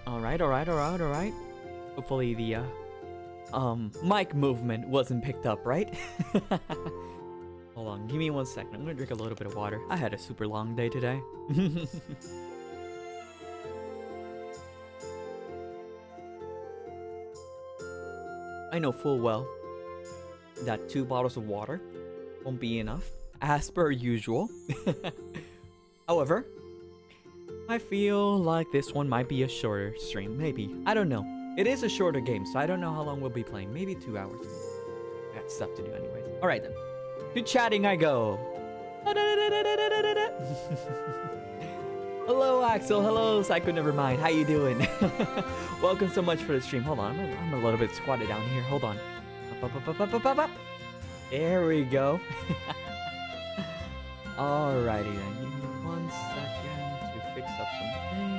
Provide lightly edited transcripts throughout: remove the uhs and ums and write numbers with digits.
Alright. Hopefully the mic movement wasn't picked up, right? Hold on, give me 1 second. I'm gonna drink a little bit of water. I had a super long day today. I know full well that 2 bottles of water won't be enough, as per usual. However, I feel like this one might be a shorter stream, maybe. I don't know. It is a shorter game, so I don't know how long we'll be playing. Maybe 2 hours. I got stuff to do anyways. Alright then. To chatting I go. Hello Axel, hello Psycho Nevermind, how you doing? Welcome so much for the stream. Hold on, I'm a little bit squatted down here. Hold on. Up. There we go. Alrighty then. Give me 1 second to fix up some things.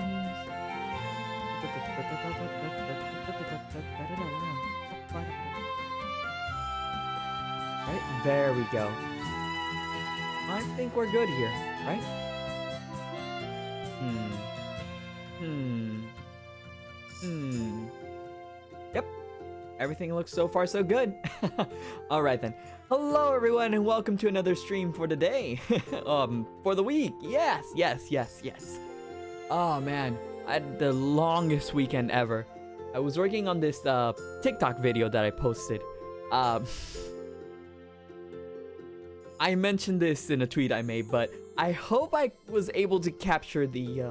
Right, there we go. I think we're good here, right? Yep. Everything looks so far so good. Alright then. Hello everyone and welcome to another stream for the day. For the week. Yes. Oh man, I had the longest weekend ever. I was working on this TikTok video that I posted. I mentioned this in a tweet I made, but I hope I was able to capture the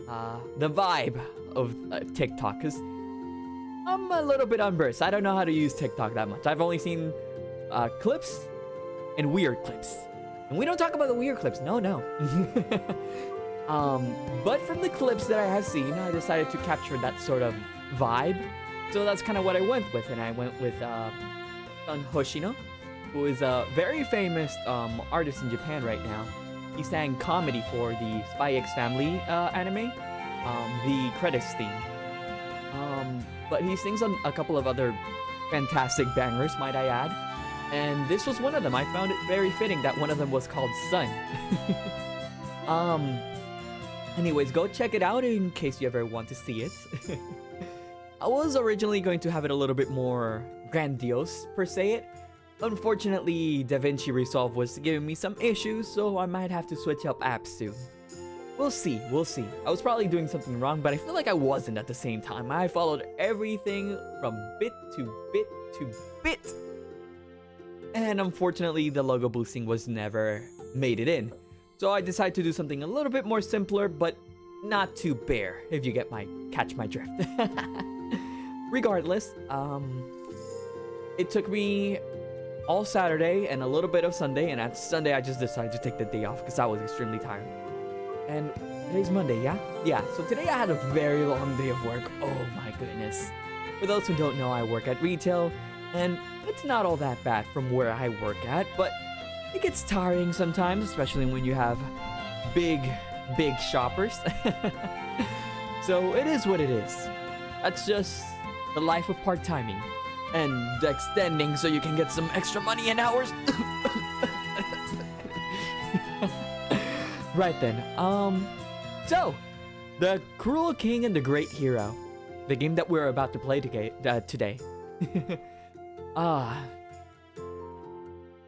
vibe of TikTok, because I'm a little bit unversed. I don't know how to use TikTok that much. I've only seen clips and weird clips. And we don't talk about the weird clips. No. But from the clips that I have seen, I decided to capture that sort of vibe. So that's kind of what I went with. And I went with Son Hoshino, who is a very famous artist in Japan right now. He sang comedy for the Spy X Family anime, the credits theme. But he sings on a couple of other fantastic bangers, might I add. And this was one of them. I found it very fitting that one of them was called Sun. Anyways, go check it out in case you ever want to see it. I was originally going to have it a little bit more grandiose, per se. Unfortunately, DaVinci Resolve was giving me some issues, so I might have to switch up apps soon. We'll see. I was probably doing something wrong, but I feel like I wasn't at the same time. I followed everything from bit to bit to bit. And unfortunately, the logo boosting was never made it in. So I decided to do something a little bit more simpler, but not too bare, if you catch my drift. Regardless, it took me all Saturday and a little bit of Sunday, and at Sunday I just decided to take the day off because I was extremely tired. And today's Monday, yeah? Yeah, so today I had a very long day of work. Oh my goodness. For those who don't know, I work at retail, and it's not all that bad from where I work at, but it gets tiring sometimes, especially when you have big shoppers. So it is what it is. That's just the life of part-timing. And extending so you can get some extra money and hours. Right then. So, The Cruel King and the Great Hero, the game that we're about to play today.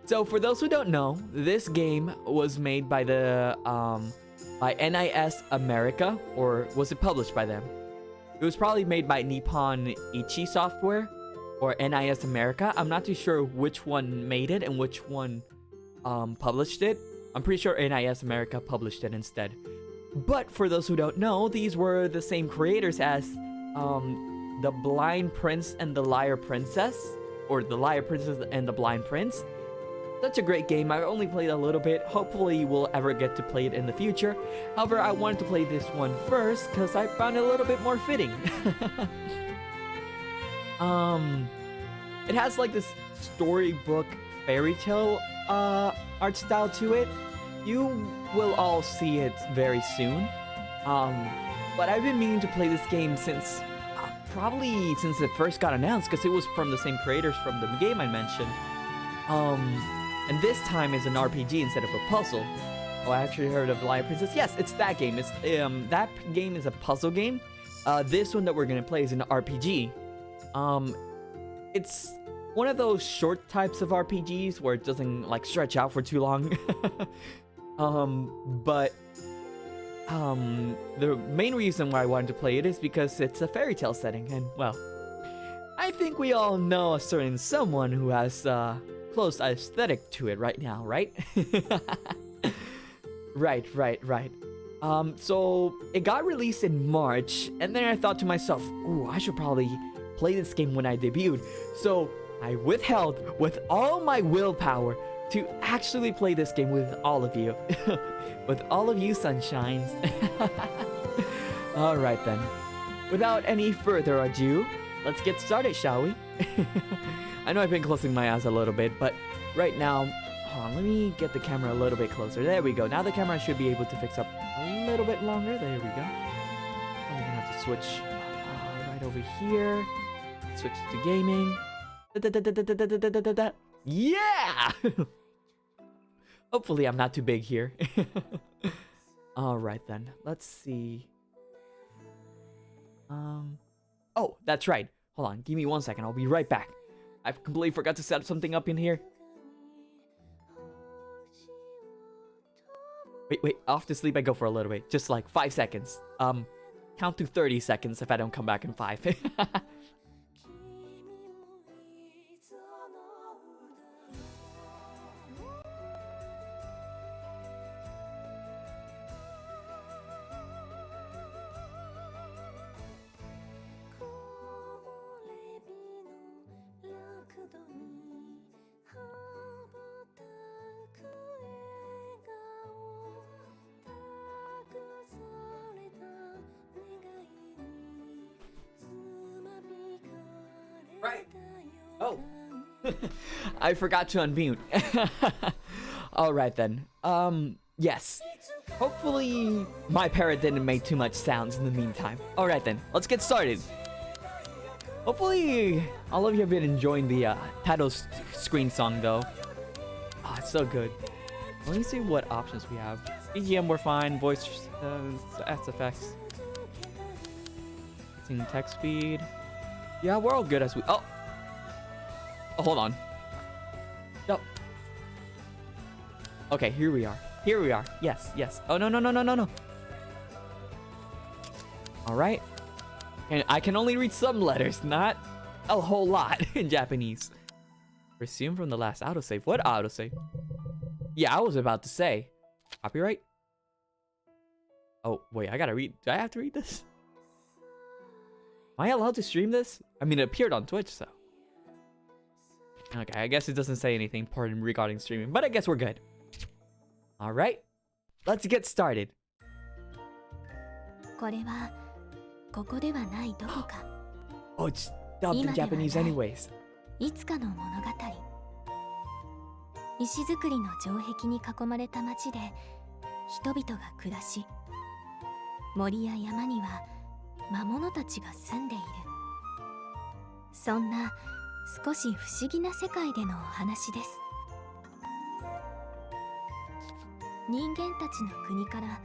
So for those who don't know, this game was made by by NIS America, or was it published by them? It was probably made by Nippon Ichi Software, or NIS America. I'm not too sure which one made it and which one published it. I'm pretty sure NIS America published it instead. But for those who don't know, these were the same creators as The Blind Prince and the Liar Princess, or The Liar Princess and the Blind Prince. Such a great game. I've only played a little bit. Hopefully we'll ever get to play it in the future. However, I wanted to play this one first because I found it a little bit more fitting. It has like this storybook Fairytale art style to it. You will all see it very soon. But I've been meaning to play this game since probably since it first got announced, because it was from the same creators from the game I mentioned. And this time is an RPG instead of a puzzle. Oh, I actually heard of Liar Princess. Yes, it's that game. It's that game is a puzzle game, This one that we're gonna play is an RPG. It's one of those short types of RPGs where it doesn't like stretch out for too long. But the main reason why I wanted to play it is because it's a fairy tale setting, and well, I think we all know a certain someone who has close aesthetic to it right now, right? Right. So it got released in March, and then I thought to myself, ooh, I should probably play this game when I debuted. So I withheld with all my willpower to actually play this game with all of you. With all of you sunshines. Alright then. Without any further ado, let's get started, shall we? I know I've been closing my eyes a little bit, but right now, hold on, let me get the camera a little bit closer. There we go. Now the camera should be able to fix up a little bit longer. There we go. I'm gonna have to switch right over here. Switch to gaming. Yeah! Hopefully I'm not too big here. Alright then. Let's see. Oh, that's right. Hold on. Give me 1 second. I'll be right back. I completely forgot to set something up in here. Wait. Off to sleep I go for a little bit. Just like 5 seconds. Count to 30 seconds if I don't come back in 5. Right. Oh. I forgot to unmute. Alright then. Yes. Hopefully my parrot didn't make too much sounds in the meantime. Alright then, let's get started. Hopefully all of you have been enjoying the title screen song though. Oh, it's so good. Let me see what options we have. BGM we're fine, voice SFX. Setting text speed. Yeah, we're all good as we... Oh, hold on. No. Okay, here we are. Yes. Oh, no. Alright. And I can only read some letters, not a whole lot in Japanese. Resume from the last autosave. What autosave? Yeah, I was about to say. Copyright? Oh, wait, I gotta read. Do I have to read this? Am I allowed to stream this? I mean, it appeared on Twitch, so. Okay, I guess it doesn't say anything important regarding streaming, but I guess we're good. Alright, let's get started. Oh, it's dubbed in Japanese anyways. いつかの物語。石造りの城壁に囲まれた町で人々が暮らし、森や山には魔物たちが住んでいる。そんな少し不思議な世界でのお話です。人間たちの国から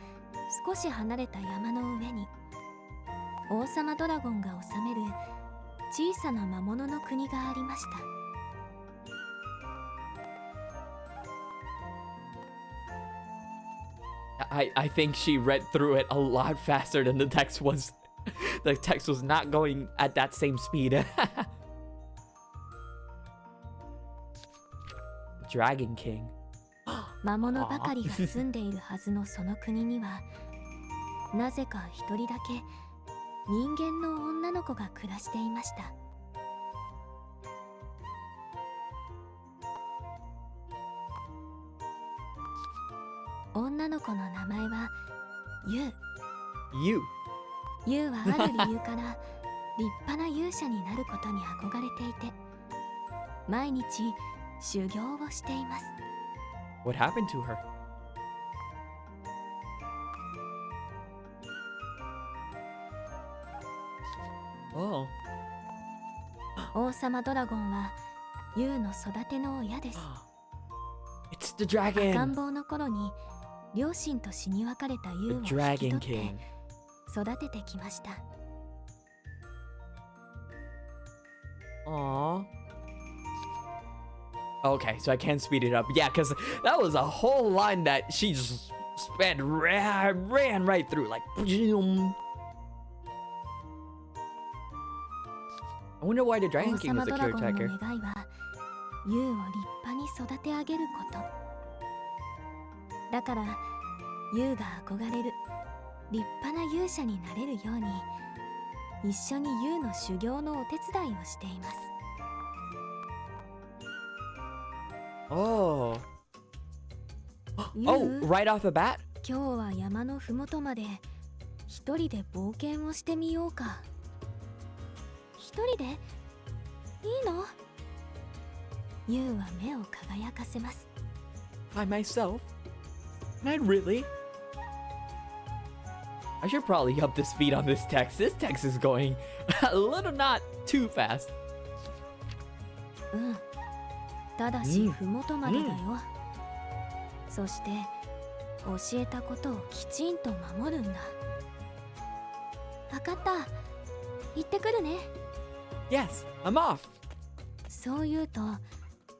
少し離れた山の上に王様ドラゴンが治める小さな魔物の国がありました。I think she read through it a lot faster than the text was. The text was not going at that same speed. Dragon King. 魔物ばかりが住んでいるはずのその国には、なぜか一人だけ人間の女の子が暮らしていました。女の子の名前はユウ。ユウはある理由から立派な勇者になることに憧れていて、毎日修行をしています。What happened to her? 王様ドラゴンはユウの育ての親です。It's the dragon. 赤ん坊の頃に両親と死に別れたユウを引き取って育ててきました。Aww. Okay, so I can speed it up. Yeah, because that was a whole line that she just ran right through. Like, boom. I wonder why the Dragon King was the caretaker. ユウを立派に育て上げること。だからユウが憧れる立派な勇者になれるように、一緒にユウの修行のお手伝いをしています。Oh. Oh, right off the bat? 今日は山のふもとまで一人で冒険をしてみようか。一人でいいの？ユウは目を輝かせます。By myself? Can I really? I should probably up the speed on this text. This text is going a little not too fast. うん。ただしふもとまでだよ。そして教えたことをきちんと守るんだ。わかった。行ってくるね。Yes, I'm off. そう言うと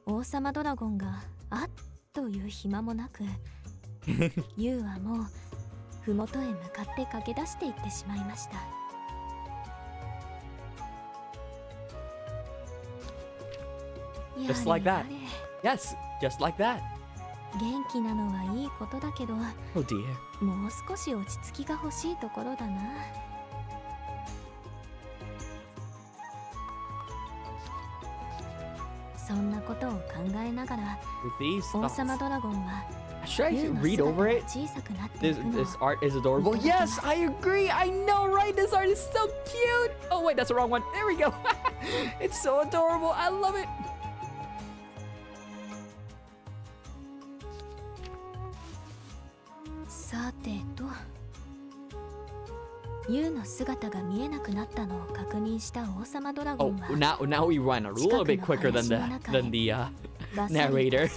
王様ドラゴンがあっという暇もなくユウはもうふもとへ向かって駆け出していってしまいました。Just like that. Yes, just like that. 元気なのはいいことだけど、Oh dear. もう少し落ち着きが欲しいところだな。そんなことを考えながら、王様ドラゴンは Should I read over it? 小さくなってい This くの。 this art is adorable. Yes, I agree. I know, right? This art is so cute. Oh wait, that's the wrong one. There we go. It's so adorable. I love it. さてと、ユウの姿が見えなくなったのを確認した王様ドラゴ Oh, ンは now we run a little bit quicker than the narrator.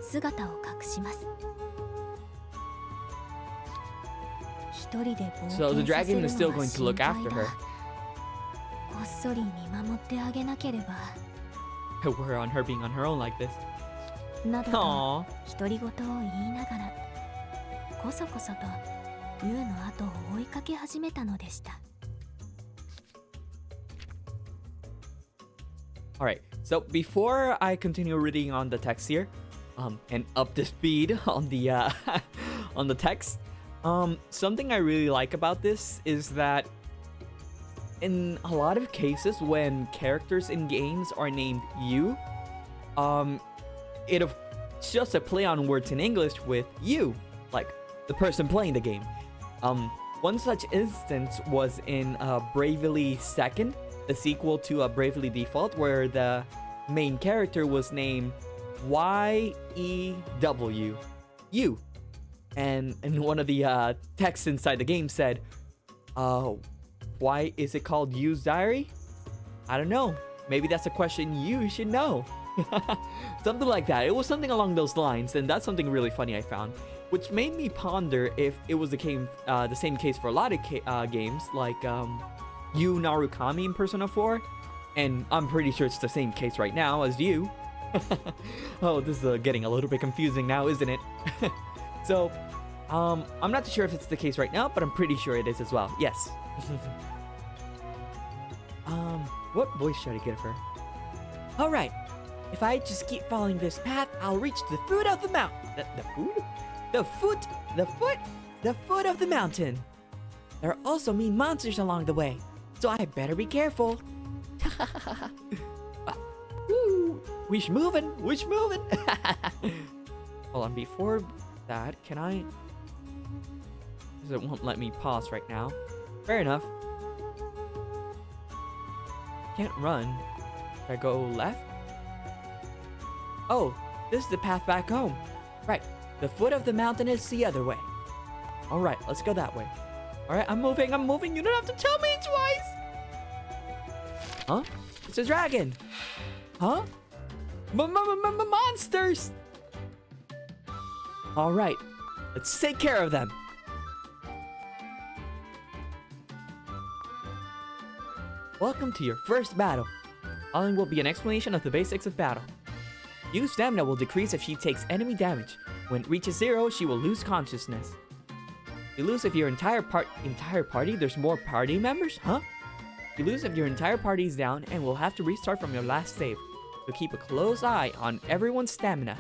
姿を隠します。一人で冒 So the 険させ dragon る is の still は going to 心 look 配 after だ。 her. こっそり見守ってあげなければ。We're on her being on her own like this. などと Aww. 独り言を言いながら、こそこそとユウの後を追いかけ始めたのでした。Alright, so before I continue reading on the text here, and up the speed on the on the text, something I really like about this is that in a lot of cases when characters in games are named you, it's just a play on words in English with you, like the person playing the game. One such instance was in Bravely Second, the sequel to Bravely Default, where the main character was named Y-E-W, you. And one of the texts inside the game said, why is it called You's Diary? I don't know. Maybe that's a question you should know. Something like that. It was something along those lines, and that's something really funny I found, which made me ponder if it was the same case for a lot of games, like Yu Narukami in Persona 4, and I'm pretty sure it's the same case right now as you. Oh, this is getting a little bit confusing now, isn't it? So, I'm not too sure if it's the case right now, but I'm pretty sure it is as well. Yes. What voice should I get her? All right. If I just keep following this path, I'll reach the foot of the mountain. The foot? The foot of the mountain. There are also mean monsters along the way, so I better be careful. Wish moving. Hold on, before that, can I? Because it won't let me pause right now. Fair enough. Can't run. Should I go left? Oh, this is the path back home. Right, the foot of the mountain is the other way. All right, let's go that way. All right, I'm moving. You don't have to tell me twice. Huh? It's a dragon. Huh? Monsters. All right, let's take care of them. Welcome to your first battle. Following will be an explanation of the basics of battle. Use stamina will decrease if she takes enemy damage. When it reaches 0, she will lose consciousness. You lose if your entire party? There's more party members? Huh? You lose if your entire party is down and will have to restart from your last save. So keep a close eye on everyone's stamina.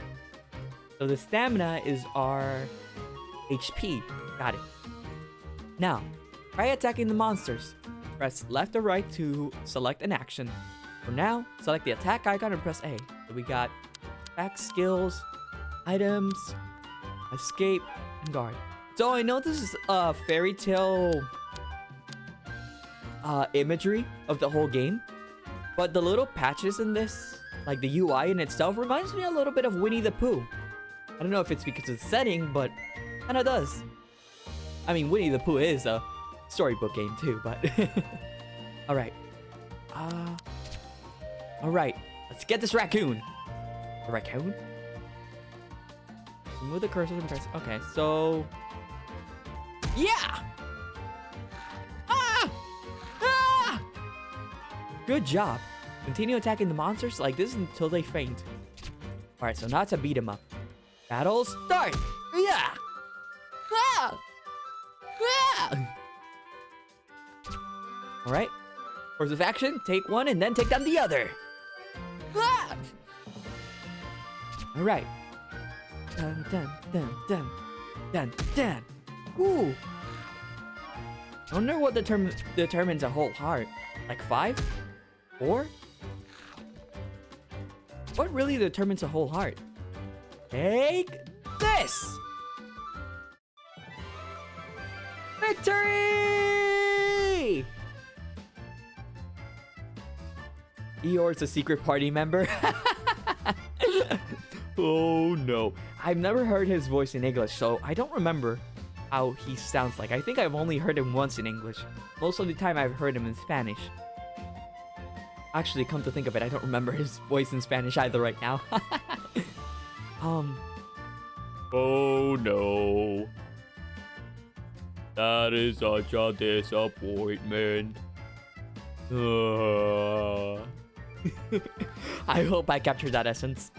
So the stamina is our HP. Got it. Now, try attacking the monsters. Press left or right to select an action. For now, select the attack icon and press A. So we got attack skills, items, escape, and guard. So I know this is a Fairytale imagery of the whole game, but the little patches in this, like the UI in itself, reminds me a little bit of Winnie the Pooh. I don't know if it's because of the setting, but kinda does. I mean, Winnie the Pooh is a storybook game too, but alright. Alright, let's get this raccoon. A raccoon? Move the cursor and press. Okay, so yeah! Ah! Ah! Good job. Continue attacking the monsters like this until they faint. Alright, so now it's a beat 'em up. Battle start! Yeah! Ah! Ah! Alright. Course of action, take one and then take down the other. Ah! Alright. Dun dun dun dun dun dun. Ooh. I wonder what determines a whole heart. Like 5? 4? What really determines a whole heart? Take this! Victory! Eeyore's a secret party member. Oh no. I've never heard his voice in English, so I don't remember how he sounds like. I think I've only heard him once in English. Most of the time I've heard him in Spanish. Actually, come to think of it, I don't remember his voice in Spanish either right now. Oh no. That is such a disappointment. I hope I captured that essence.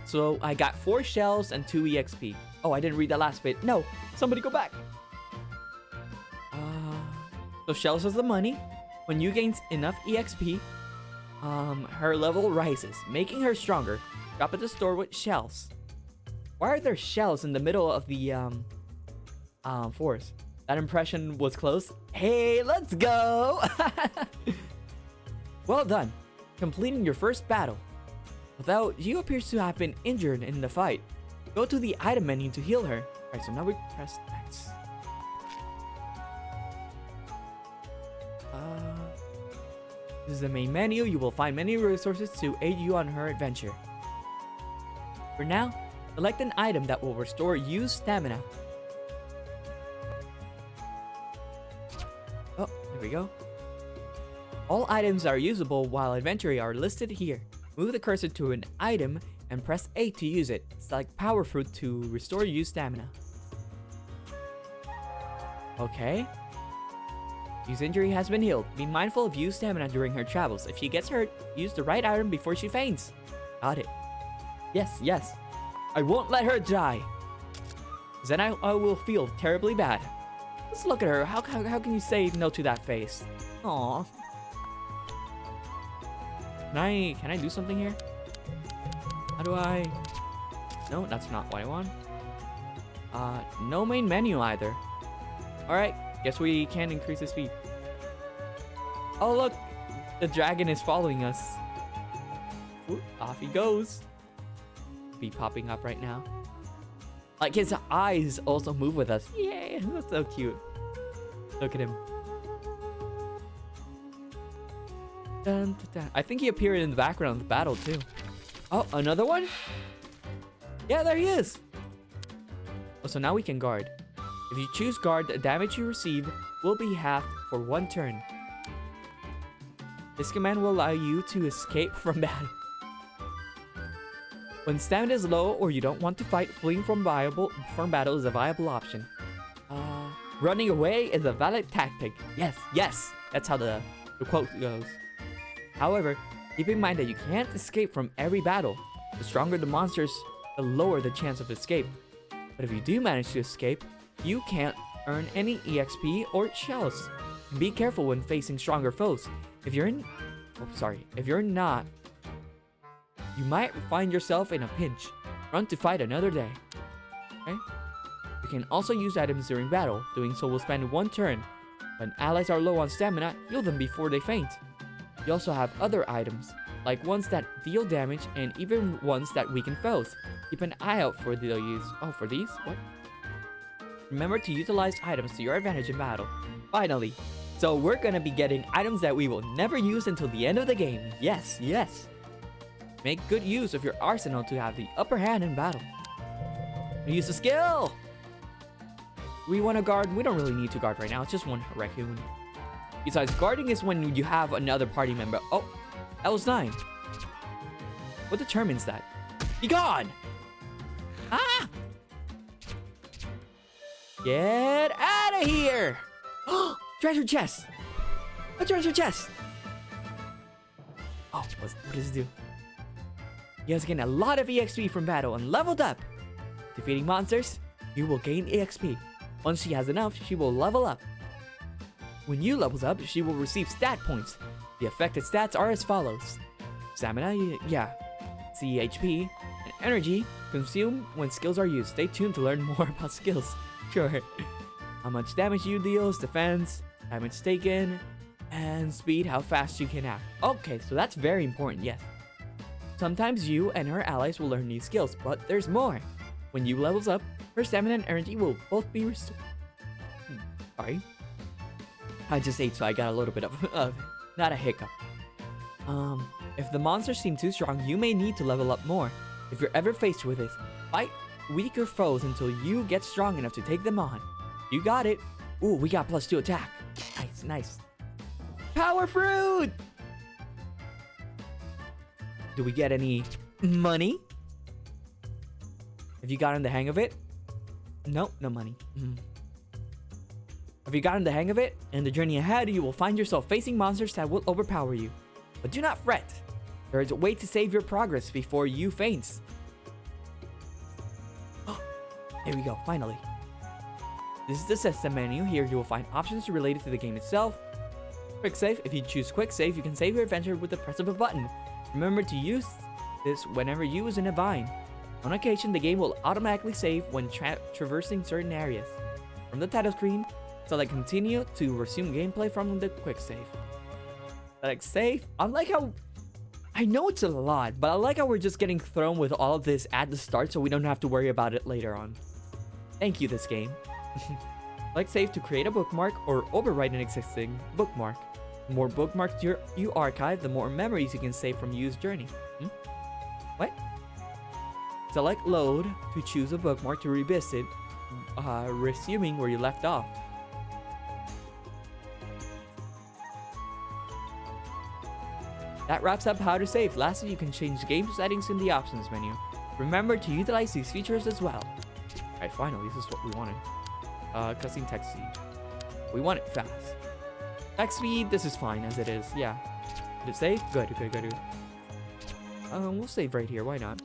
So I got 4 shells and 2 EXP. Oh, I didn't read the last bit. No, somebody go back. So shells is the money. When you gain enough EXP, her level rises, making her stronger. Drop at the store with shells. Why are there shells in the middle of the forest? That impression was close. Hey, let's go! Well done, completing your first battle. Although you appears to have been injured in the fight, go to the item menu to heal her. Alright, so now we press X. This is the main menu. You will find many resources to aid you on her adventure. For now, select an item that will restore used stamina. Oh, there we go. All items that are usable while adventuring are listed here. Move the cursor to an item and press A to use it. Select Power Fruit to restore used stamina. Okay. Yu's injury has been healed. Be mindful of Yu's stamina during her travels. If she gets hurt, use the right item before she faints. Got it. Yes, yes. I won't let her die. Then I will feel terribly bad. Let's look at her. How can you say no to that face? Aww. Can I do something here? How do I... No, that's not what I want. No main menu either. Alright, guess we can increase the speed. Oh look! The dragon is following us. Ooh, off he goes. Be popping up right now. Like his eyes also move with us. Yay! That's so cute. Look at him. Dun, dun, dun. I think he appeared in the background of the battle too. Oh, another one? Yeah, there he is. Oh, so now we can guard. If you choose guard, the damage you receive will be halved for 1 turn. This command will allow you to escape from battle. When stamina is low or you don't want to fight, fleeing from battle is a viable option. Running away is a valid tactic. Yes, yes. That's how the quote goes. However, Keep in mind that you can't escape from every battle. The stronger the monsters, the lower the chance of escape. But if you do manage to escape, you can't earn any EXP or shells. And be careful when facing stronger foes. If you're not, you might find yourself in a pinch. Run to fight another day. Okay? You can also use items during battle. Doing so will spend one turn. When allies are low on stamina, heal them before they faint. You also have other items, like ones that deal damage and even ones that weaken foes. Keep an eye out for these. Oh, for these? What? Remember to utilize items to your advantage in battle. Finally, so we're gonna be getting items that we will never use until the end of the game. Yes, yes. Make good use of your arsenal to have the upper hand in battle. Use the skill! We want to guard. We don't really need to guard right now. It's just one raccoon. Besides, guarding is when you have another party member. Oh, that was 9. What determines that? Be gone! Ah! Get out of here! Treasure chest! A treasure chest! Oh, what does it do? You guys gain a lot of EXP from battle and leveled up. Defeating monsters, you will gain EXP. Once she has enough, she will level up. When you levels up, she will receive stat points. The affected stats are as follows. Stamina, yeah. CHP, and energy consumed when skills are used. Stay tuned to learn more about skills. Sure. How much damage you deal, defense, damage taken, and speed, how fast you can act. Okay, so that's very important, yes. Sometimes you and her allies will learn new skills, but there's more. When you levels up, her stamina and energy will both be restored. Sorry. I just ate, so I got a little bit of not a hiccup. If the monsters seem too strong, you may need to level up more. If you're ever faced with this, fight weaker foes until you get strong enough to take them on. You got it. Ooh, we got +2 attack. Nice, nice. Power fruit! Do we get any money? Have you gotten the hang of it? Nope, no money. Have you gotten the hang of it? In the journey ahead, you will find yourself facing monsters that will overpower you. But do not fret. There is a way to save your progress before you faint. There we go, finally. This is the system menu. Here you will find options related to the game itself. Quick save. If you choose quick save, you can save your adventure with the press of a button. Remember to use this whenever used in a vine. On occasion, the game will automatically save when traversing certain areas. From the title screen, select continue to resume gameplay from the quick save. Select save. I like how, I know it's a lot, but I like how we're just getting thrown with all of this at the start so we don't have to worry about it later on. Thank you, this game. Select save to create a bookmark or overwrite an existing bookmark. The more bookmarks you archive, the more memories you can save from used journey. What? Select load to choose a bookmark to revisit, resuming where you left off. That wraps up how to save. Lastly, you can change game settings in the options menu. Remember to utilize these features as well. Alright, finally, this is what we wanted. Cutscene text speed. We want it fast. Text speed, this is fine as it is, yeah. Did it save? Good, good, good, good. We'll save right here, why not?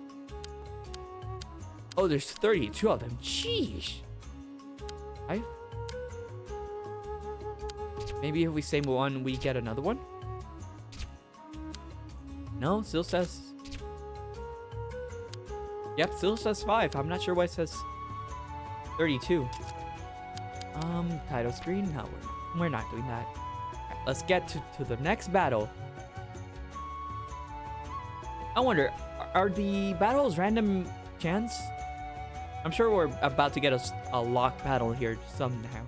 Oh, there's 32 of them. Sheesh. Maybe if we save one, we get another one? No, still says... Yep, still says 5. I'm not sure why it says 32. Title screen? No, we're not doing that. Right, let's get to the next battle. I wonder, are the battles random chance? I'm sure we're about to get a lock battle here somehow.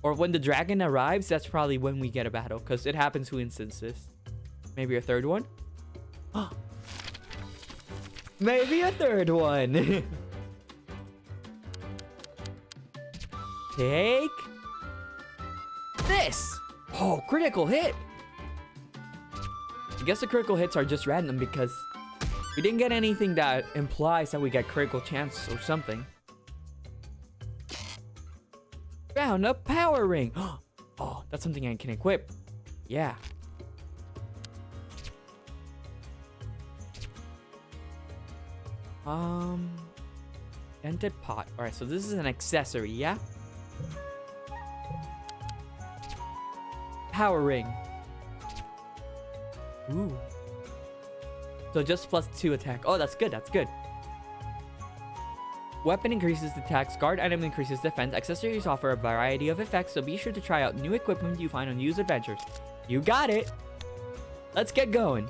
Or when the dragon arrives, that's probably when we get a battle, because it happens 2 instances. Maybe a third one? Maybe a third one! Take this! Oh, critical hit! I guess the critical hits are just random because we didn't get anything that implies that we get critical chance or something. Found a power ring! Oh, that's something I can equip. Yeah. Dented pot. Alright, so this is an accessory, yeah? Power ring. Ooh. So just +2 attack. Oh, that's good, that's good. Weapon increases attacks, guard item increases defense. Accessories offer a variety of effects, so be sure to try out new equipment you find on used adventures. You got it! Let's get going.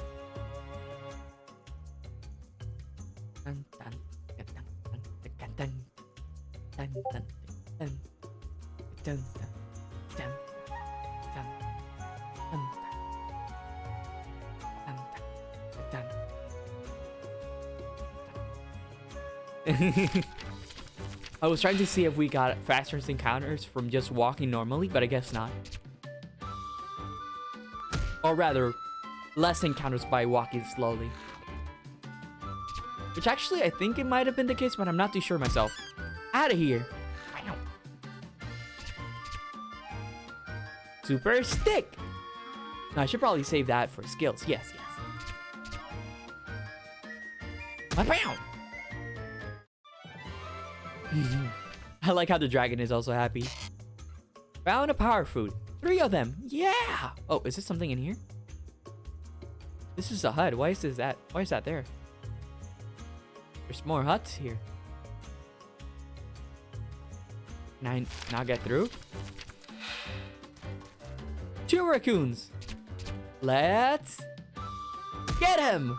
I was trying to see if we got faster encounters from just walking normally, but I guess not. Or rather, less encounters by walking slowly. Which actually, I think it might have been the case, but I'm not too sure myself. Out of here. Super stick. No, I should probably save that for skills. Yes, yes. Bam! I like how the dragon is also happy. Found a power food. 3 of them. Yeah! Oh, is this something in here? This is a hut. Why is that? Why is that there? There's more huts here. Can I not get through? 2 raccoons. Let's get him.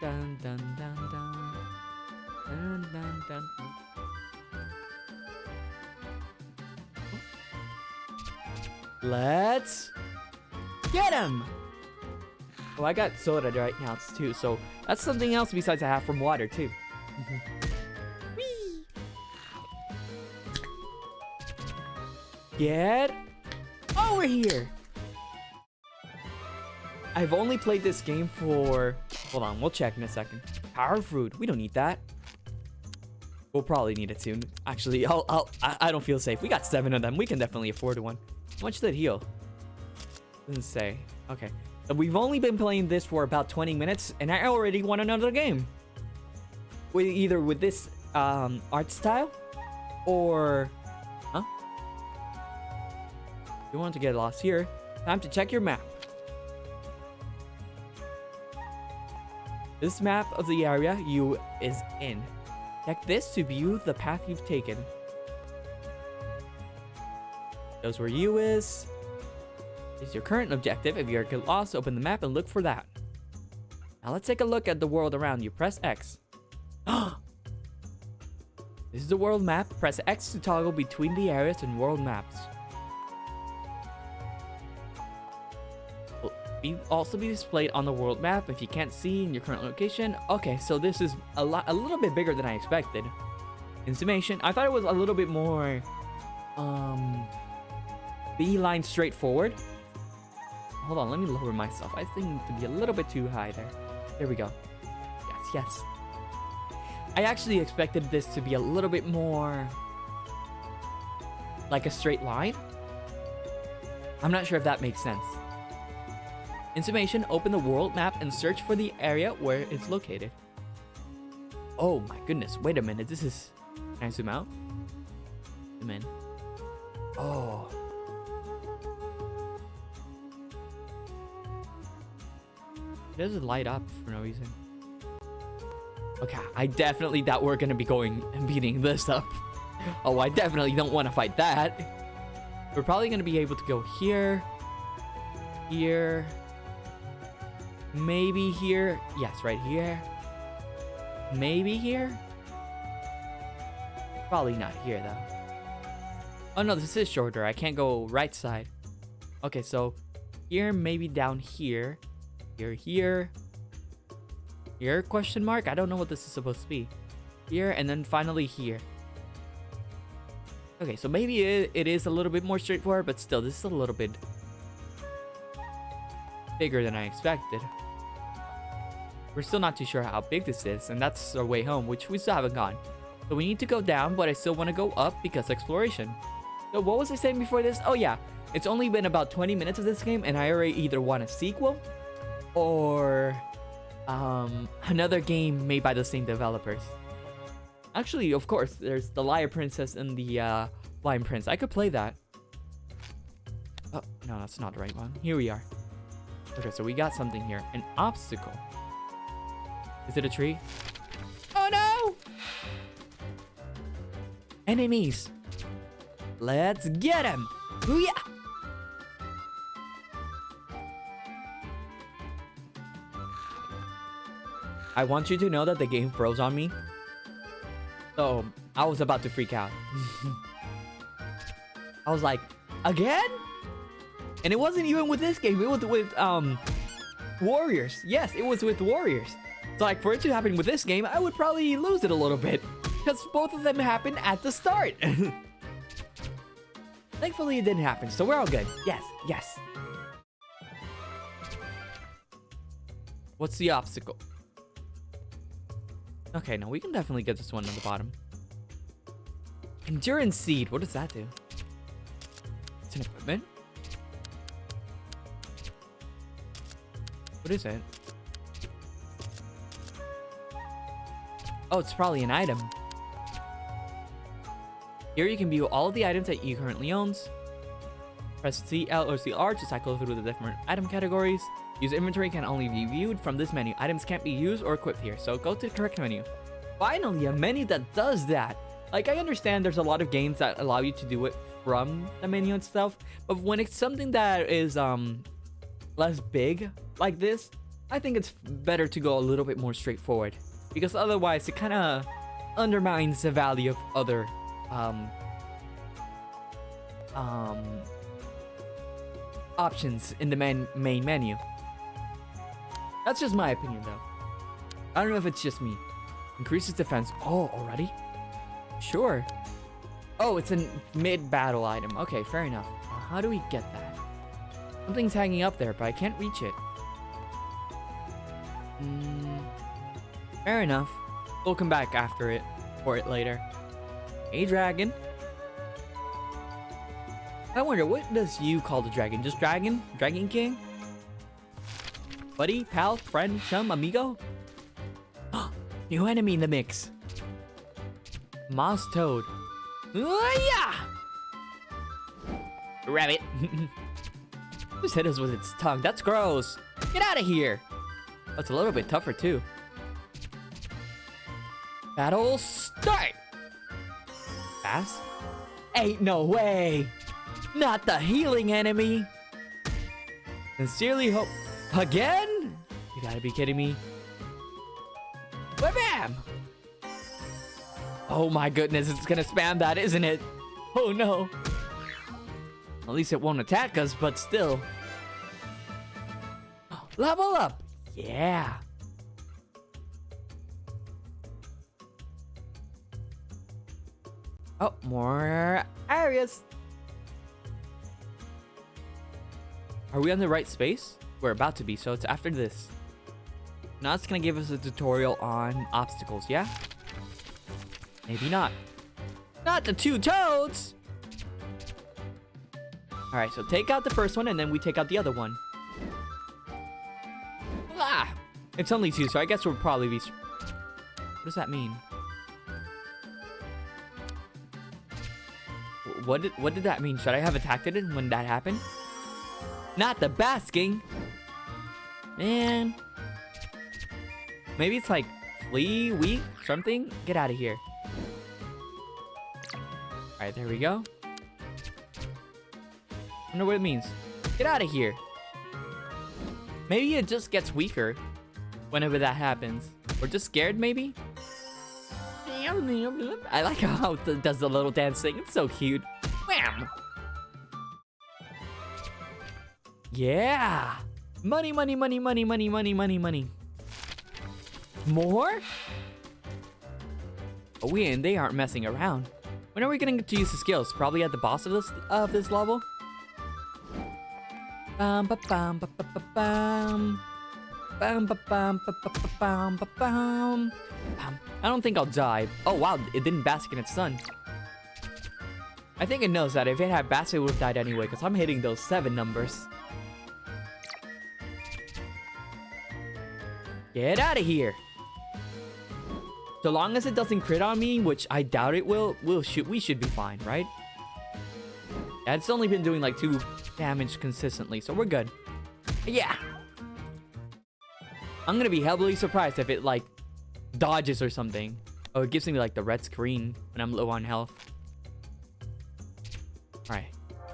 Dun, dun, dun, dun. Dun, dun, dun, dun. Let's get him. Oh, I got soda right now too, so that's something else besides I have from water too. Whee! Get over here. I've only played this game for... Hold on, we'll check in a second. Power fruit. We don't need that. We'll probably need it soon. Actually, I don't feel safe. We got 7 of them. We can definitely afford one. How much did it heal? Doesn't say. Okay. So we've only been playing this for about 20 minutes, and I already want another game. Either with this art style, or... Huh? You want to get lost here. Time to check your map. This map of the area you is in. Check this to view the path you've taken. Shows where you is your current objective. If you're lost, open the map and look for that. Now let's take a look at the world around you. Press X. This is the world map. Press X to toggle between the areas and world maps. Will also be displayed on the world map if you can't see in your current location. Okay, so this is a little bit bigger than I expected. In summation, I thought it was a little bit more beeline straightforward. Hold on, let me lower myself. I think to be a little bit too high there. There we go. Yes, yes. I actually expected this to be a little bit more like a straight line. I'm not sure if that makes sense. In summation, open the world map and search for the area where it's located. Oh my goodness, wait a minute, this is... Can I zoom out? Zoom in. Oh. It doesn't light up for no reason. Okay, I definitely thought we're gonna be going and beating this up. Oh, I definitely don't want to fight that. We're probably gonna be able to go here. Here. Maybe here. Yes, right here. Maybe here. Probably not here, though. Oh, no, this is shorter. I can't go right side. Okay, so here, maybe down here. Here. Here, question mark? I don't know what this is supposed to be. Here, and then finally here. Okay, so maybe it is a little bit more straightforward, but still, this is a little bit bigger than I expected. We're still not too sure how big this is, and that's our way home, which we still haven't gone. So we need to go down, but I still want to go up because exploration. So what was I saying before this? Oh yeah, it's only been about 20 minutes of this game, and I already either want a sequel or another game made by the same developers. Actually, of course, there's the Liar Princess and the Blind Prince. I could play that. Oh, no, that's not the right one. Here we are. Okay, so we got something here. An obstacle. Is it a tree? Oh no! Enemies. Let's get him. Booyah! I want you to know that the game froze on me. So, I was about to freak out. I was like, again? And it wasn't even with this game. It was with, Warriors. Yes, it was with Warriors. So, like, for it to happen with this game, I would probably lose it a little bit. Because both of them happened at the start. Thankfully, it didn't happen. So, we're all good. Yes, yes. What's the obstacle? Okay, no, we can definitely get this one on the bottom. Endurance Seed. What does that do? It's an equipment? What is it? Oh, it's probably an item. Here you can view all of the items that you currently owns. Press C, L, or CR to cycle through the different item categories. Use inventory can only be viewed from this menu. Items can't be used or equipped here, so go to the correct menu. Finally, a menu that does that. Like, I understand there's a lot of games that allow you to do it from the menu itself, but when it's something that is less big like this, I think it's better to go a little bit more straightforward, because otherwise it kind of undermines the value of other options in the main menu. That's just my opinion, though. I don't know if it's just me. Increases defense. Oh, already? Sure. Oh, it's a mid-battle item. Okay, fair enough. How do we get that? Something's hanging up there, but I can't reach it. Fair enough. We'll come back after it. For it later. Hey, dragon. I wonder, what does you call the dragon? Just dragon? Dragon King? Buddy? Pal? Friend? Chum? Amigo? New enemy in the mix. Moss Toad. Yeah! Rabbit. Just hit us with its tongue. That's gross. Get out of here. That's a little bit tougher, too. Battle start. Fast? Ain't no way. Not the healing enemy. Sincerely hope. Again? You gotta be kidding me. Bam! Oh my goodness, it's gonna spam that, isn't it? Oh no. At least it won't attack us, but still. Level up! Yeah. Oh, more areas. Are we on the right space? We're about to be, so it's after this. Now it's gonna give us a tutorial on obstacles, yeah? Maybe not. Not the two toads! Alright, so take out the first one and then we take out the other one. Ah! It's only two, so I guess we'll probably be... What does that mean? What did that mean? Should I have attacked it when that happened? Not the basking! Man. Maybe it's like flea, weak, something? Get out of here. Alright, there we go. Wonder what it means. Get out of here. Maybe it just gets weaker whenever that happens. Or just scared, maybe? I like how it does the little dance thing. It's so cute. Wham! Yeah! Money, money, money, money, money, money, money, money. More? Oh, they aren't messing around. When are we gonna get to use the skills? Probably at the boss of this level? Bam ba bam ba ba ba bam. Bam ba bam ba ba ba bam ba bam. Bam. I don't think I'll die. Oh wow, it didn't bask in its sun. I think it knows that if it had bask, it would have died anyway, because I'm hitting those 7 numbers. Get out of here. So long as it doesn't crit on me, which I doubt it will, we should be fine, right? Yeah, it's only been doing like 2 damage consistently, so we're good. Yeah. I'm gonna be heavily surprised if it like dodges or something. Oh, it gives me like the red screen when I'm low on health. All right,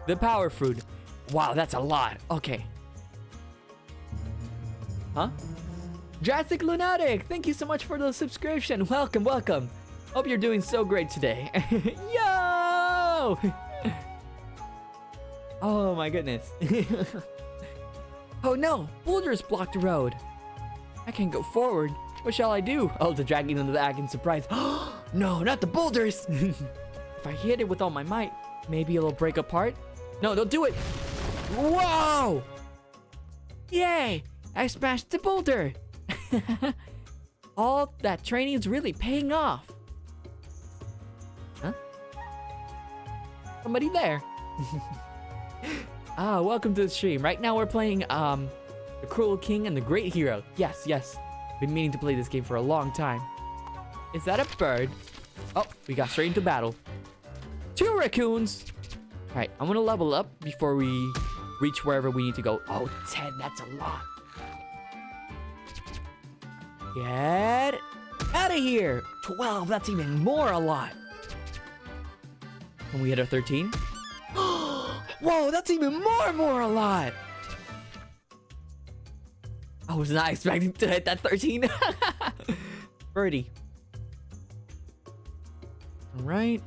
the power fruit. Wow, that's a lot. Okay. Huh? Drastic Lunatic, thank you so much for the subscription. Welcome, welcome. Hope you're doing so great today. Yo! Oh my goodness. Oh no, boulders blocked the road. I can't go forward. What shall I do? Oh, the dragon in the back in surprise. No, not the boulders. If I hit it with all my might, maybe it'll break apart. No, don't do it. Whoa! Yay! I smashed the boulder. All that training is really paying off. Huh? Somebody there. Welcome to the stream. Right now we're playing The Cruel King and the Great Hero. Yes, yes. Been meaning to play this game for a long time. Is that a bird? Oh, we got straight into battle. 2 raccoons. All right, I'm gonna level up before we reach wherever we need to go. Oh, 10, that's a lot. Get out of here. 12, that's even more a lot. Can we hit a 13? Whoa, that's even more a lot. I was not expecting to hit that 13. Birdie. All right.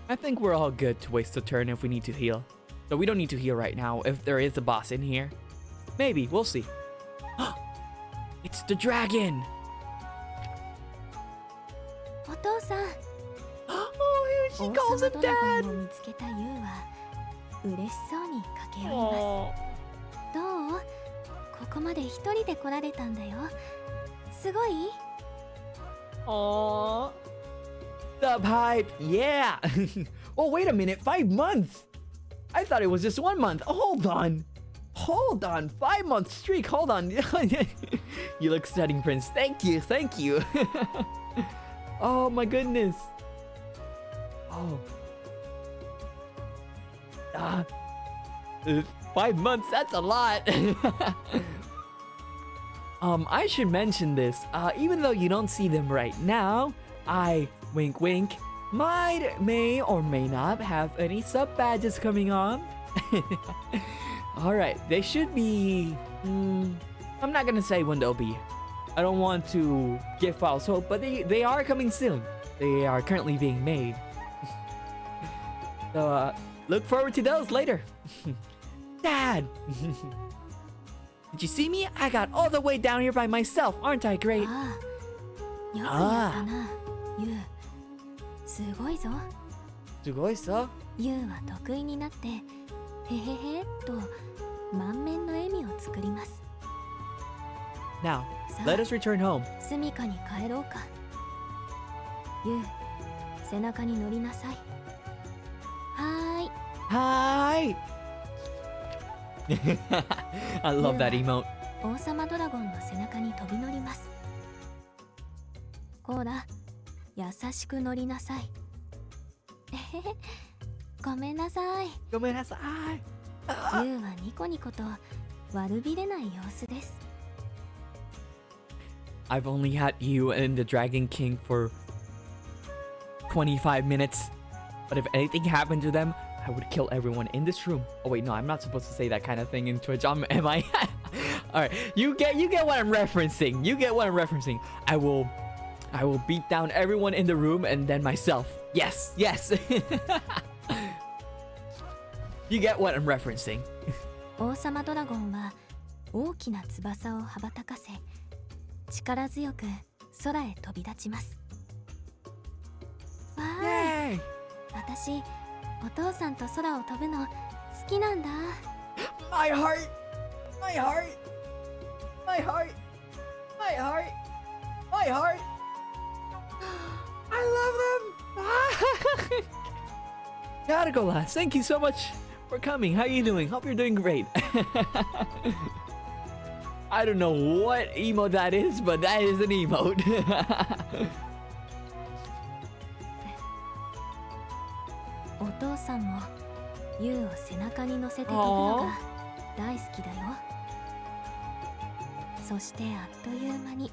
I think we're all good to waste a turn if we need to heal. So we don't need to heal right now if there is a boss in here. Maybe, we'll see. It's the dragon. Otou-san. Oh, she calls him dad. を見つけたユウは嬉しそうに駆け寄ります。 Oh. どう？ここまで一人で来られたんだよ。すごい？ Aww. The pipe, yeah. Oh, wait a minute, 5 months. I thought it was just 1 month. Hold on. 5-month streak. Hold on. You look stunning, Prince. Thank you. Oh my goodness. Oh. 5 months, that's a lot. I should mention this. Even though you don't see them right now, I, wink wink, may or may not have any sub badges coming on. Alright, they should be... I'm not gonna say when they'll be. I don't want to give false hope, but they are coming soon. They are currently being made. So, look forward to those later. Dad! Did you see me? I got all the way down here by myself. Aren't I great? ああ、よくやったな、ユウ。すごいぞ。すごいさ。ユウは得意になって、へへへっと満面の笑みを作ります。 Now, let us return home. 住みかに帰ろうか。ユウ、背中に乗りなさい。はーい。Hi! I love that emote. 王様ドラゴンの背中に飛び乗ります。こうだ、優しく乗りなさい。えへへ、ごめんなさい。ごめんなさい。ユウはニコニコと悪びれない様子です。 I've only had you and the Dragon King for 25 minutes. But if anything happened to them, I would kill everyone in this room. Oh wait, no, I'm not supposed to say that kind of thing in Twitch. Am I? Alright, you get what I'm referencing. You get what I'm referencing. I will beat down everyone in the room and then myself. Yes. You get what I'm referencing. 王様ドラゴンは大きな翼を羽ばたかせ、力強く空へ飛び立ちます。わーい。私、お父さんと空を飛ぶの好きなんだ。My heart. I love them. Garagolas, thank you so much for coming. How are you doing? Hope you're doing great. I don't know what emote that is, but that is an emote. お父さんもユウを背中に乗せて飛ぶのが大好きだよ。そしてあっという間に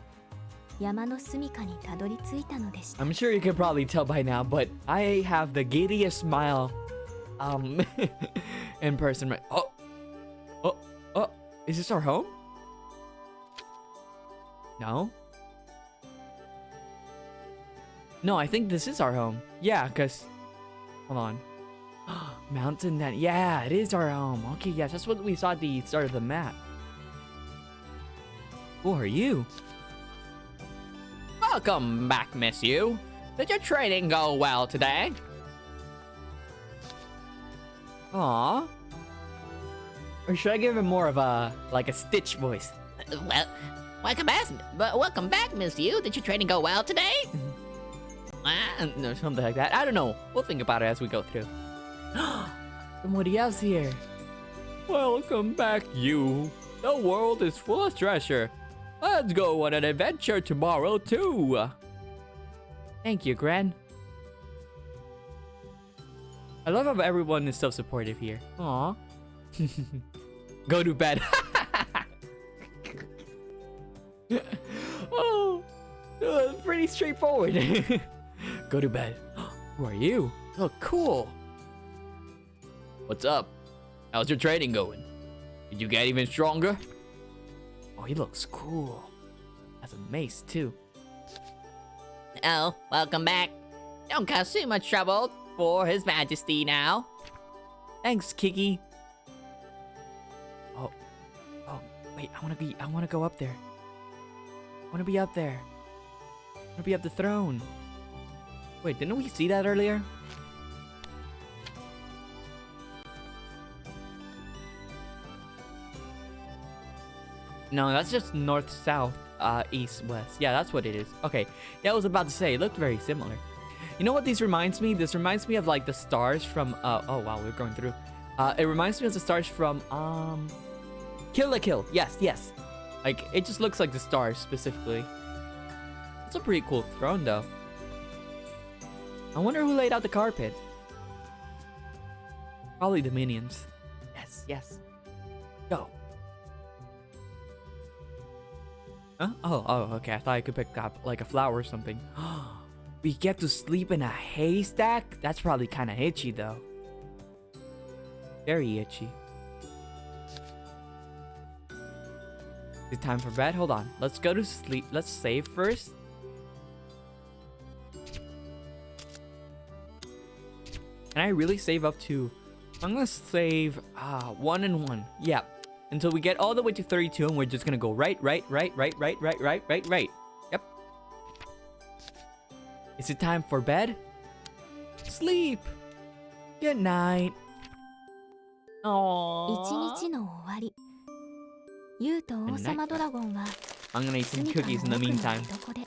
山の住処にたどり着いたのでした。 I'm sure you can probably tell by now, but I have the giddiest smile in person. Right? Oh, is this our home? No? No, I think this is our home. Yeah, because... Hold on. Mountain that... Yeah, it is our home. Okay, yes, that's what we saw at the start of the map. Who are you? Welcome back, Miss Yu. Did your training go well today? Aww. Or should I give him more of a... like a Stitch voice? Well, welcome back, Miss Yu. Did your training go well today? No, something like that. I don't know. We'll think about it as we go through. Somebody else here. Welcome back, you. The world is full of treasure. Let's go on an adventure tomorrow, too. Thank you, Gran. I love how everyone is so supportive here. Aw. Go to bed. Oh, pretty straightforward. Go to bed. Who are you? Look cool. What's up? How's your training going? Did you get even stronger? Oh, he looks cool. Has a mace too. Oh, welcome back. Don't cause too much trouble for His Majesty now. Thanks, Kiki. Oh, wait, I wanna go up there. I wanna be up there. I wanna be up the throne. Wait, didn't we see that earlier? No, that's just north, south, east, west. Yeah, that's what it is. Okay, yeah, I was about to say, it looked very similar. You know what this reminds me? This reminds me of like the stars from, oh wow, we're going through. It reminds me of the stars from, Kill la Kill. Yes. Like, it just looks like the stars specifically. It's a pretty cool throne though. I wonder who laid out the carpet. Probably the minions. Yes. Go. Huh? Oh, okay. I thought I could pick up like a flower or something. We get to sleep in a haystack? That's probably kind of itchy though. Very itchy. Is it time for bed? Hold on. Let's go to sleep. Let's save first. Can I really save up to... I'm gonna save 1 and 1. Yeah. Until we get all the way to 32 and we're just gonna go right. Yep. Is it time for bed? Sleep. Good night. 一 Aww. 日の終わり、ユウと王様ドラゴンは I'm gonna eat some 住処 cookies in の the 奥の meantime. 寝床で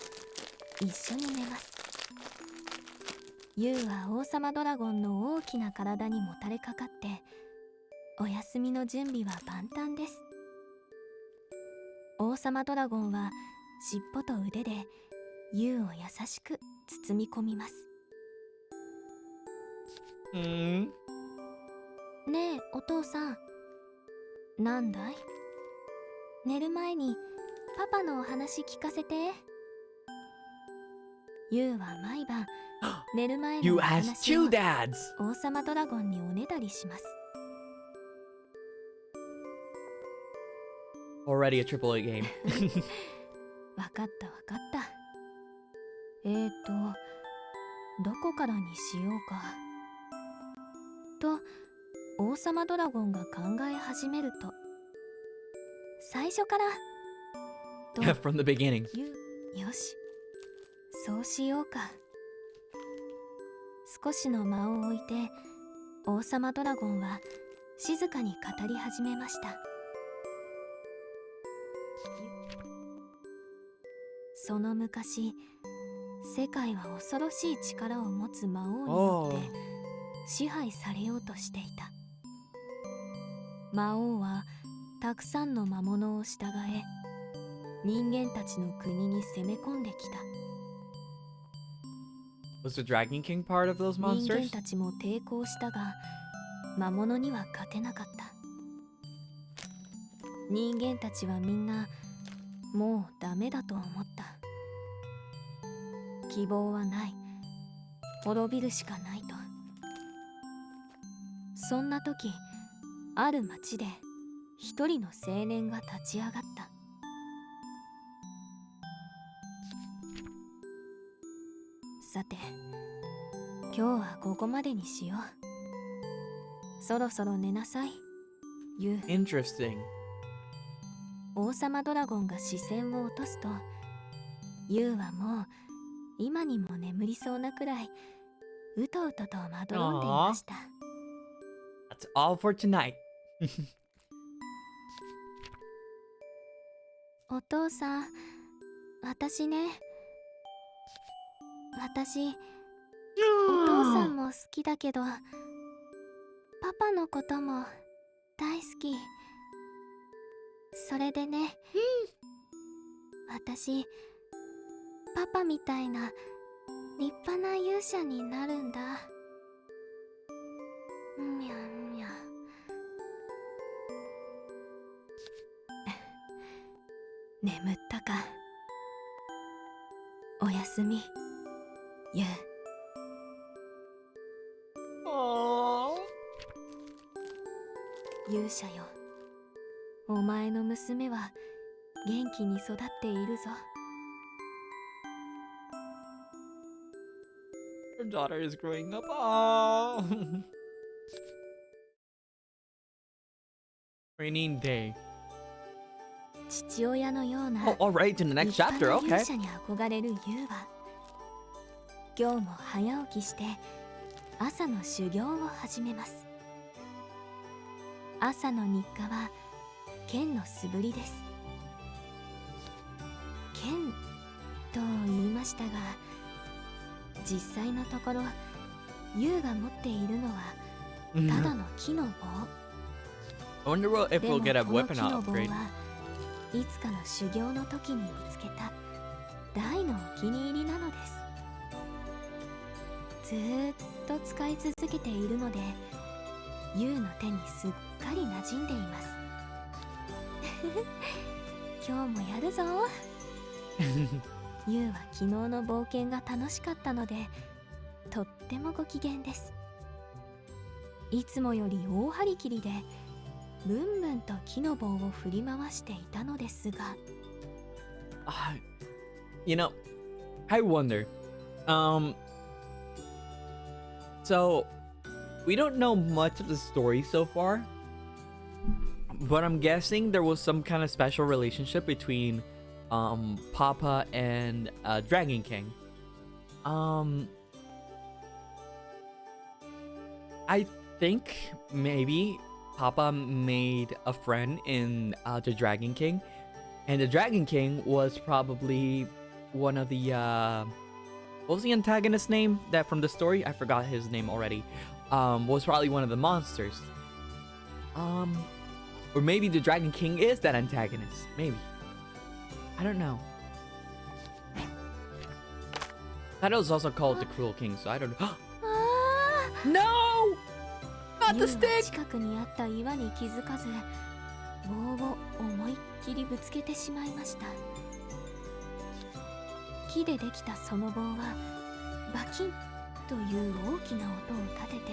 一緒に寝ます。ユウは王様ドラゴンの大きな体にもたれかかってお休みの準備は万端です。王様ドラゴンは尻尾と腕でユウを優しく包み込みます。ねえお父さん、なんだい？寝る前にパパのお話聞かせて。ユウは毎晩寝る前の You お has 話 two を dads. 王様ドラゴンにおねだりします。 Already a AAA game. わかったどこからにしようかと王様ドラゴンが考え始めると、最初からと From the beginning. よし、そうしようか。少しの間を置いて王様ドラゴンは静かに語り始めました。その昔、世界は恐ろしい力を持つ魔王によって支配されようとしていた。魔王はたくさんの魔物を従え、人間たちの国に攻め込んできた。 Was the Dragon King part of those 人間 monsters? たちも抵抗したが魔物には勝てなかった。人間たちはみんなもうダメだと思った。希望はない、滅びるしかないと。そんな時、ある町で一人の青年が立ち上がった。さて、今日はここまでにしよう。そろそろ寝なさい、ユウ。 Interesting. 王様ドラゴンが視線を落とすと、ユウはもう今にも眠りそうなくらいうとうととまどろんでいました。 That's all for tonight. お父さん、私ね、私お父さんも好きだけど、パパのことも大好き。それでね、私パパみたいな立派な勇者になるんだ。みゃみゃ。眠ったか。おやすみ、ユウ。 Aww. 勇者よ、お前の娘は元気に育っているぞ。 Her daughter is growing up. Oh. Training day. 父親のような Oh, all right. To the next 立派 chapter. な Okay. 勇者に憧れるユウは、今日も早起きして朝の修行を始めます。朝の日課は剣の素振りです。剣と言いましたが、実際のところユウが持っているのはただの木の棒。 I wonder if で we'll も get a この weapon 木の棒 upgrade. はいつかの修行の時に見つけた大のお気に入りなのです。ずーっと使い続けているので、ユウの手にすっかり馴染んでいます。今日もやるぞ。ユウは昨日の冒険が楽しかったので、とってもご機嫌です。いつもより大張り切りでブンブンと木の棒を振り回していたのですが、 You know, I wonder. So we don't know much of the story so far, but I'm guessing there was some kind of special relationship between Papa and Dragon King. I think maybe Papa made a friend in the Dragon King, and the Dragon King was probably one of the what was the antagonist's name that from the story? I forgot his name already. Was probably one of the monsters. Or maybe the Dragon King is that antagonist. Maybe. I don't know. That was also called the Cruel King, so I don't know. あ No! あ、 Not ユウ the は stick! 近くにあった岩に気づかず、棒を思いっきりぶつけてしまいました。木でできたその棒はバキンという大きな音を立てて、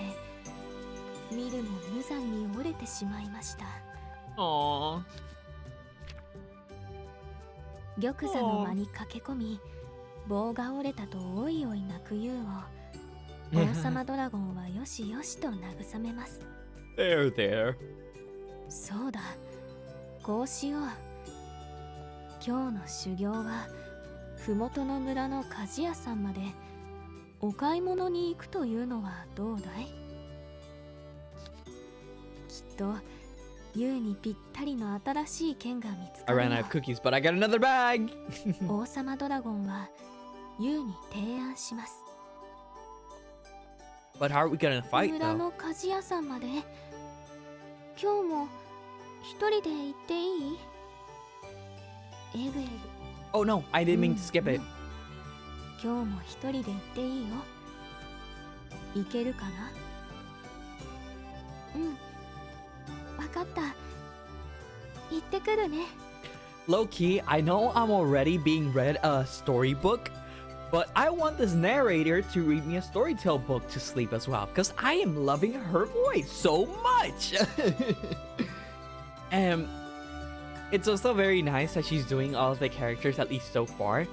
見るも無残に折れてしまいました。 Aww. 玉座の間に駆け込み、棒が折れたとおいおい泣くユウを王様ドラゴンはよしよしと慰めます。 There, there. そうだ、こうしよう。今日の修行は麓の村の鍛冶屋さんまでお買い物に行くというのはどうだい？きっとユウにぴったりの新しい剣が見つ I かる ran よ out of cookies, but I got another bag! 王様ドラゴンはユウに提案します。 But how are we gonna fight 村 though? の鍛冶屋さんまで今日も一人で行っていい？エグエル Oh no, I didn't mean to skip it. 今日も一人で行っていいよ。行けるかな？うん、わかった。行ってくるね。Low key, I know I'm already being read a storybook, but I want this narrator to read me a storytale book to sleep as well, because I am loving her voice so much. And it's also very nice that she's doing all of the characters, at least so far.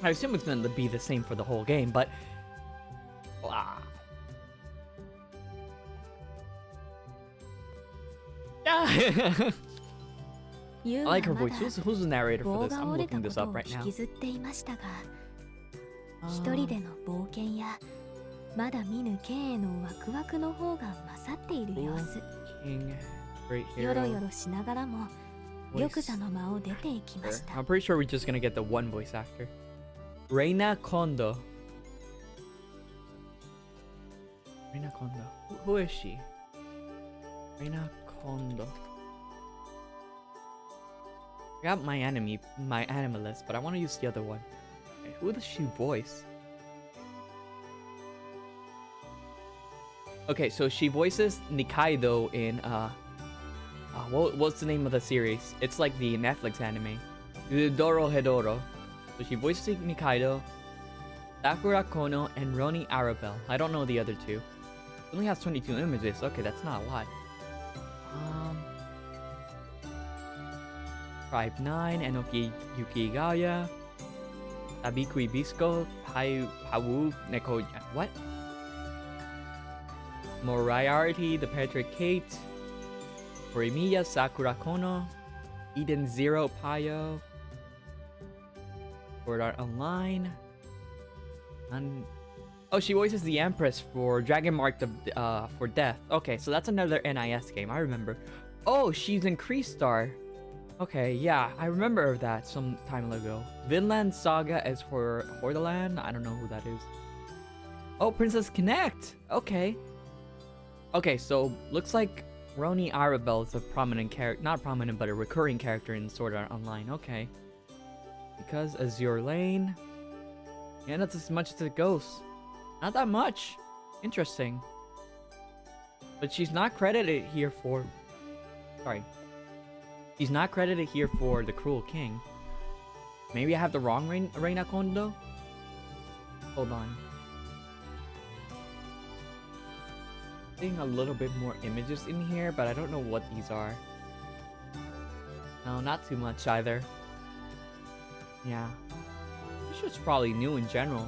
I assume it's going to be the same for the whole game, but... I like her voice. Who's the narrator for this? I'm looking this up right now. 一人での冒険やまだ見ぬ剣へのワクワクの方が勝っている様子。よろよろしながらも玉座の間を出ていきました。 I'm pretty sure we're just gonna get the one voice actor. Reina Kondo. Reina Kondo. Who is she? Reina Kondo. I got my anime list, but I want to use the other one. Okay, who does she voice? Okay, so she voices Nikaido in what's the name of the series? It's like the Netflix anime, Doro Hedoro. So she voices Nikaido, Sakura Kono, and Roni Arabelle. I don't know the other two. It only has 22 images. Okay, that's not a lot. Tribe 9, Enoki Yukigaya, Tabiku Ibisco, Pawu Neko. What? Moriarty, the Patrick Kate, Horimiya, Sakura Kono, Eden Zero Payo, Sword Art Online, oh, she voices the Empress for Dragon Mark for Death. Okay, so that's another NIS game, I remember. Oh, she's in Crystar. Okay, yeah, I remember that some time ago. Vinland Saga is for Hordaland. I don't know who that is. Oh, Princess Connect. Okay. Okay, so looks like Roni Arabelle is a prominent character, not prominent, but a recurring character in Sword Art Online. Okay. Because Azure Lane. Yeah, that's as much as it goes. Not that much. Interesting. But she's not credited here for... Sorry. She's not credited here for the Cruel King. Maybe I have the wrong Reina Kondo? Hold on. Seeing a little bit more images in here, but I don't know what these are. No, not too much either. Yeah. This shit's probably new in general.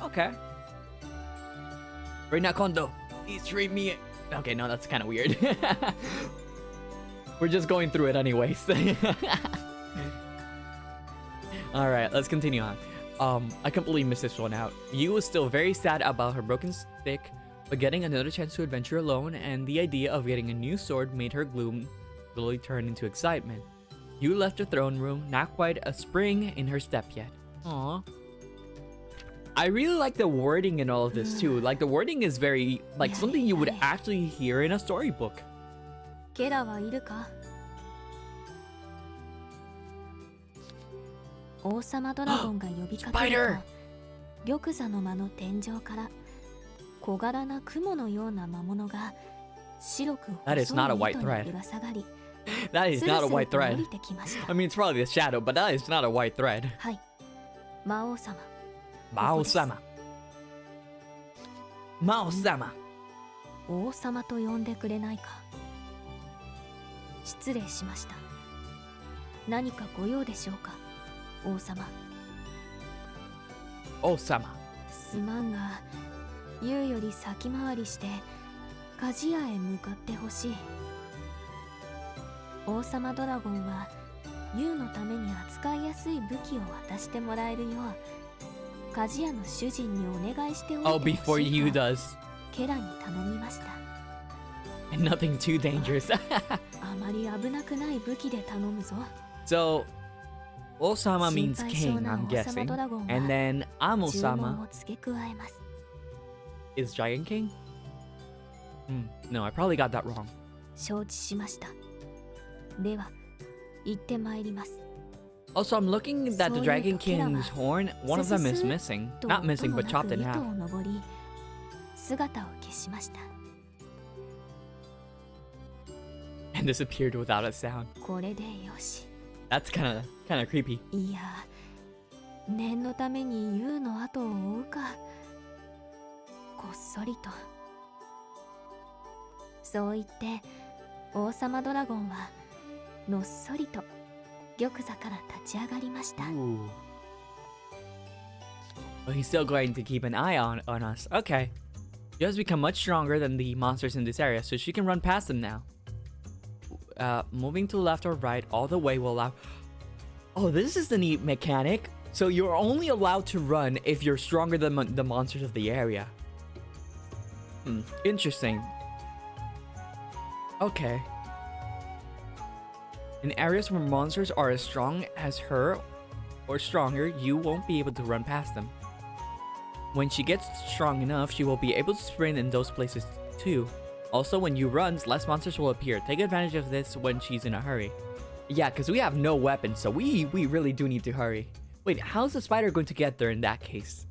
Okay. Reina Kondo, please treat me... Okay, no, that's kind of weird. We're just going through it anyways. Alright, let's continue on. I completely missed this one out. Yu was still very sad about her broken stick, but getting another chance to adventure alone and the idea of getting a new sword made her gloom slowly turn into excitement. Yu left the throne room, not quite a spring in her step yet. Aww. I really like the wording in all of this too. Like, the wording is very, like, something you would actually hear in a storybook. ケラはいるか？王様ドラゴンが呼びかけると、玉座の間の天井から小柄な雲のような魔物が白く細い糸にぶら下がり、 That is not a white thread. I mean, it's probably a shadow, but that is not a white thread. はい、魔王様。魔王様。魔王様。王様と呼んでくれないか。失礼しました。何かご用でしょうか、王様。王様。すまんが、言うより先回りして鍛冶屋へ向かってほしい。王様ドラゴンはユウのために扱いやすい武器を渡してもらえるよう鍛冶屋の主人にお願いしておいてほしいと before you does. ケラに頼みました。 And nothing too dangerous. あまり危なくない武器で頼むぞ。 So, Osama means king, I'm guessing. And then Amo-sama is Giant King? No, I probably got that wrong. 承知しました。では、行ってまいります。Also, I'm looking at the Dragon King's horn. One of them is missing. Not missing, but chopped in half. 姿を消しました。 And disappeared without a sound. これでよし。 That's kind of creepy. いや、念のためにユウの後を追うか。こっそりと。そう言って王様ドラゴンはのっそりと玉座から立ち上がりました。 Ooh. But he's still going to keep an eye on us. Okay. She has become much stronger than the monsters in this area, so she can run past them now. Moving to left or right all the way will allow... Oh, this is the neat mechanic. So you're only allowed to run if you're stronger than the monsters of the area. Interesting. Okay. In areas where monsters are as strong as her or stronger, you won't be able to run past them. When she gets strong enough, she will be able to sprint in those places too. Also, when you run, less monsters will appear. Take advantage of this when she's in a hurry. Yeah, because we have no weapons, so we really do need to hurry. Wait, how's the spider going to get there in that case?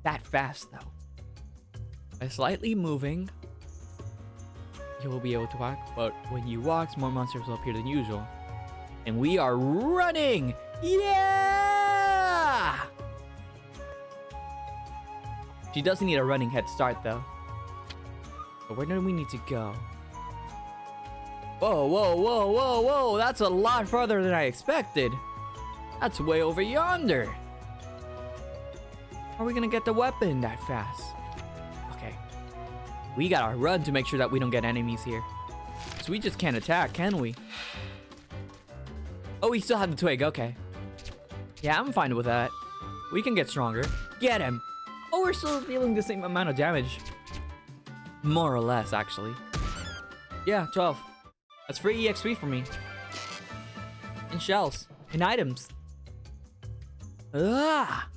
That fast, though. By slightly moving, you will be able to walk, but when you walk, more monsters will appear than usual. And we are running! Yeah! She doesn't need a running head start, though. But where do we need to go? Whoa, whoa, whoa, whoa, whoa! That's a lot farther than I expected. That's way over yonder. How are we gonna get the weapon that fast? Okay. We gotta run to make sure that we don't get enemies here. So we just can't attack, can we? Oh, we still have the twig, okay. Yeah, I'm fine with that. We can get stronger. Get him! Oh, we're still dealing the same amount of damage. More or less, actually. Yeah, 12. That's free EXP for me. And shells. And items. Ah!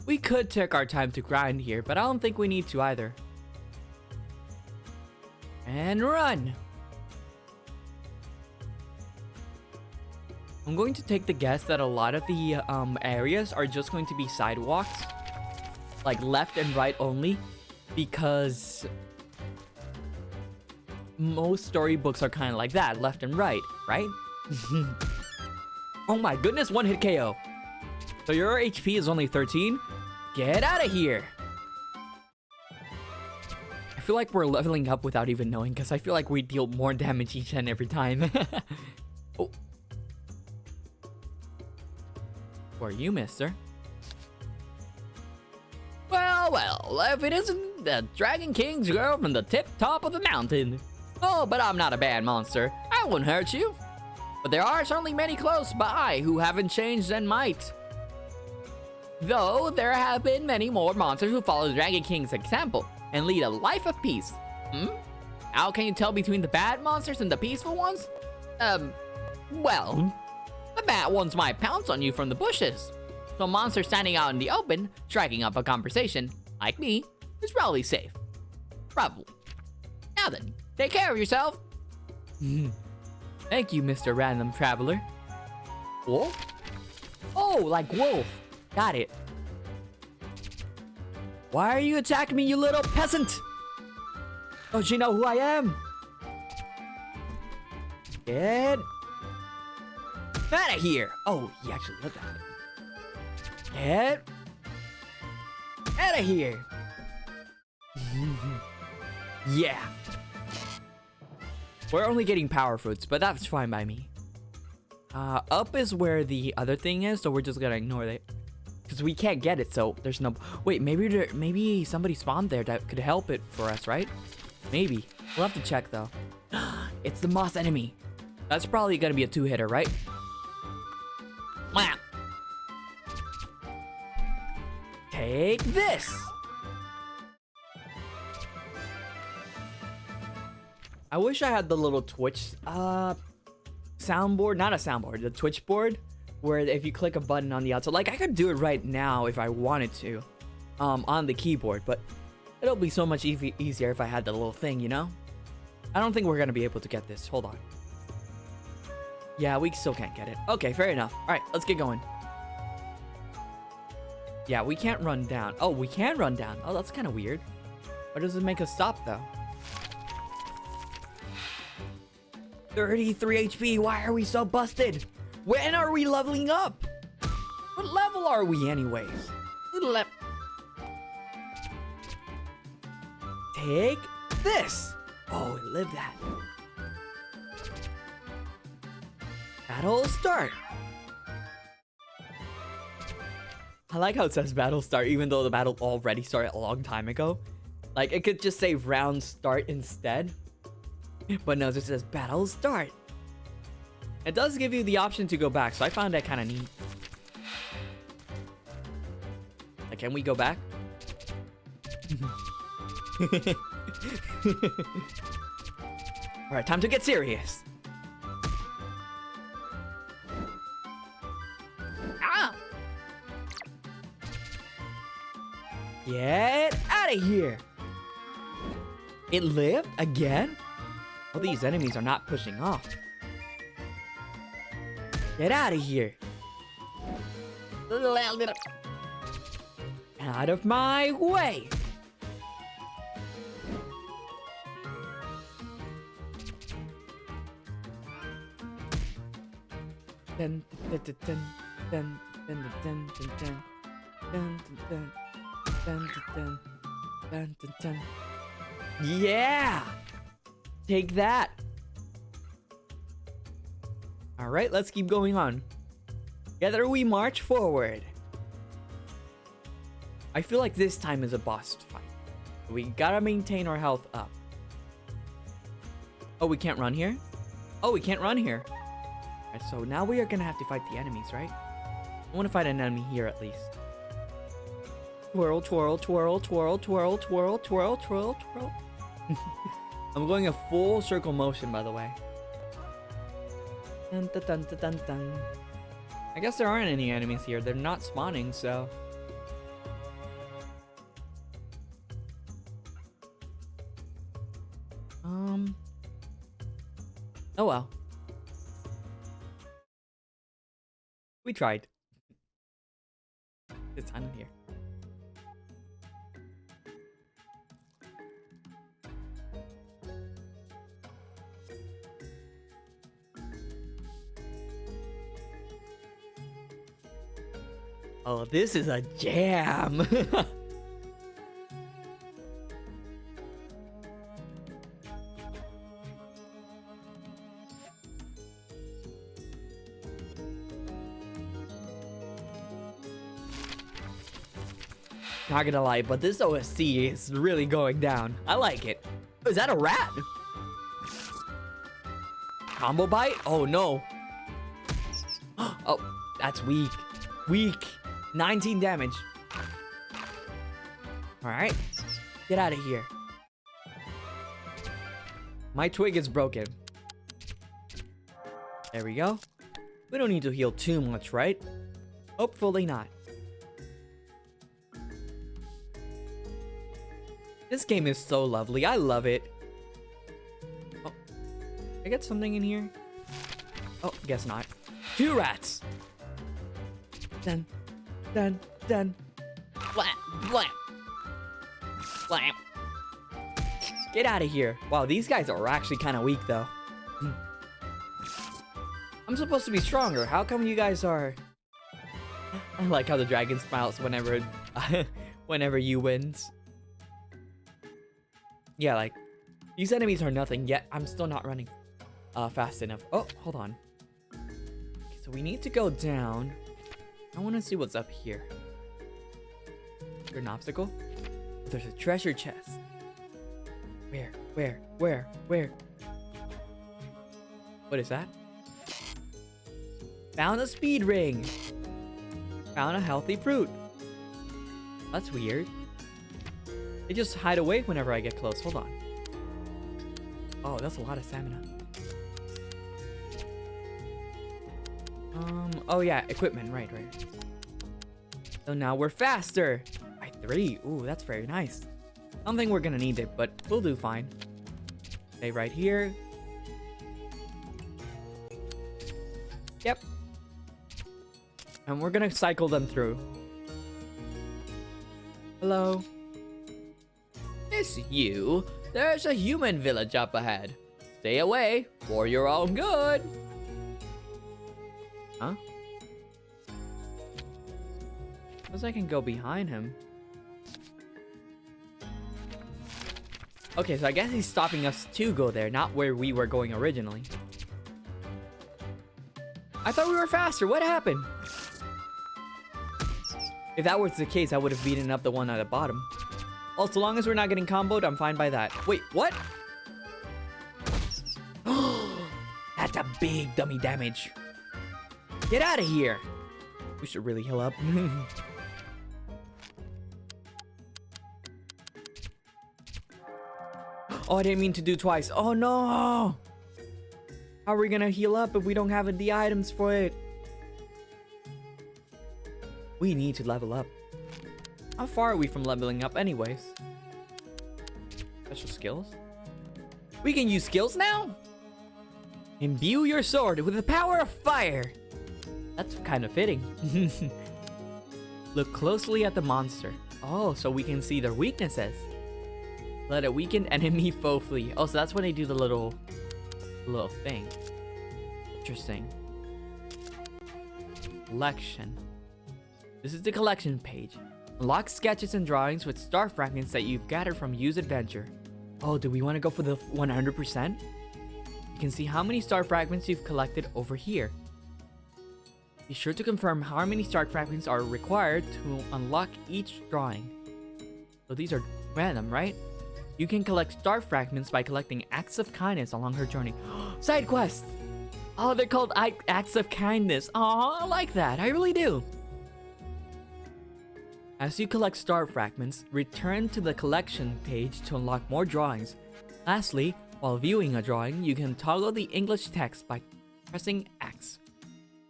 We could take our time to grind here, but I don't think we need to either. And run! I'm going to take the guess that a lot of the areas are just going to be sidewalks. Like left and right only. Because most storybooks are kind of like that, left and right, right? Oh my goodness, one hit KO. So your HP is only 13? Get out of here! I feel like we're leveling up without even knowing, because I feel like we deal more damage each and every time. Oh. Who are you, mister? Well, if it isn't the Dragon King's girl from the tip top of the mountain. Oh, but I'm not a bad monster. I won't hurt you. But there are certainly many close by who haven't changed and might. Though there have been many more monsters who follow the Dragon King's example and lead a life of peace. How can you tell between the bad monsters and the peaceful ones? Well, the bad ones might pounce on you from the bushes. So a monster standing out in the open, striking up a conversation, like me, is probably safe. Probably. Now then, take care of yourself. Thank you, Mr. Random Traveler. Wolf? Oh, like wolf. Got it. Why are you attacking me, you little peasant? Don't you know who I am? Get out of here. Oh, he actually looked at it. Get out of here. Yeah. We're only getting power fruits, but that's fine by me. Up is where the other thing is, so we're just gonna ignore it. Because we can't get it, so there's no... Wait, maybe somebody spawned there that could help it for us, right? Maybe. We'll have to check, though. It's the moss enemy. That's probably gonna be a two-hitter, right? Wow. Take this! I wish I had the little Twitch soundboard, not a soundboard, the Twitch board, where if you click a button on the outside, like I could do it right now if I wanted to, on the keyboard, but it'll be so much easier if I had the little thing, you know? I don't think we're gonna be able to get this. Hold on. Yeah, we still can't get it. Okay, fair enough. All right, let's get going. Yeah, we can't run down. Oh, we can run down. Oh, that's kind of weird. Why does it make us stop, though? 33 HP. Why are we so busted? When are we leveling up? What level are we anyways? Take this. Oh, it lived that. Battle start. I like how it says battle start even though the battle already started a long time ago. Like it could just say round start instead. But no, this says battle start. It does give you the option to go back, so I found that kind of neat. Like, can we go back? Alright, time to get serious. Ah! Get out of here. It lived again? Oh, these enemies are not pushing off. Get out of here. Out of my way. Dun, dun, dun, dun, dun, dun, dun, dun, dun, dun, dun, dun, dun, dun, dun, dun. Yeah! Take that. All right, let's keep going on. Together we march forward. I feel like this time is a boss fight. We gotta maintain our health up. Oh, we can't run here? Oh, we can't run here. Alright, so now we are gonna have to fight the enemies, right? I wanna fight an enemy here at least. Twirl, twirl, twirl, twirl, twirl, twirl, twirl, twirl, twirl. I'm going a full circle motion, by the way. Dun, dun, dun, dun, dun, dun. I guess there aren't any enemies here. They're not spawning, so... Oh well. We tried. It's time in here. Oh, this is a jam. Not gonna lie, but this OSC is really going down. I like it. Oh, is that a rat? Combo bite? Oh no. Oh, that's weak. Weak. 19 damage. Alright. Get out of here. My twig is broken. There we go. We don't need to heal too much, right? Hopefully not. This game is so lovely. I love it. Oh, I get something in here? Oh, guess not. 2 rats. Dun, dun, dun. Blah, blah. Blah. Get out of here. Wow, these guys are actually kind of weak, though. I'm supposed to be stronger. How come you guys are... I like how the dragon smiles whenever whenever you wins. Yeah, like, these enemies are nothing, yet I'm still not running fast enough. Oh, hold on. Okay, so we need to go down. I want to see what's up here. Is there an obstacle? Oh, there's a treasure chest. Where? What is that? Found a speed ring. Found a healthy fruit. That's weird. They just hide away whenever I get close. Hold on. Oh, that's a lot of stamina. Oh yeah, equipment. Right. So now we're faster. By 3. Ooh, that's very nice. I don't think we're gonna need it, but we'll do fine. Stay right here. And we're gonna cycle them through. Hello. It's you. There's a human village up ahead. Stay away for your own good. Huh? Suppose I can go behind him. Okay, so I guess he's stopping us to go there, not where we were going originally. I thought we were faster. What happened? If that was the case, I would have beaten up the one at the bottom. Well, so long as we're not getting comboed, I'm fine by that. Wait, what? That's a big dummy damage. Get out of here. We should really heal up. Oh, I didn't mean to do twice. Oh, no. How are we gonna heal up if we don't have the items for it? We need to level up. How far are we from leveling up anyways? Special skills? We can use skills now? Imbue your sword with the power of fire. That's kind of fitting. Look closely at the monster. Oh, so we can see their weaknesses. Let a weakened enemy foe flee. Oh, so that's when they do the little thing. Interesting. Collection. This is the collection page. Unlock sketches and drawings with star fragments that you've gathered from Use Adventure. Oh, do we want to go for the 100%? You can see how many star fragments you've collected over here. Be sure to confirm how many star fragments are required to unlock each drawing. So these are random, right? You can collect star fragments by collecting acts of kindness along her journey. Side quests! Oh, they're called acts of kindness. Oh, I like that. I really do. As you collect star fragments, return to the collection page to unlock more drawings. Lastly, while viewing a drawing, you can toggle the English text by pressing X.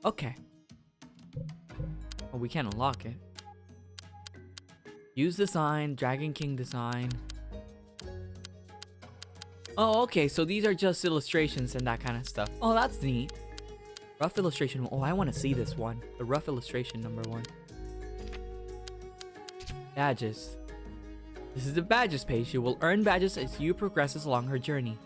Okay. Well, we can't unlock it. Use design, Dragon King design. Oh, okay, so these are just illustrations and that kind of stuff. Oh, that's neat. Rough illustration. Oh, I want to see this one. The rough illustration #1. Badges. This is the badges page. You will earn badges as you progress along her journey.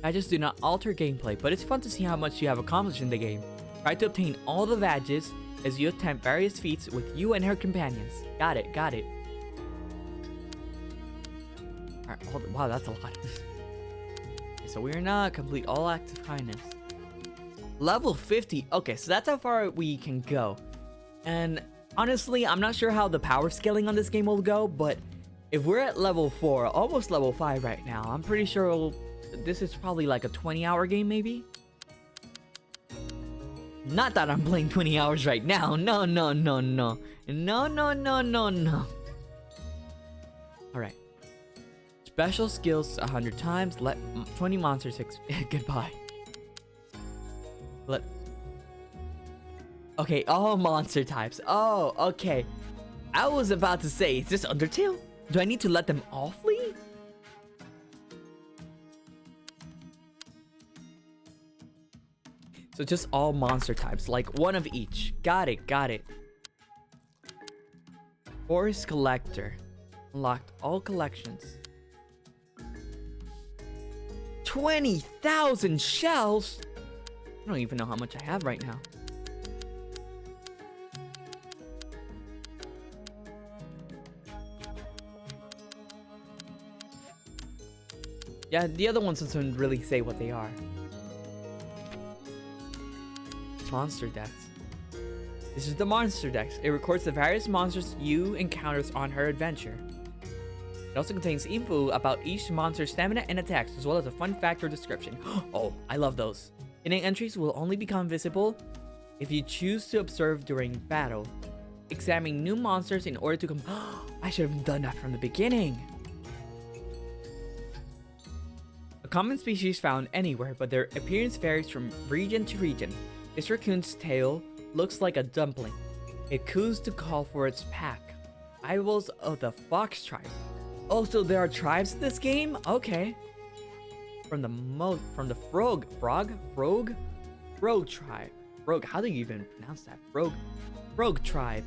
Badges do not alter gameplay, but it's fun to see how much you have accomplished in the game. Try to obtain all the badges as you attempt various feats with you and her companions. Got it, got it. Alright, hold on. Wow, that's a lot. Okay, so we're not complete all acts of kindness. Level 50. Okay, so that's how far we can go. And honestly, I'm not sure how the power scaling on this game will go, but if we're at level 4, almost level 5 right now, I'm pretty sure this is probably like a 20-hour game, maybe? Not that I'm playing 20 hours right now. No, no, no, no. No, no, no, no, no. Alright. Special skills 100 times. Let 20 monsters goodbye. Okay, all monster types. Oh, okay. I was about to say, is this Undertale? Do I need to let them all flee? So just all monster types, like one of each. Got it, got it. Forest Collector. Unlocked all collections. 20,000 shells? I don't even know how much I have right now. Yeah, the other ones doesn't really say what they are. Monster Dex. This is the Monster Dex. It records the various monsters you encounter on her adventure. It also contains info about each monster's stamina and attacks, as well as a fun fact or description. Oh, I love those. Hidden entries will only become visible if you choose to observe during battle. Examine new monsters in order to I should have done that from the beginning. A common species found anywhere, but their appearance varies from region to region. This raccoon's tail looks like a dumpling. It coos to call for its pack. Rivals of the fox tribe. Oh, so there are tribes in this game? Okay. From the frog tribe. Frog. How do you even pronounce that? Frog tribe.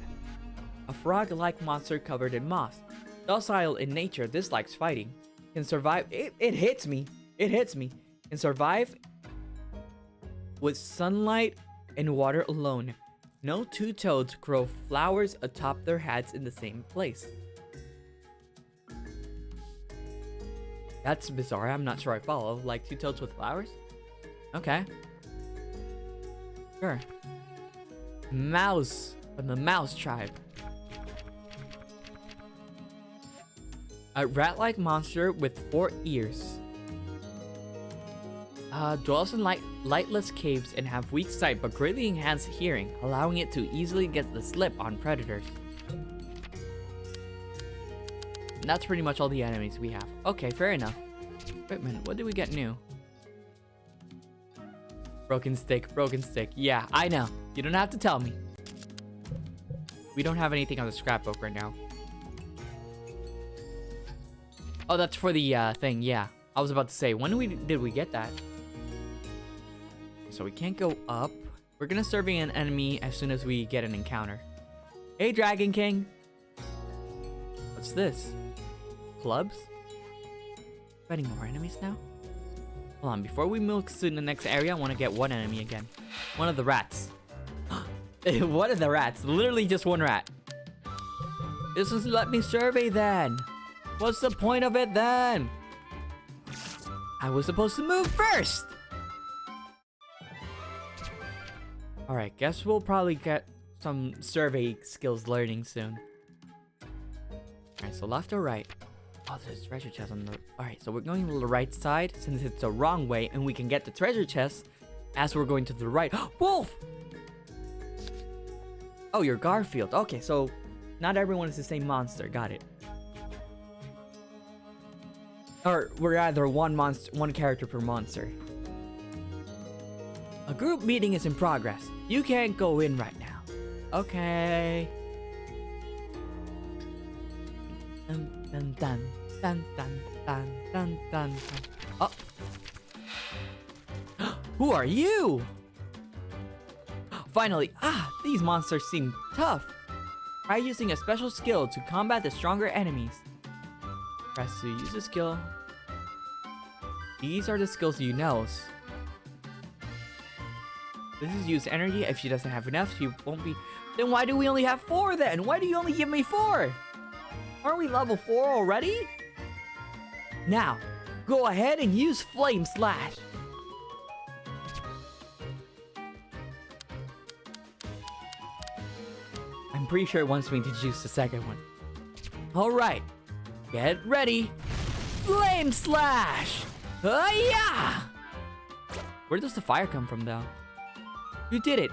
A frog-like monster covered in moss. Docile in nature, dislikes fighting. Can survive. It hits me. It hits me. Can survive with sunlight and water alone. No two toads grow flowers atop their heads in the same place. That's bizarre. I'm not sure I follow. Like two toads with flowers? Okay. Sure. Mouse from the mouse tribe. A rat-like monster with 4 ears. Dwells in lightless caves and have weak sight but greatly enhanced hearing, allowing it to easily get the slip on predators. And that's pretty much all the enemies we have. Okay, fair enough. Wait a minute, what did we get new? Broken stick, broken stick. Yeah, I know. You don't have to tell me. We don't have anything on the scrapbook right now. Oh, that's for the thing, yeah. I was about to say, when did we get that? So we can't go up. We're gonna survey an enemy as soon as we get an encounter. Hey, Dragon King. What's this? Clubs? Fighting more enemies now? Hold on, before we move to the next area, I want to get one enemy again. One of the rats. One of the rats. Literally just one rat. This is let me survey then. What's the point of it then? I was supposed to move first. Alright, guess we'll probably get some survey skills learning soon. Alright, so left or right? Oh, there's a treasure chest on the... Alright, so we're going to the right side since it's the wrong way and we can get the treasure chest as we're going to the right. Wolf! Oh, you're Garfield. Okay, so not everyone is the same monster. Got it. Or we're either one character per monster. A group meeting is in progress. You can't go in right now. Okay. Dun dun dun dun dun dun dun dun. Oh. Who are you? Finally, these monsters seem tough. Try using a special skill to combat the stronger enemies. Press to use a skill. These are the skills you know. This is use energy. If she doesn't have enough, she won't be... Then why do we only have 4 then? Why do you only give me 4? Aren't we level 4 already? Now, go ahead and use Flame Slash. I'm pretty sure it wants me to choose the second one. Alright, get ready. Flame Slash! Yeah! Where does the fire come from though? You did it!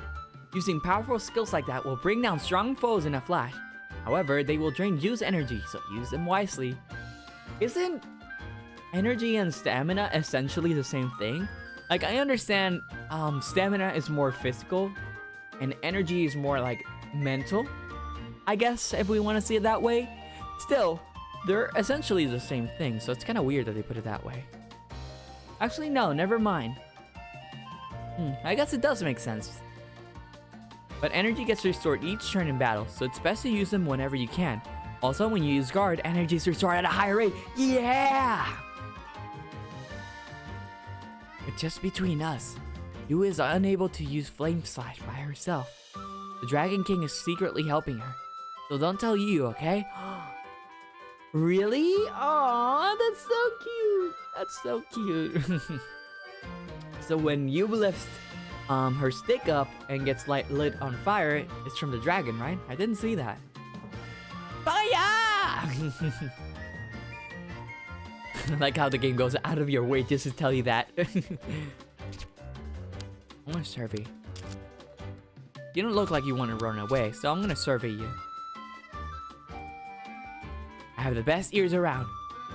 Using powerful skills like that will bring down strong foes in a flash. However, they will drain use energy, so use them wisely. Isn't energy and stamina essentially the same thing? Like, I understand stamina is more physical and energy is more like mental, I guess, if we want to see it that way. Still, they're essentially the same thing, so it's kind of weird that they put it that way. Actually, no, never mind. I guess it does make sense. But energy gets restored each turn in battle, so it's best to use them whenever you can. Also, when you use guard, energy is restored at a higher rate. Yeah! But just between us, Yu is unable to use Flame Slash by herself. The Dragon King is secretly helping her, so don't tell Yu, okay? Really? Aww, that's so cute. That's so cute. So when Yu lifts her stick up and gets lit on fire, it's from the dragon, right? I didn't see that. Fire! I like how the game goes out of your way just to tell you that. I want to survey. You don't look like you want to run away, so I'm gonna survey you. I have the best ears around.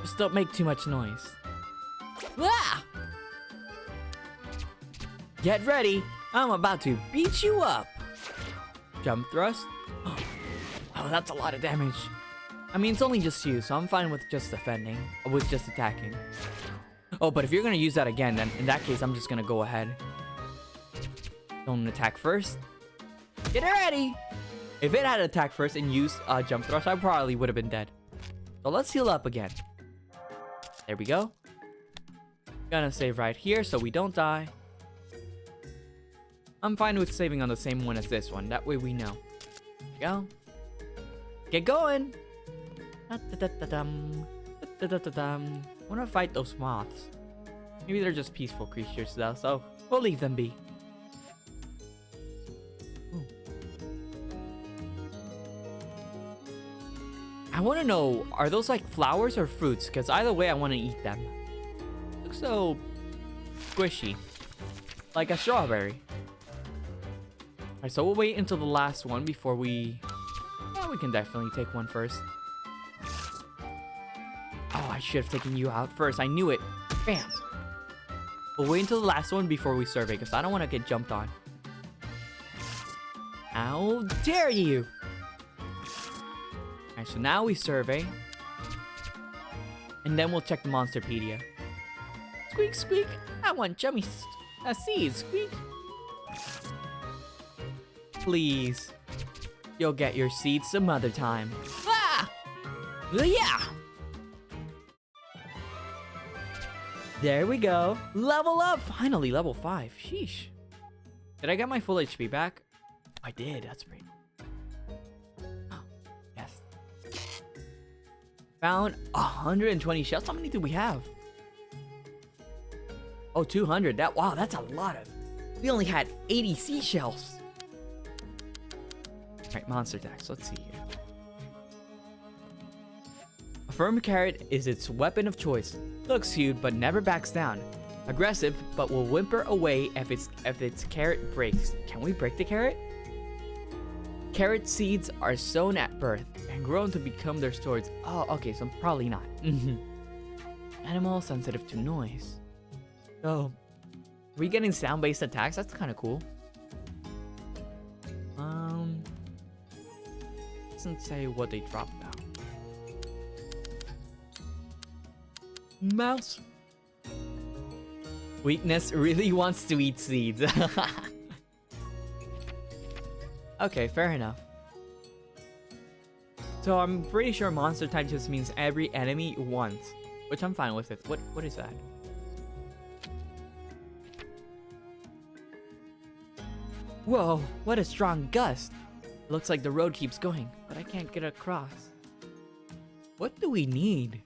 Just don't make too much noise. Ah! Get ready. I'm about to beat you up. Jump thrust. Oh, that's a lot of damage. I mean, it's only just you, so I'm fine with just defending. With just attacking. Oh, but if you're gonna use that again, then in that case, I'm just gonna go ahead. Don't attack first. Get ready! If it had attacked first and used jump thrust, I probably would have been dead. So let's heal up again. There we go. Gonna save right here so we don't die. I'm fine with saving on the same one as this one. That way we know. There we go. Get going! Wanna fight those moths. Maybe they're just peaceful creatures though, so we'll leave them be. Ooh. I wanna know, are those like flowers or fruits? Because either way I wanna eat them. Looks so squishy. Like a strawberry. Alright, so we'll wait until the last one before we... Oh, we can definitely take one first. Oh, I should have taken you out first. I knew it. Bam. We'll wait until the last one before we survey, because I don't want to get jumped on. How dare you! Alright, so now we survey. And then we'll check the Monsterpedia. Squeak, squeak. I want chummy seeds, squeak. Please. You'll get your seeds some other time. Ah! Yeah! There we go. Level up! Finally, level 5. Sheesh. Did I get my full HP back? I did. That's pretty cool. Oh, yes. Found 120 shells. How many do we have? Oh, 200. Wow, that's a lot of... We only had 80 seashells. Alright, monster attacks. Let's see here. A firm carrot is its weapon of choice. Looks cute, but never backs down. Aggressive, but will whimper away if its carrot breaks. Can we break the carrot? Carrot seeds are sown at birth and grown to become their swords. Oh, okay, so probably not. Animal sensitive to noise. So, are we getting sound-based attacks? That's kind of cool. Doesn't say what they drop now. Mouse. Weakness really wants to eat seeds. Okay, fair enough. So I'm pretty sure monster type just means every enemy once, which I'm fine with it. What is that? Whoa, what a strong gust. Looks like the road keeps going, but I can't get across. What do we need?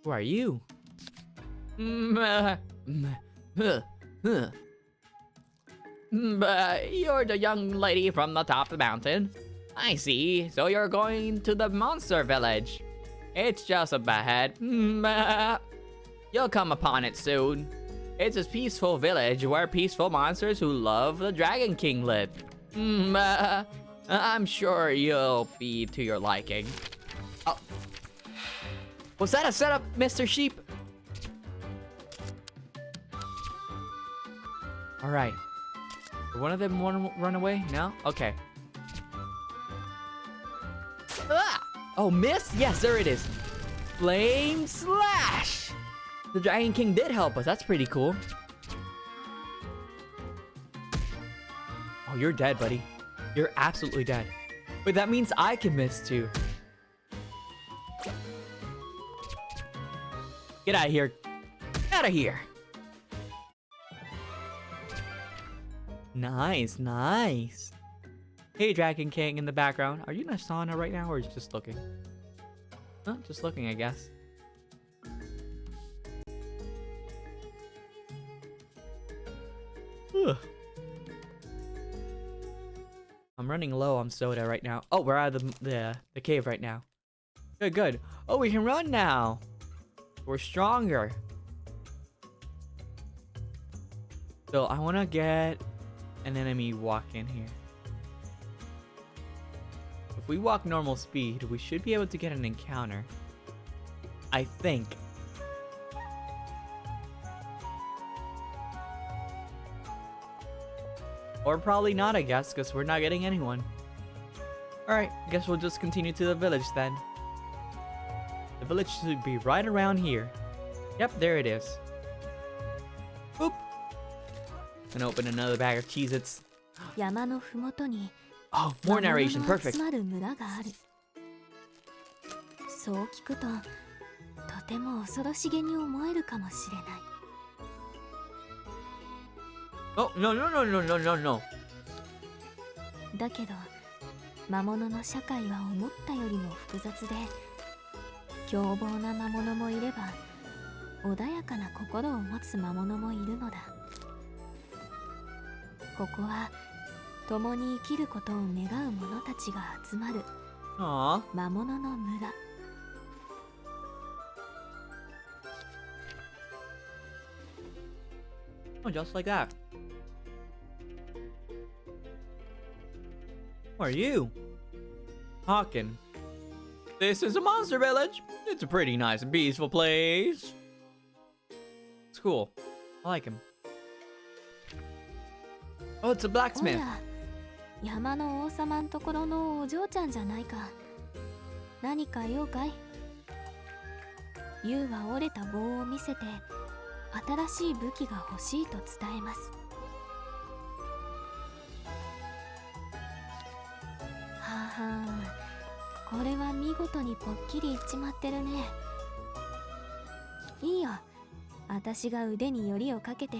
Who are you? You're the young lady from the top of the mountain. I see, so you're going to the monster village. It's just up ahead. You'll come upon it soon. It's a peaceful village where peaceful monsters who love the Dragon King live. I'm sure you'll be to your liking. Oh. Was that a setup, Mr. Sheep? Alright. Did one of them want to run away? No? Okay. Ah! Oh, miss? Yes, there it is. Flame Slash! The Dragon King did help us. That's pretty cool. Oh, you're dead, buddy. You're absolutely dead. Wait, that means I can miss too. Get out of here. Out of here. Nice, nice. Hey, Dragon King in the background. Are you in a sauna right now or just looking? Huh? Just looking, I guess. Ugh. I'm running low on soda right now. Oh, we're out of the cave right now. Good, good. Oh, we can run now. We're stronger. So I want to get an enemy walk in here. If we walk normal speed, we should be able to get an encounter. I think. Or probably not, I guess, because we're not getting anyone. Alright, guess we'll just continue to the village then. The village should be right around here. Yep, there it is. Boop. And open another bag of Cheez-Its. 山のふもとに Oh, more 魔物 narration. の Perfect. 集まる村がある。そう聞くととても恐ろしげに思えるかもしれない。 Oh, no, no, no, no, no, no, no. だけど魔物の社会は思ったよりも複雑で、凶暴な魔物もいれば穏やかな心を持つ魔物もいるのだ。ここは共に生きることを願う者たちが集まる Aw. 魔物の村。 Oh, just like that. Who are you? Hawken. This is a monster village. It's a pretty nice and peaceful place. It's cool. I like him. Oh, it's a お blacksmith. や、山の王様んところのお嬢ちゃんじゃないか。何か用かい？ユウは折れた棒を見せて新しい武器が欲しいと伝えます。ははん、これは見事にぽっきりいっちまってるね。いいよ、私が腕によりをかけて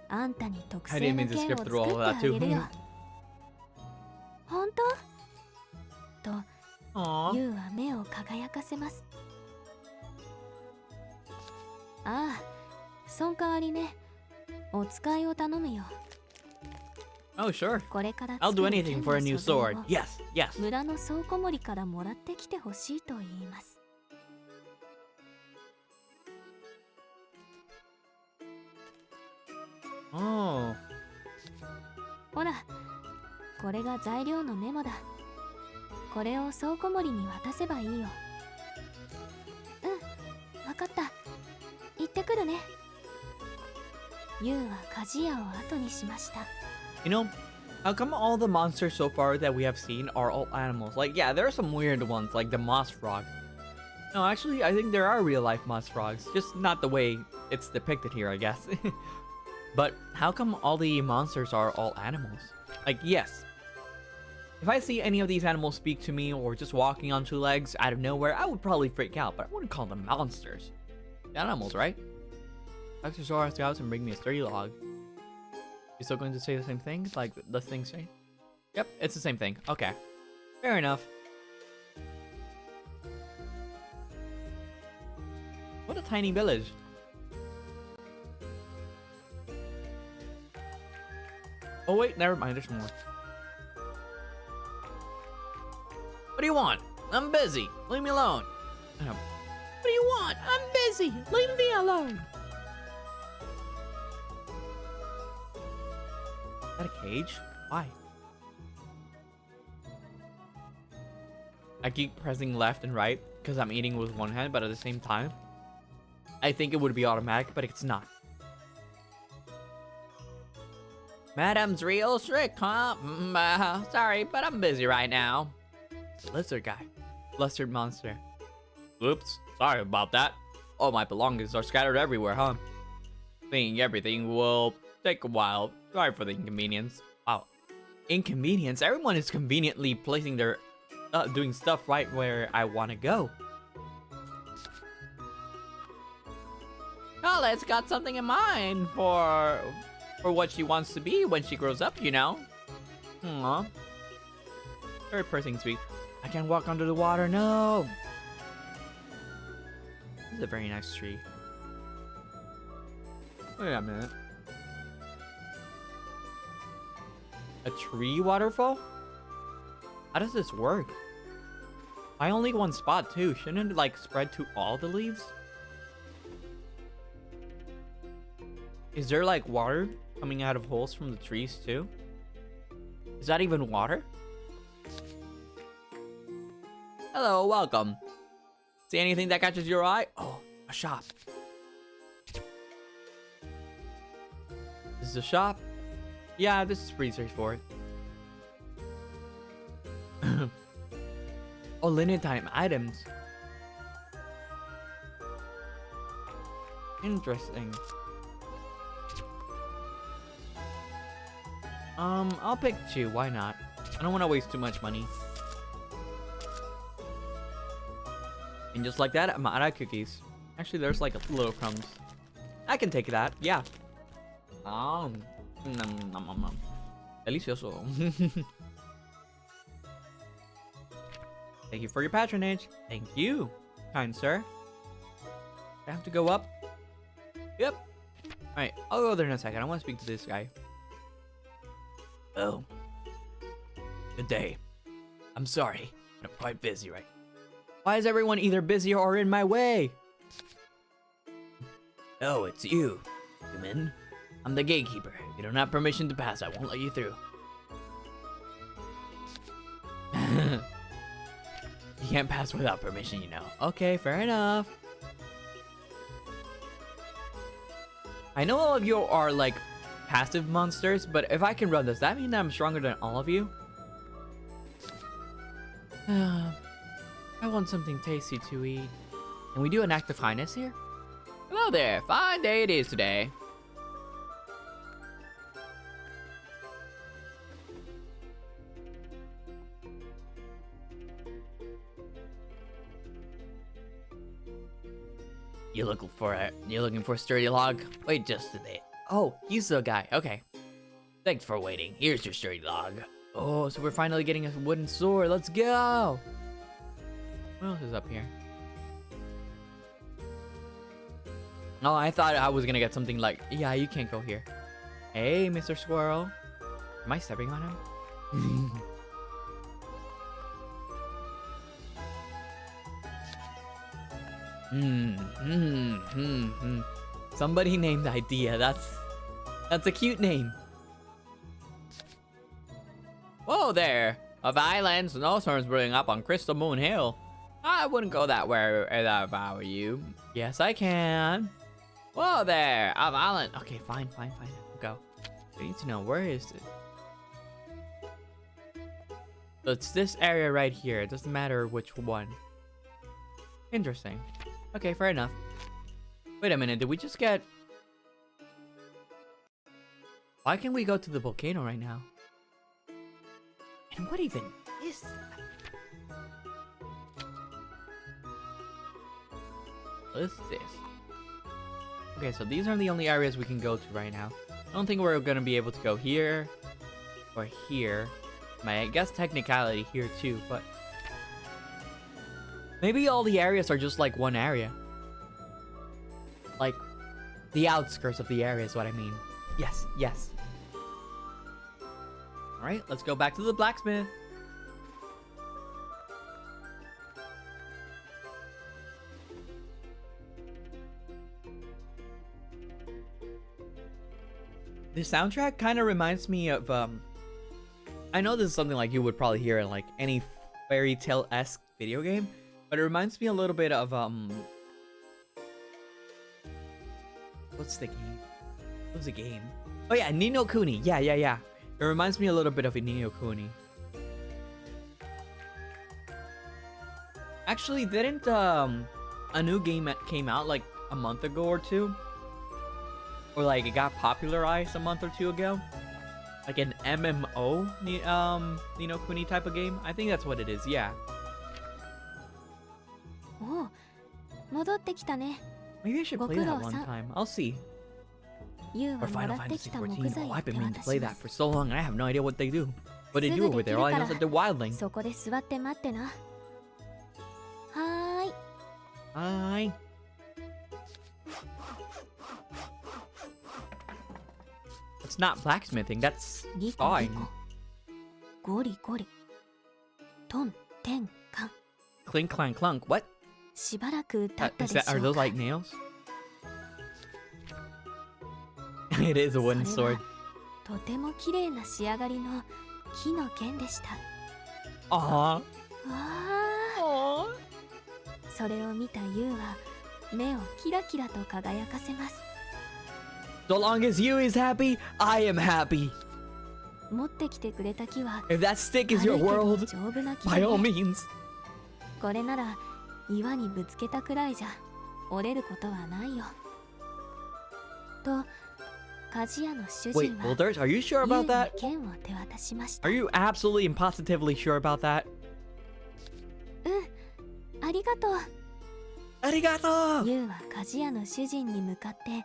あんたに特製の剣を作ってあげるよ。本当？と Aw. ユウは目を輝かせます。ああ、そん代わりね、お使いを頼むよ。 Oh, sure. これから I'll do 作る anything 剣 for a の new 素材 sword. を Yes, yes. 村の倉庫森からもらってきてほしいと言います。 Oh. ほら、これが材料のメモだ。これを倉庫森に渡せばいいよ。うん、わかった。行ってくるね。ユウは鍛冶屋を後にしました。 You know, how come all the monsters so far that we have seen are all animals? Like, yeah, there are some weird ones, like the moss frog. No, actually, I think there are real-life moss frogs, just not the way it's depicted here, I guess. But how come all the monsters are all animals? Like, yes. If I see any of these animals speak to me or just walking on two legs out of nowhere, I would probably freak out, but I wouldn't call them monsters. They're animals, right? Talk to Zora Scouts and bring me a sturdy log. You still going to say the same thing? Like the thing say? Yep, it's the same thing. Okay. Fair enough. What a tiny village. Oh wait, never mind, there's more. What do you want? I'm busy. Leave me alone. What do you want? I'm busy. Leave me alone. Is that a cage? Why? I keep pressing left and right because I'm eating with one hand, but at the same time, I think it would be automatic, but it's not. Madam's real strict, huh? Sorry, but I'm busy right now. Lizard guy. Flustered monster. Oops, sorry about that. All my belongings are scattered everywhere, huh? Cleaning everything will take a while. Sorry for the inconvenience. Wow. Inconvenience? Everyone is conveniently placing their... doing stuff right where I want to go. Colette's got something in mind for what she wants to be when she grows up, you know? Aww. Third person speak. I can't walk under the water, no! This is a very nice tree. Wait a minute. A tree waterfall? How does this work? I only one spot too. Shouldn't it like spread to all the leaves? Is there like water coming out of holes from the trees too? Is that even water? Hello, welcome. See anything that catches your eye? Oh, a shop. This is a shop? Yeah, this is pretty straightforward. Oh, linen time items. I'll pick 2. Why not? I don't want to waste too much money. And just like that, I'm out of cookies. Actually, there's like little crumbs. I can take that. Yeah. Delicioso. Thank you for your patronage. Thank you, kind sir. I have to go up. Yep. Alright, I'll go there in a second. I want to speak to this guy. Oh. Good day. I'm sorry, but I'm quite busy right now. Why is everyone either busy or in my way? Oh, it's you, human. I'm the gatekeeper. If you don't have permission to pass, I won't let you through. You can't pass without permission, you know. Okay, fair enough. I know all of you are like passive monsters, but if I can run, does that mean that I'm stronger than all of you? I want something tasty to eat. Can we do an act of kindness here? Hello there. Fine day it is today. You're looking for a sturdy log? Wait just a bit. Oh, he's the guy. Okay. Thanks for waiting. Here's your sturdy log. Oh, so we're finally getting a wooden sword. Let's go. What else is up here? Oh, I thought I was gonna get something like, yeah, you can't go here. Hey, Mr. Squirrel. Am I stepping on him? Somebody named Idea. That's a cute name. Whoa there. A violent snowstorm's brewing up on Crystal Moon Hill. I wouldn't go that way if I were you. Yes, I can. Whoa there. A violent. Okay, fine. I'll go. I need to know, where is it? So it's this area right here. It doesn't matter which one. Interesting. Okay, fair enough. Wait a minute, did we just get... Why can't we go to the volcano right now? And what even is that? What is this? Okay, so these are the only areas we can go to right now. I don't think we're gonna be able to go here or here. I guess technicality here too, but maybe all the areas are just like one area. Like the outskirts of the area is what I mean. Yes. Alright, let's go back to the blacksmith. The soundtrack kind of reminds me of I know this is something like you would probably hear in like any Fairytale-esque video game, but it reminds me a little bit of what's the game? What's the game? Oh yeah, Ni no Kuni. Yeah. It reminds me a little bit of a Ni no Kuni. Actually, didn't a new game that came out like a month ago or two? Or like it got popularized a month or two ago? Like an MMO Ni no Kuni type of game? I think that's what it is, yeah. おう、戻ってきたね。 Maybe I should play that one time. I'll see. ユウ Or は Final もらってき Fantasy た木 14. 材 Oh, を I've 手 been meaning to 渡 play し that ます for so long and I have no idea what they do. What they do over there. All I know is that they're wildling. そこで座って待ってな。はーい。 Hi. It's not blacksmithing, that's リコリ fine. コ。ゴリゴリ。トンテンカン。 Clink, clank, clunk. What? しばらく経った Is で that, し are ょ those うか。 like nails? It is a wooden それ sword. はとても綺麗な仕上がりの木の剣でした。 Aww. わ Aww. あ、それを見たユウは目をキラキラと輝かせます。 So long as you is happy, I am happy. 持ってきてくれた木は If that stick is 軽 your いけど world, 丈夫な木 by で all ね。 means. これなら岩にぶつけたくらいじゃ折れることはないよ。と鍛冶屋の主 Wait, 人は Boulders, are you sure 優 about に that? 剣を手渡しました。 Are you absolutely and positively sure about that? ありがとう。 Arigato! 優は鍛冶屋の主人に向かって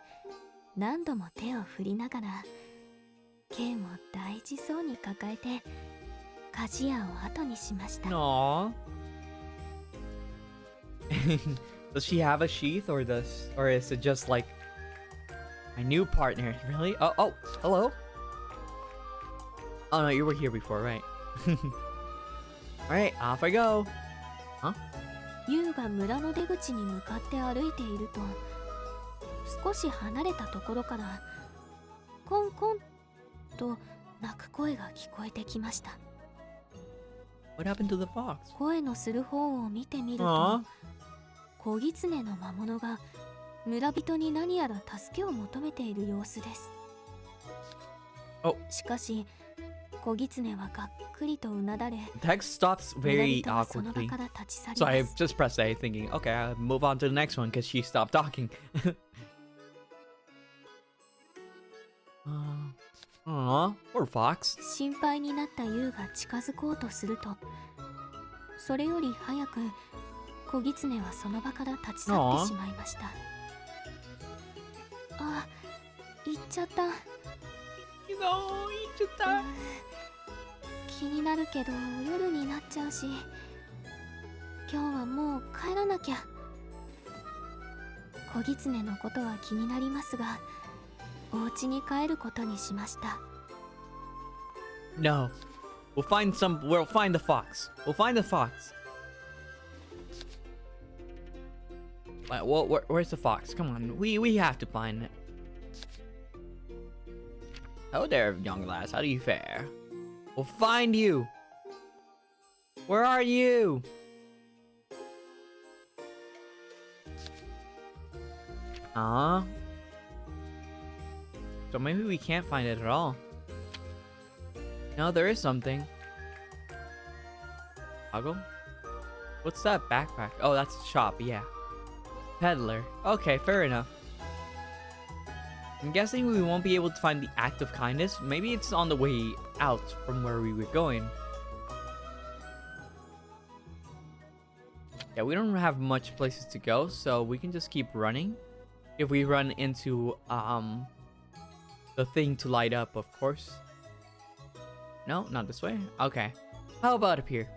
何度も手を振りながら剣を大事そうに抱えて鍛冶屋を後にしました。 Aww. Does she have a sheath or is it just like my new partner? Really? Oh, hello. Oh no, you were here before, right? Alright, off I go. Huh? 優が村の出口に向かって歩いていると少し離れたところからコンコンと鳴く声が聞こえてきました。 What happened to the fox? 声のする方を見てみると Aww. 小狐の魔物が村人に何やら助けを求めている様子です。 Oh. しかし小狐はがっくりとうなだれ Text stops 村 very 人はその場 awkwardly. から立ち去り So ま I す。 just pressed A thinking, okay, I'll move on to the next one because she stopped talking. Aw, poor fox. 心配になった優が近づこうとするとそれより早く小狐はその場から立ち去ってしまいました。あ、行っちゃった。 You know, 気になるけど夜になっちゃうし今日はもう帰らなきゃ。小狐のことは気になりますがお家に帰ることにしました。 No. We'll find the fox. We'll find the fox. Where's the fox? Come on, we have to find it. Hello there, young lass. How do you fare? We'll find you. Where are you? So maybe we can't find it at all. No, there is something. Toggle? What's that backpack? Oh, that's a shop, yeah. Peddler. Okay, fair enough. I'm guessing we won't be able to find the act of kindness. Maybe it's on the way out from where we were going. Yeah, we don't have much places to go, so we can just keep running. If we run into, the thing to light up, of course. No, not this way. Okay. How about up here?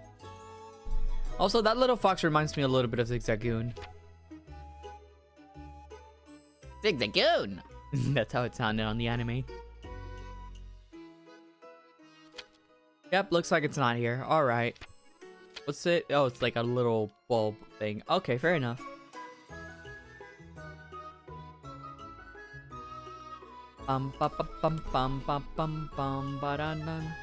Also, that little fox reminds me a little bit of Zigzagoon. Zigzagoon! That's how it sounded on the anime. Yep, looks like it's not here. Alright. What's it? Oh, it's like a little bulb thing. Okay, fair enough. Bum bum bum bum bum bum bum ba dun dun.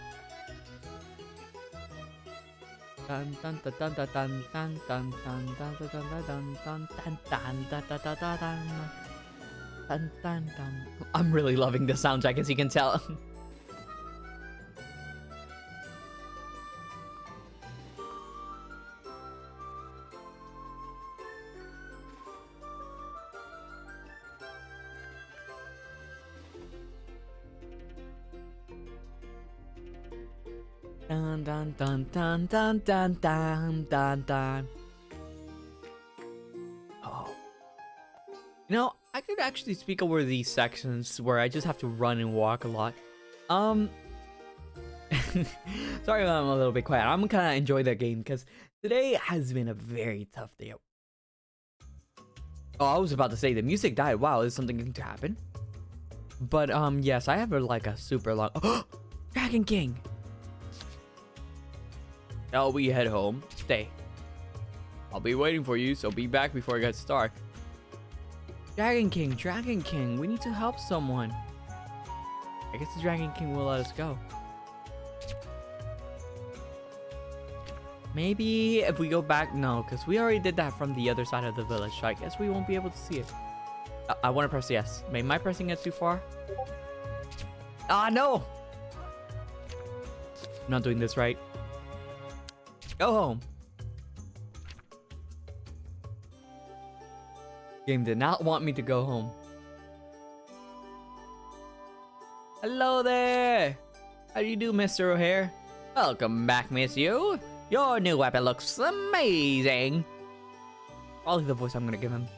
Dun dun dun dun dun dun dun dun dun dun dun dun dun dun dun dun dun dun dun. Dun, dun, dun. I'm really loving the soundtrack, as you can tell. Dun dun dun dun dun dun dun dun dun. Oh. You know, I could actually speak over these sections where I just have to run and walk a lot. Sorry if I'm a little bit quiet. I'm gonna enjoy that game because today has been a very tough day. Oh, I was about to say the music died. Wow, is something going to happen? But yes, I have like a super long. Dragon King. Now we head home. Stay. I'll be waiting for you, so be back before it gets dark. Dragon King, we need to help someone. I guess the Dragon King will let us go. Maybe if we go back, no, because we already did that from the other side of the village, so I guess we won't be able to see it. I want to press yes. Am I pressing it too far? Ah, no! I'm not doing this right. Go home. Game did not want me to go home. Hello there! How do you do, Mr. O'Hare? Welcome back, Miss Yu. Your new weapon looks amazing. Probably the voice I'm gonna give him.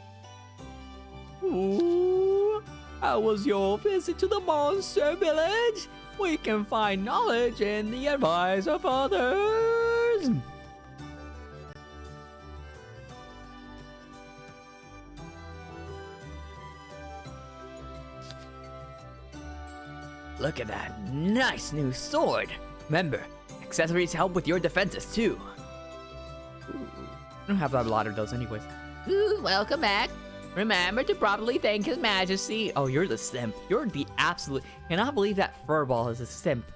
Ooh, how was your visit to the monster village? We can find knowledge in the advice of others. Look at that nice new sword. Remember, accessories help with your defenses too. I don't have a lot of those anyways. Ooh, welcome back. Remember to properly thank His Majesty. Oh, you're the simp. You're the absolute... Cannot believe that furball is a simp.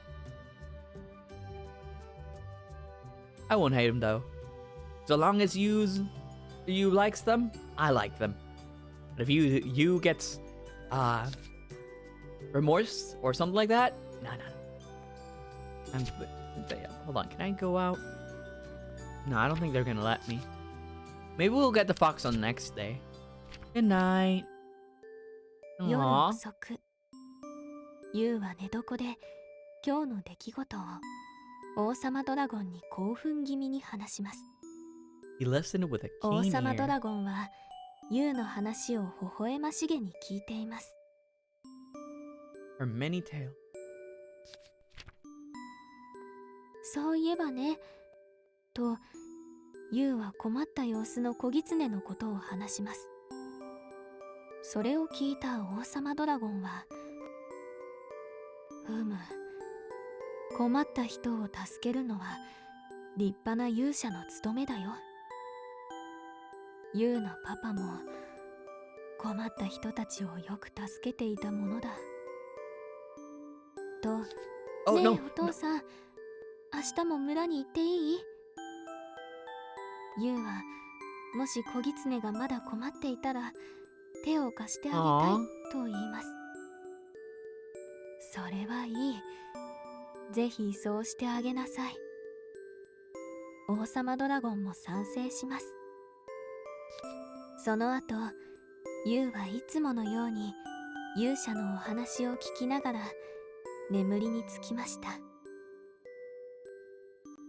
I won't hate him though. So long as you likes them, I like them. But if you gets remorse or something like that, nah. Hold on, can I go out? No, I don't think they're gonna let me. Maybe we'll get the fox on the next day. Good night. 夜 Aww. 遅くユウは寝床で今日の出来事を王様ドラゴンに興奮気味に話します。 He listened with a 王 keen 様ド ear. ラゴンはユウの話を微笑ましげに聞いています。 Her many tail. そういえばね、とユウは困った様子の小狐のことを話します。それを聞いた王様ドラゴンは、困った人を助けるのは立派な勇者の務めだよ。ユウのパパも困った人たちをよく助けていたものだ。と、Oh ねえ no. お父さん、明日も村に行っていい？ユウはもし小狐がまだ困っていたら手を貸してあげたいと言います。それはいい。ぜひそうしてあげなさい。王様ドラゴンも賛成します。その後、ユウはいつものように勇者のお話を聞きながら眠りにつきました。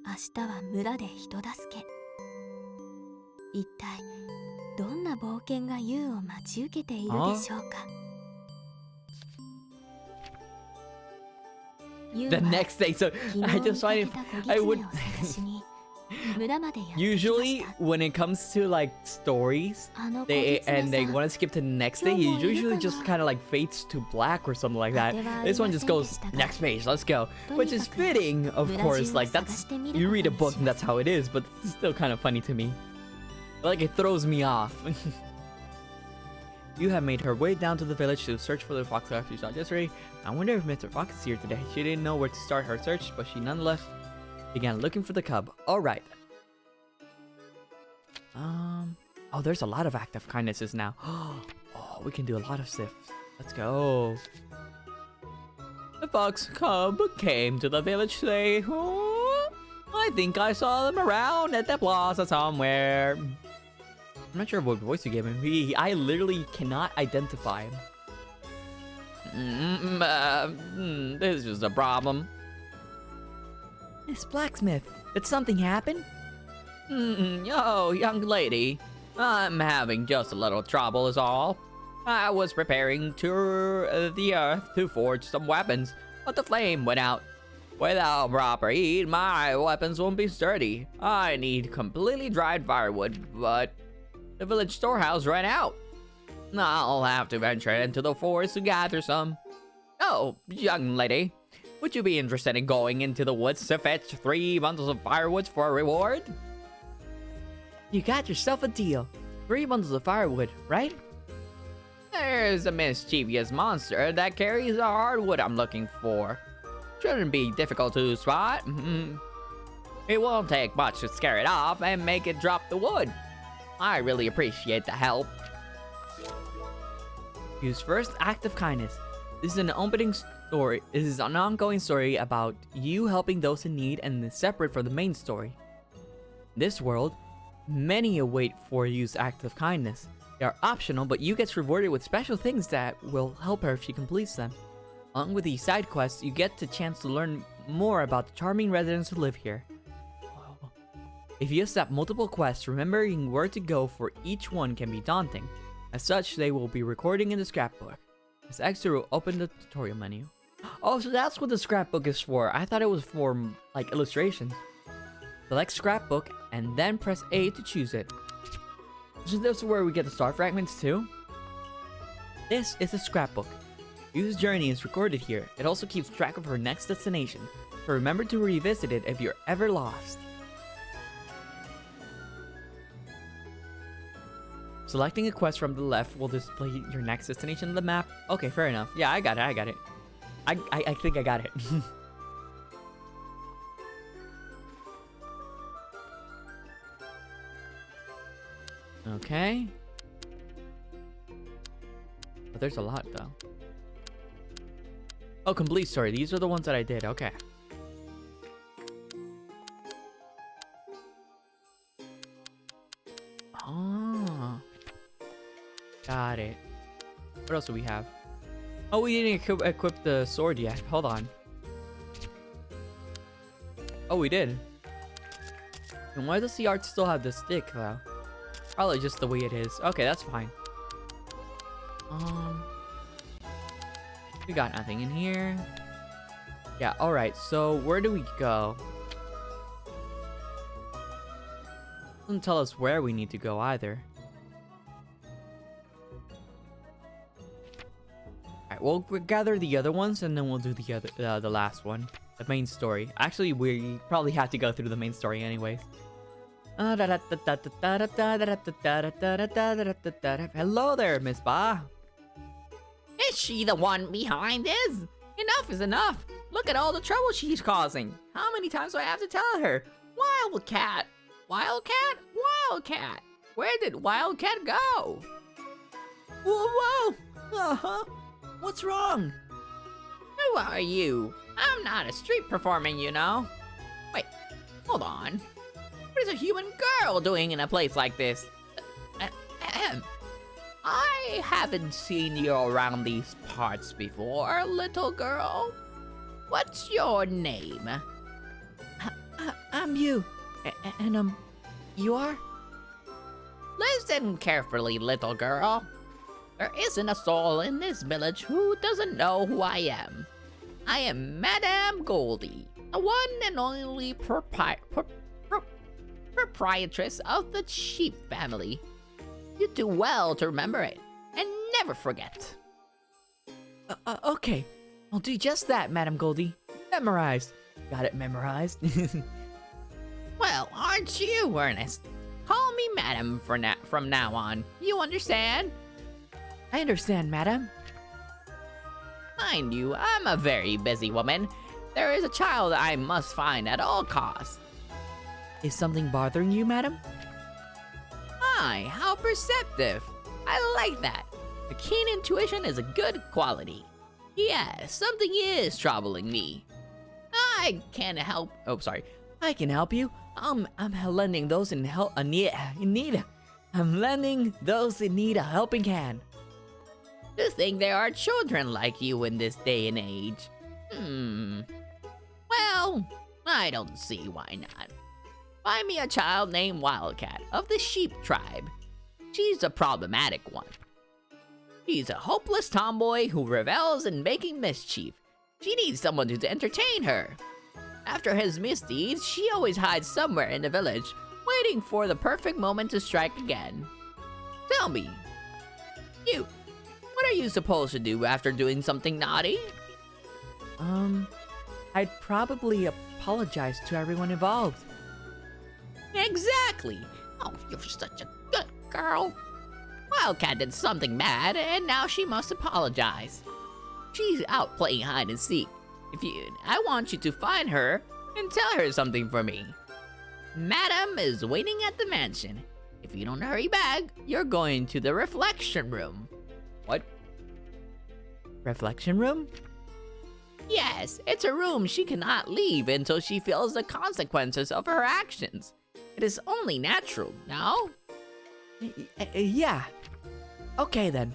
明日は村で人助け。一体どんな冒険がユウを待ち受けているでしょうか。ユウ The は next day, so 昨 I 日 just 見か find け it. た小 I 狐 would を探しに村までやってきまし usually た。 when it comes to like stories, あの小 they 狐 and they さん、 want to skip to the next day. It usually just kind of like fades to black or something like that. This one just goes next page. Let's go, which is fitting, of course. Like that's you read a book and that's how it is, but it's still kind of funny to me. Like it throws me off. You have made her way down to the village to search for the fox after you saw yesterday. I wonder if Mr. Fox is here today. She didn't know where to start her search, but she nonetheless began looking for the cub. All right. Oh, there's a lot of act of kindnesses now. Oh, we can do a lot of sifts. Let's go. The fox cub came to the village today. Oh, I think I saw them around at the plaza somewhere. I'm not sure what voice you gave him. I literally cannot identify him. This is a problem. Miss Blacksmith, did something happen? Oh, young lady, I'm having just a little trouble is all. I was preparing to the earth to forge some weapons, but the flame went out. Without proper heat, my weapons won't be sturdy. I need completely dried firewood, but the village storehouse ran out. I'll have to venture into the forest to gather some. Oh, young lady, would you be interested in going into the woods to fetch 3 bundles of firewood for a reward? You got yourself a deal. 3 bundles of firewood, right? There's a mischievous monster that carries the hardwood I'm looking for. Shouldn't be difficult to spot. It won't take much to scare it off and make it drop the wood. I really appreciate the help. Use first act of kindness. This is an opening story. This is an ongoing story about you helping those in need and is separate from the main story. In this world, many await for use act of kindness. They are optional, but you get rewarded with special things that will help her if she completes them. Along with these side quests, you get the chance to learn more about the charming residents who live here. If you accept multiple quests, remembering where to go for each one can be daunting. As such, they will be recording in the scrapbook. Press X to open the tutorial menu. Oh, so that's what the scrapbook is for. I thought it was for, like, illustrations. Select scrapbook, and then press A to choose it. So this is where we get the star fragments too. This is a scrapbook. Yu's journey is recorded here. It also keeps track of her next destination, so remember to revisit it if you're ever lost. Selecting a quest from the left will display your next destination on the map. Okay, fair enough. Yeah, I got it. I think I got it. Okay. But there's a lot though. Oh, complete story. These are the ones that I did. Okay. Oh. Got it. What else do we have? Oh, we didn't equip the sword yet. Hold on. Oh, we did. And why does the art still have the stick though? Probably just the way it is. Okay, that's fine. We got nothing in here. Yeah, alright, so where do we go? Doesn't tell us where we need to go either. Alright, we'll gather the other ones and then we'll do the last one. The main story. Actually, we probably have to go through the main story anyways. Hello there, Miss Ba. Is she the one behind this? Enough is enough. Look at all the trouble she's causing. How many times do I have to tell her? Wildcat! Wildcat! Wildcat! Where did Wildcat go? Whoa, whoa! What's wrong? Who are you? I'm not a street performer, you know. Wait, hold on. What is a human girl doing in a place like this? I haven't seen you around these parts before, little girl. What's your name? I'm you. And you are? Listen carefully, little girl. There isn't a soul in this village who doesn't know who I am. I am Madame Goldie, the one and only proprietress of the sheep family. You do well to remember it, and never forget. Okay. I'll do just that, Madame Goldie. Memorized. Got it memorized. Well, aren't you, Ernest? Call me Madam from now on. You understand? I understand, Madam. Mind you, I'm a very busy woman. There is a child I must find at all costs. Is something bothering you, Madam? My, how perceptive. I like that. A keen intuition is a good quality. Yes, something is troubling me. I can help. Oh, sorry. I can help you. I'm lending those in need. I'm lending those in need a helping hand. To think there are children like you in this day and age. Well, I don't see why not. Find me a child named Wildcat of the sheep tribe. She's a problematic one. She's a hopeless tomboy who revels in making mischief. She needs someone to entertain her. After his misdeeds, she always hides somewhere in the village, waiting for the perfect moment to strike again. Tell me, what are you supposed to do after doing something naughty? I'd probably apologize to everyone involved. Exactly. Oh, you're such a good girl. Wildcat did something bad, and now she must apologize. She's out playing hide and seek. I want you to find her and tell her something for me. Madam is waiting at the mansion. If you don't hurry back, you're going to the reflection room. What? Reflection room? Yes, it's a room she cannot leave until she feels the consequences of her actions. It is only natural, no? Yeah. Okay then.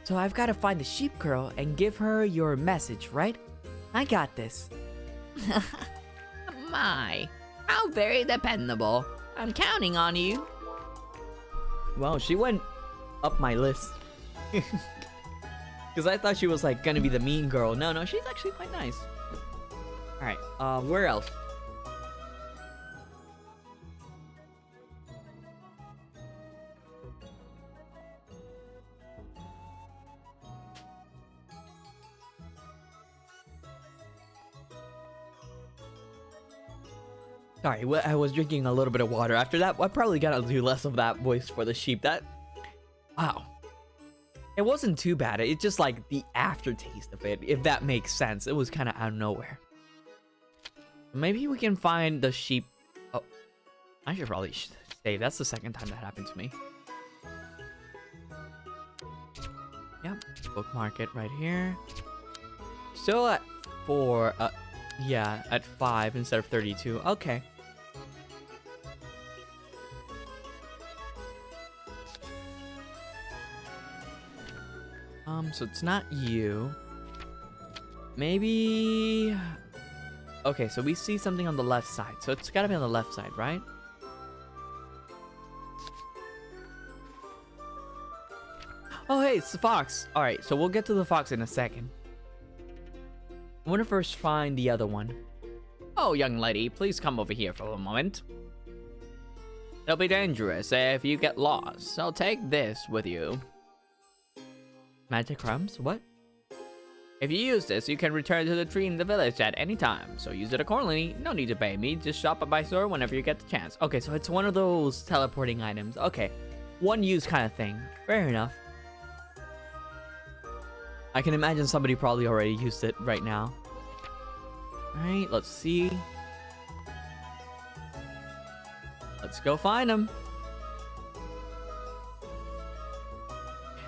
So I've got to find the sheep girl and give her your message, right? I got this. My, how very dependable. I'm counting on you. Well, she went up my list. Because I thought she was like gonna be the mean girl. No, she's actually quite nice. Alright, where else? Sorry, I was drinking a little bit of water. After that, I probably gotta do less of that voice for the sheep. Wow. It wasn't too bad. It's just like the aftertaste of it, if that makes sense. It was kind of out of nowhere. Maybe we can find the sheep. Oh, I should probably save. That's the second time that happened to me. Yep, bookmark it right here. Still at 4. Yeah, at 5 instead of 32. Okay. So it's not you. Maybe... Okay, so we see something on the left side. So it's gotta be on the left side, right? Oh, hey, it's the fox. Alright, so we'll get to the fox in a second. I want to first find the other one. Oh, young lady, please come over here for a moment. It'll be dangerous if you get lost, so take this with you. Magic crumbs? What? If you use this, you can return to the tree in the village at any time, so use it accordingly. No need to pay me, just shop at my store whenever you get the chance. Okay, so it's one of those teleporting items. Okay, one use kind of thing. Fair enough. I can imagine somebody probably already used it right now. Alright, let's see. Let's go find him.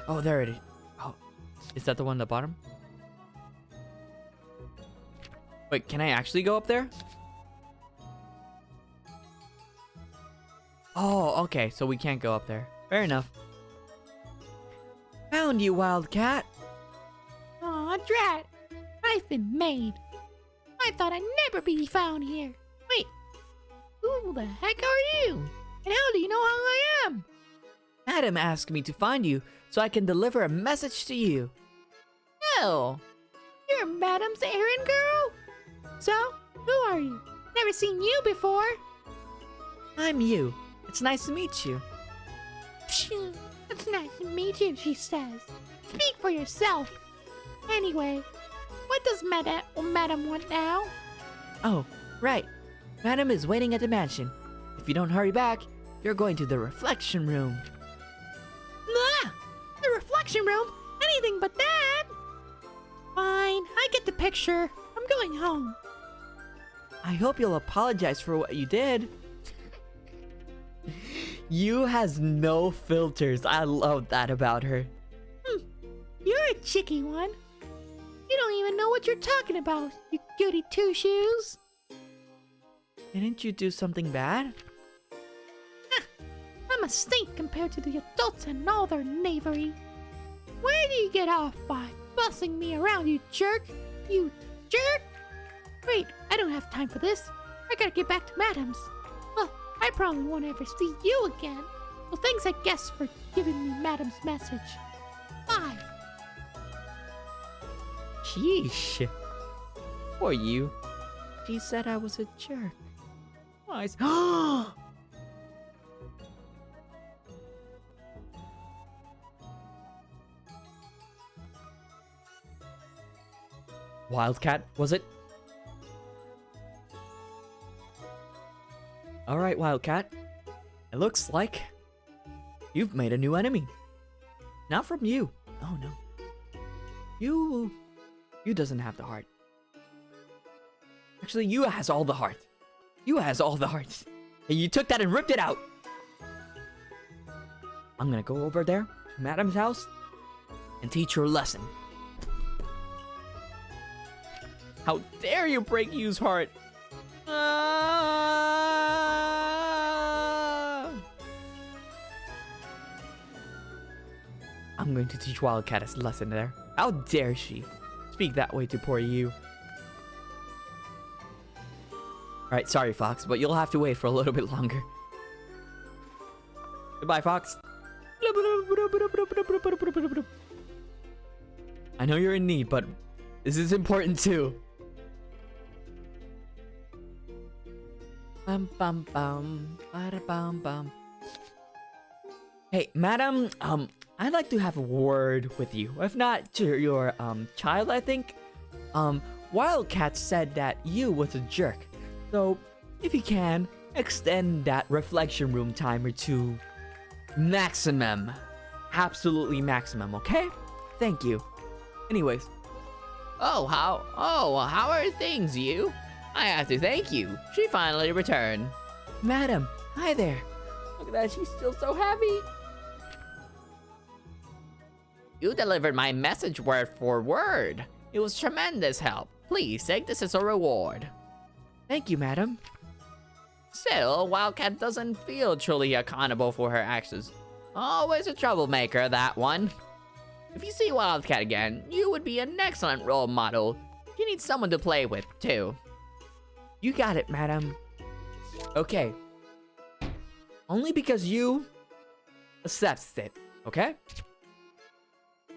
Oh, there it is. Oh, is that the one at the bottom? Wait, can I actually go up there? Oh, okay, so we can't go up there. Fair enough. Found you, Wildcat. Aw, drat! I've been made. I thought I'd never be found here. Wait, who the heck are you? And how do you know how I am? Madam asked me to find you so I can deliver a message to you. Oh, you're Madam's errand girl? So, who are you? Never seen you before. I'm you. It's nice to meet you. Phew, it's nice to meet you, she says. Speak for yourself. Anyway, what does Madam want now? Oh, right. Madam is waiting at the mansion. If you don't hurry back, you're going to the reflection room. Ah, the reflection room? Anything but that. Fine, I get the picture. I'm going home. I hope you'll apologize for what you did. You has no filters. I love that about her. You're a chicky one. You don't even know what you're talking about, you goody two-shoes. Didn't you do something bad? I'm a saint compared to the adults and all their knavery. Where do you get off by bussing me around, you jerk? You jerk! Wait, I don't have time for this. I gotta get back to Madam's. Well, I probably won't ever see you again. Well, thanks, I guess, for giving me Madam's message. Bye. Sheesh. Poor you. She said I was a jerk. Nice. Wildcat, was it? Alright, Wildcat. It looks like you've made a new enemy. Not from you. Oh no. You doesn't have the heart. Actually, you has all the heart. You has all the heart. And you took that and ripped it out. I'm gonna go over there to Madam's house and teach her a lesson. How dare you break Yu's heart? I'm I'm going to teach Wildcat a lesson there. How dare she speak that way to poor you? Alright, sorry, Fox, but you'll have to wait for a little bit longer. Goodbye, Fox. I know you're in need, but this is important too. Bum bum bum, bada bum bum. Hey, madam, I'd like to have a word with you. If not to your child, I think. Wildcat said that you was a jerk. So, if you can, extend that reflection room timer to maximum. Absolutely maximum, okay? Thank you. Anyways. Oh, how are things, you? I have to thank you. She finally returned. Madam, hi there. Look at that, she's still so happy. You delivered my message word for word. It was tremendous help. Please take this as a reward. Thank you, madam. Still, Wildcat doesn't feel truly accountable for her actions. Always a troublemaker, that one. If you see Wildcat again, you would be an excellent role model. You need someone to play with, too. You got it, madam. Okay. Only because you accepts it, okay?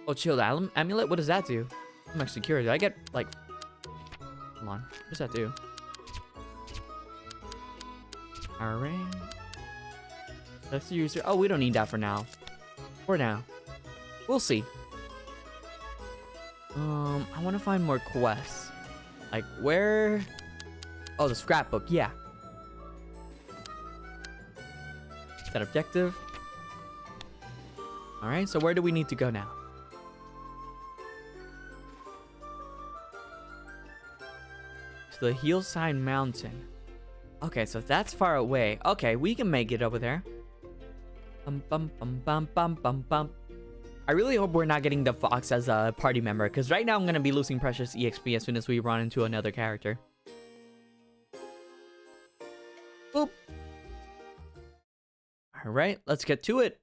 Oh, chill, the amulet? What does that do? I'm actually curious. Do I get, like... Come on. What does that do? Alright. Let's use it. Oh, we don't need that for now. For now. We'll see. I want to find more quests. Like, where... Oh, the scrapbook. Yeah. Is that objective? Alright, so where do we need to go now? To the Hillside Mountain. Okay, so that's far away. Okay, we can make it over there. Bum bum bum bum bum bum bum. I really hope we're not getting the fox as a party member, because right now I'm gonna be losing precious EXP as soon as we run into another character. Boop. Alright, let's get to it.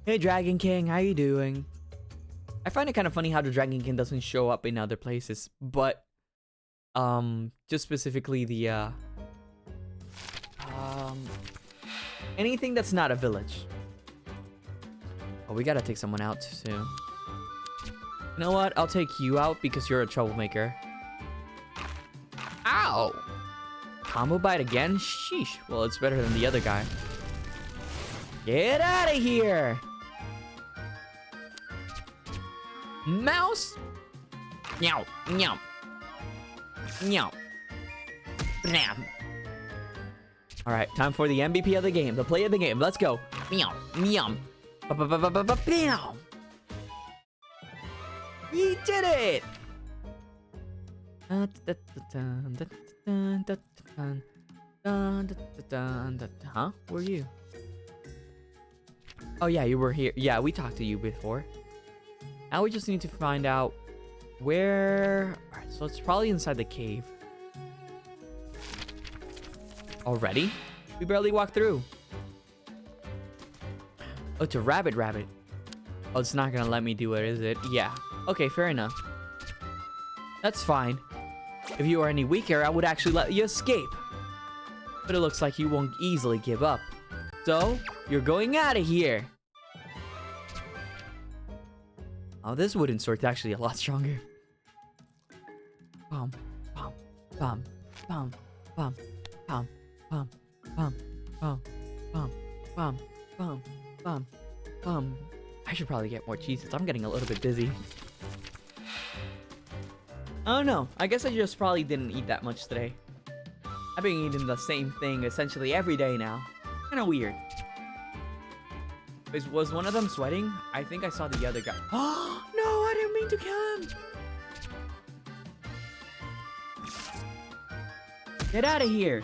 Hey Dragon King, how you doing? I find it kind of funny how the Dragon King doesn't show up in other places, but just specifically the anything that's not a village. Oh, we gotta take someone out soon. You know what? I'll take you out because you're a troublemaker. Ow! Combo bite again? Sheesh. Well, it's better than the other guy. Get out of here! Mouse! Meow, meow. Meow. Blam. Alright, time for the MVP of the game, the play of the game. Let's go. Meow, meow. Meow. We did it! Huh? Where are you? Oh yeah, you were here. Yeah, we talked to you before. Now we just need to find out where... Alright, so it's probably inside the cave. Already? We barely walked through. Oh, it's a rabbit. Oh, it's not gonna let me do it, is it? Yeah. Okay, fair enough. That's fine. If you were any weaker, I would actually let you escape. But it looks like you won't easily give up. So, you're going out of here. Oh, this wooden sword's actually a lot stronger. Bum, bum, bum, bum, bum, bum, bum, bum, bum, bum, bum, bum, bum, bum. I should probably get more cheeses. I'm getting a little bit busy. Oh no, I guess I just probably didn't eat that much today. I've been eating the same thing essentially every day now. Kinda weird. Was one of them sweating? I think I saw the other guy. Oh no, I didn't mean to kill him. Get out of here.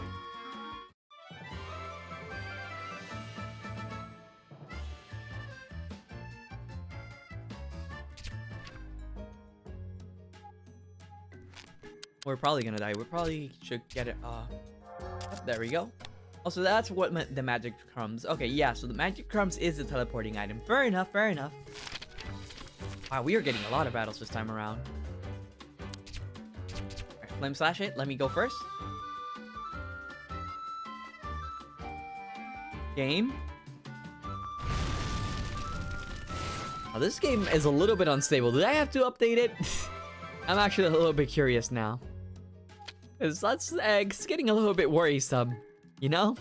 We're probably gonna die. We probably should get it. There we go. Also, that's what the magic crumbs. Okay, yeah, so the magic crumbs is a teleporting item. Fair enough, fair enough. Wow, we are getting a lot of battles this time around. Alright, flame slash it. Let me go first. Game. Oh, this game is a little bit unstable. Did I have to update it? I'm actually a little bit curious now. It's getting a little bit worrisome, you know?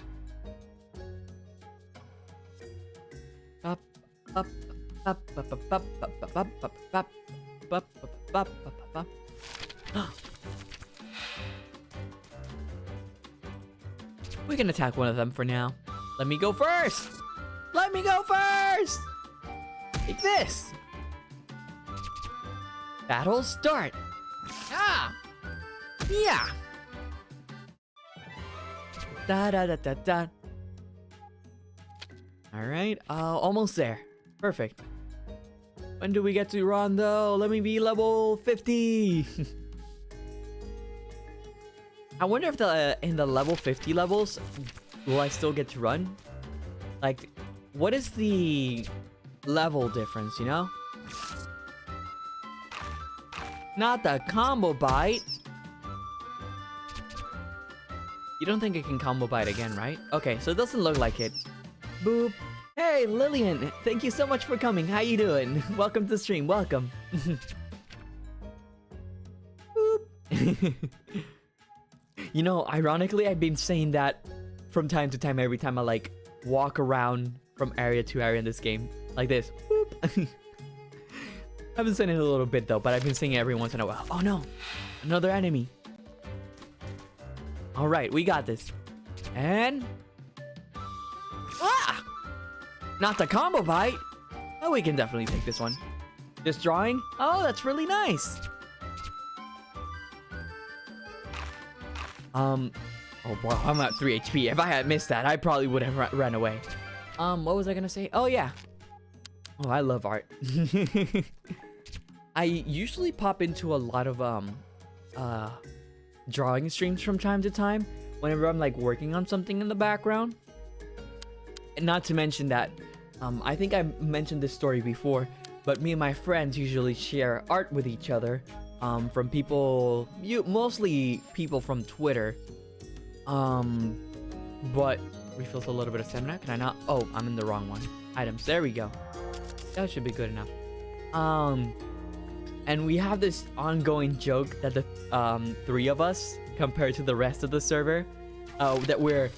We can attack one of them for now. Let me go first! Let me go first! Take this! Battle start! Ah! Yeah! Da da da da da. Alright, almost there. Perfect. When do we get to run though? Let me be level 50! I wonder if in the level 50 levels, will I still get to run? Like, what is the level difference, you know? Not the combo bite. You don't think it can combo bite again, right? Okay, so it doesn't look like it. Boop. Hey, Lillian. Thank you so much for coming. How you doing? Welcome to the stream. Welcome. Boop. You know, ironically, I've been saying that from time to time every time I, like, walk around from area to area in this game. Like this. Boop. I've been saying it a little bit, though, but I've been saying it every once in a while. Oh, no. Another enemy. Alright, we got this. And... ah! Not the combo bite. Oh, we can definitely take this one. Just drawing? Oh, that's really nice. Oh, boy, I'm at 3 HP. If I had missed that, I probably would have run away. What was I gonna say? Oh, yeah. Oh, I love art. I usually pop into a lot of, drawing streams from time to time whenever I'm, like, working on something in the background. And not to mention that, I think I mentioned this story before, but me and my friends usually share art with each other, from people, mostly people from Twitter. But refills a little bit of stamina. Can I not? Oh, I'm in the wrong one. Items. There we go. That should be good enough. And we have this ongoing joke that the three of us, compared to the rest of the server, that we're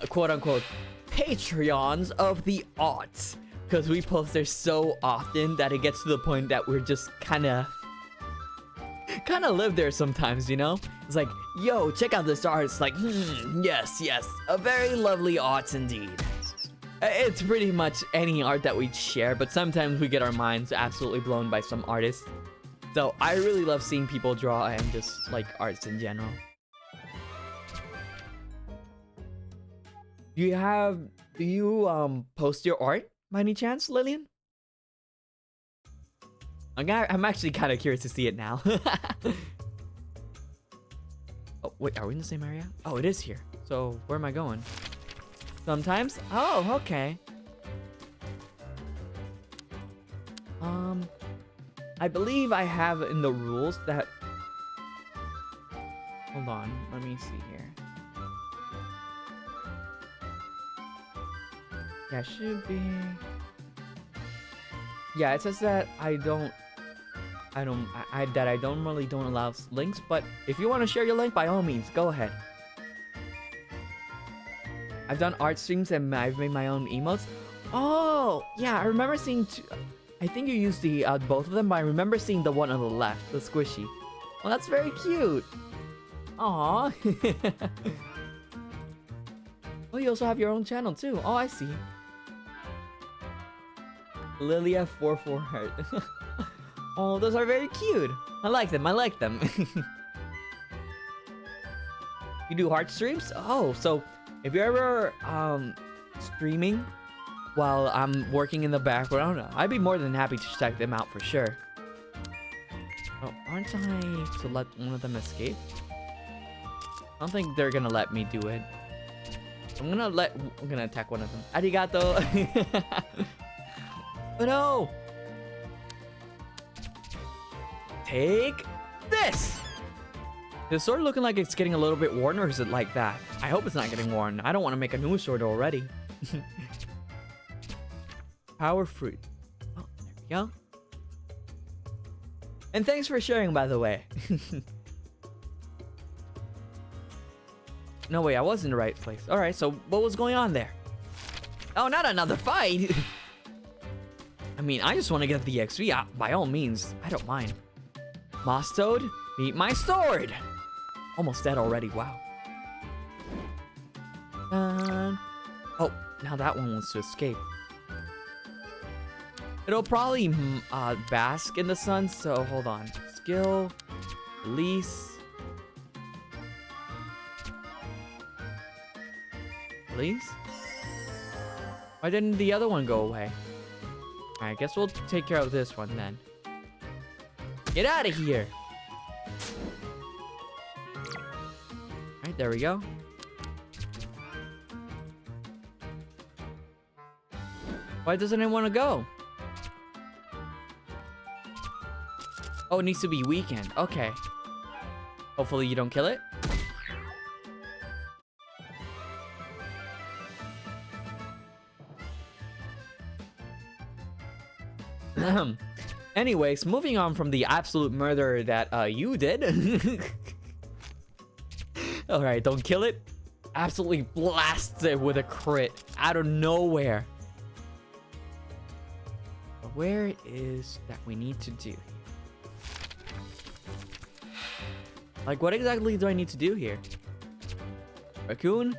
quote unquote Patreons of the arts, because we post there so often that it gets to the point that we're just kind of live there sometimes, you know? It's like, yo, check out this art. It's like, yes, a very lovely art indeed. It's pretty much any art that we share, but sometimes we get our minds absolutely blown by some artists. So I really love seeing people draw and just like arts in general. Do you post your art by any chance, Lillian? I'm actually kind of curious to see it now. Oh, wait, are we in the same area? Oh, it is here. So where am I going? Sometimes? Oh, okay. I believe I have in the rules that... Hold on, let me see here. Yeah, should be... Yeah, it says that I don't normally don't allow links, but if you want to share your link, by all means, go ahead. I've done art streams and I've made my own emotes. Oh, yeah, I remember seeing I think you used the both of them, but I remember seeing the one on the left, the squishy. Well, that's very cute. Aww. Oh, you also have your own channel too. Oh, I see. Lilia44 Heart. Oh, those are very cute. I like them. You do heart streams? Oh, so if you're ever streaming while I'm working in the background, I'd be more than happy to check them out for sure. Oh, aren't I to let one of them escape? I don't think they're gonna let me do it. I'm gonna attack one of them. Arigato. Oh no! Take this! Is the sword looking like it's getting a little bit worn, or is it like that? I hope it's not getting worn. I don't want to make a new sword already. Power fruit. Oh, there we go. And thanks for sharing, by the way. No, wait, I was in the right place. Alright, so what was going on there? Oh, not another fight! I mean, I just want to get the XP. By all means, I don't mind. Moss Toad, meet my sword! Almost dead already, wow. Oh, now that one wants to escape. It'll probably bask in the sun, so hold on. Skill, release. Release? Why didn't the other one go away? Alright, I guess we'll take care of this one then. Get out of here! Alright, there we go. Why doesn't it want to go? Oh, it needs to be weakened. Okay. Hopefully you don't kill it. Anyways, moving on from the absolute murder that you did. Alright, don't kill it. Absolutely blast it with a crit out of nowhere. But where is that we need to do? Like, what exactly do I need to do here? Raccoon?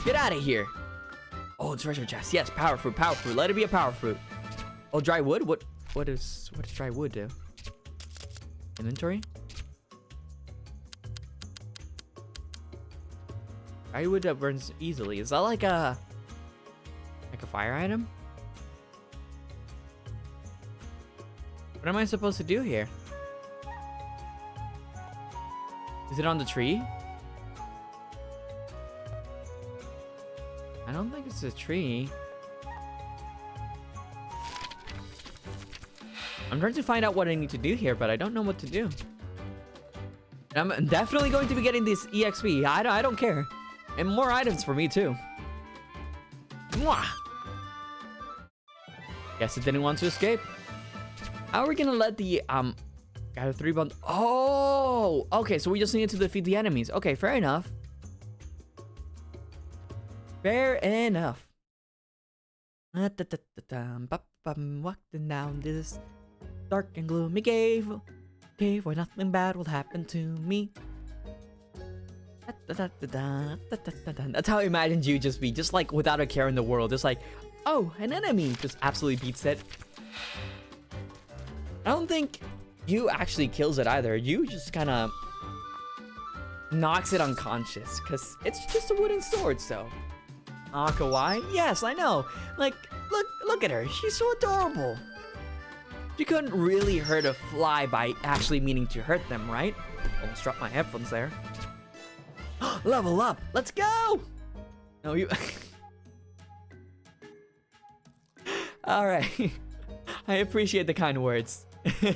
Get out of here. Oh, treasure chest. Yes, power fruit, power fruit. Let it be a power fruit. Oh, dry wood? What does dry wood do? Inventory? Dry wood that burns easily. Is that like a fire item? What am I supposed to do here? Is it on the tree? I don't think it's a tree. I'm trying to find out what I need to do here, but I don't know what to do. I'm definitely going to be getting this EXP. I don't care. And more items for me, too. Mwah! Guess it didn't want to escape. How are we gonna let the, gather 3 bundles? Oh! Okay, so we just needed to defeat the enemies. Okay, fair enough. Fair enough. Walking down this dark and gloomy cave where nothing bad will happen to me. That's how I imagined you just be, just like without a care in the world, just like, oh, an enemy, just absolutely beats it. I don't think you actually kills it either. You just kind of knocks it unconscious because it's just a wooden sword. So, kawaii? Yes, I know. Like, look at her. She's so adorable. You couldn't really hurt a fly by actually meaning to hurt them, right? Almost dropped my headphones there. Level up! Let's go! No, you... Alright. I appreciate the kind words. I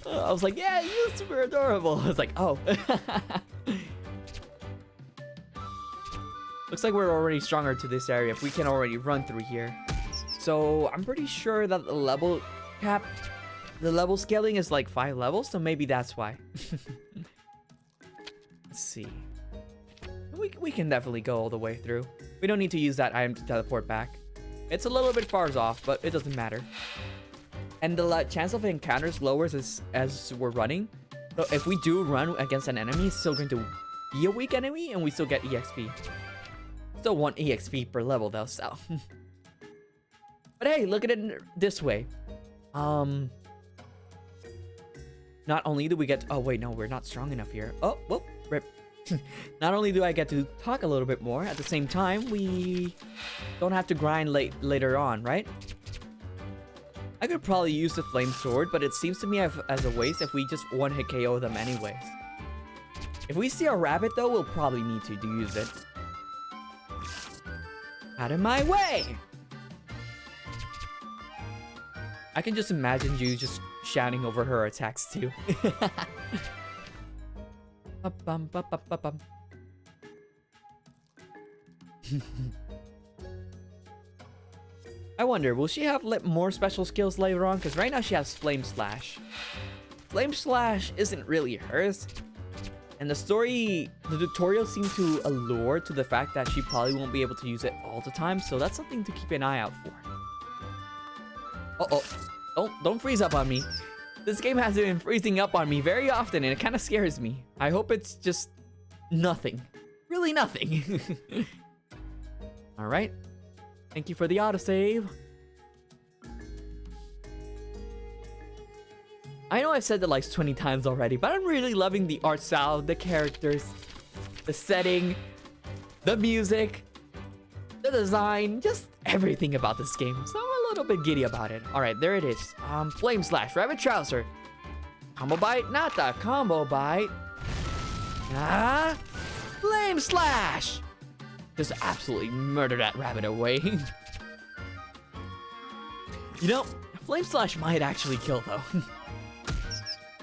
was like, yeah, you're super adorable. I was like, oh. Looks like we're already stronger to this area if we can already run through here. So I'm pretty sure that the level scaling is like 5 levels, so maybe that's why. Let's see. We can definitely go all the way through. We don't need to use that item to teleport back. It's a little bit far off, but it doesn't matter. And the chance of encounters lowers as we're running. So if we do run against an enemy, it's still going to be a weak enemy, and we still get EXP. Still 1 EXP per level though, so. But hey, look at it this way. Not only do we get... Oh, wait, no, we're not strong enough here. Oh, whoop, rip. Not only do I get to talk a little bit more, at the same time, we don't have to grind later on, right? I could probably use the flame sword, but it seems to me as a waste if we just one-hit KO them anyways. If we see a rabbit, though, we'll probably need to use it. Out of my way! I can just imagine you just shouting over her attacks, too. I wonder, will she have more special skills later on? Because right now she has Flame Slash. Flame Slash isn't really hers. And the tutorial seemed to allure to the fact that she probably won't be able to use it all the time. So that's something to keep an eye out for. Uh-oh. Don't freeze up on me. This game has been freezing up on me very often and it kind of scares me. I hope it's just nothing. Really nothing. Alright. Thank you for the autosave. I know I've said that like 20 times already, but I'm really loving the art style, the characters, the setting, the music, the design, just everything about this game. So I'm a little bit giddy about it. Alright, there it is. Flame Slash, Rabbit Trouser. Combo Bite, not the Combo Bite. Flame Slash! Just absolutely murder that rabbit away. You know, Flame Slash might actually kill though.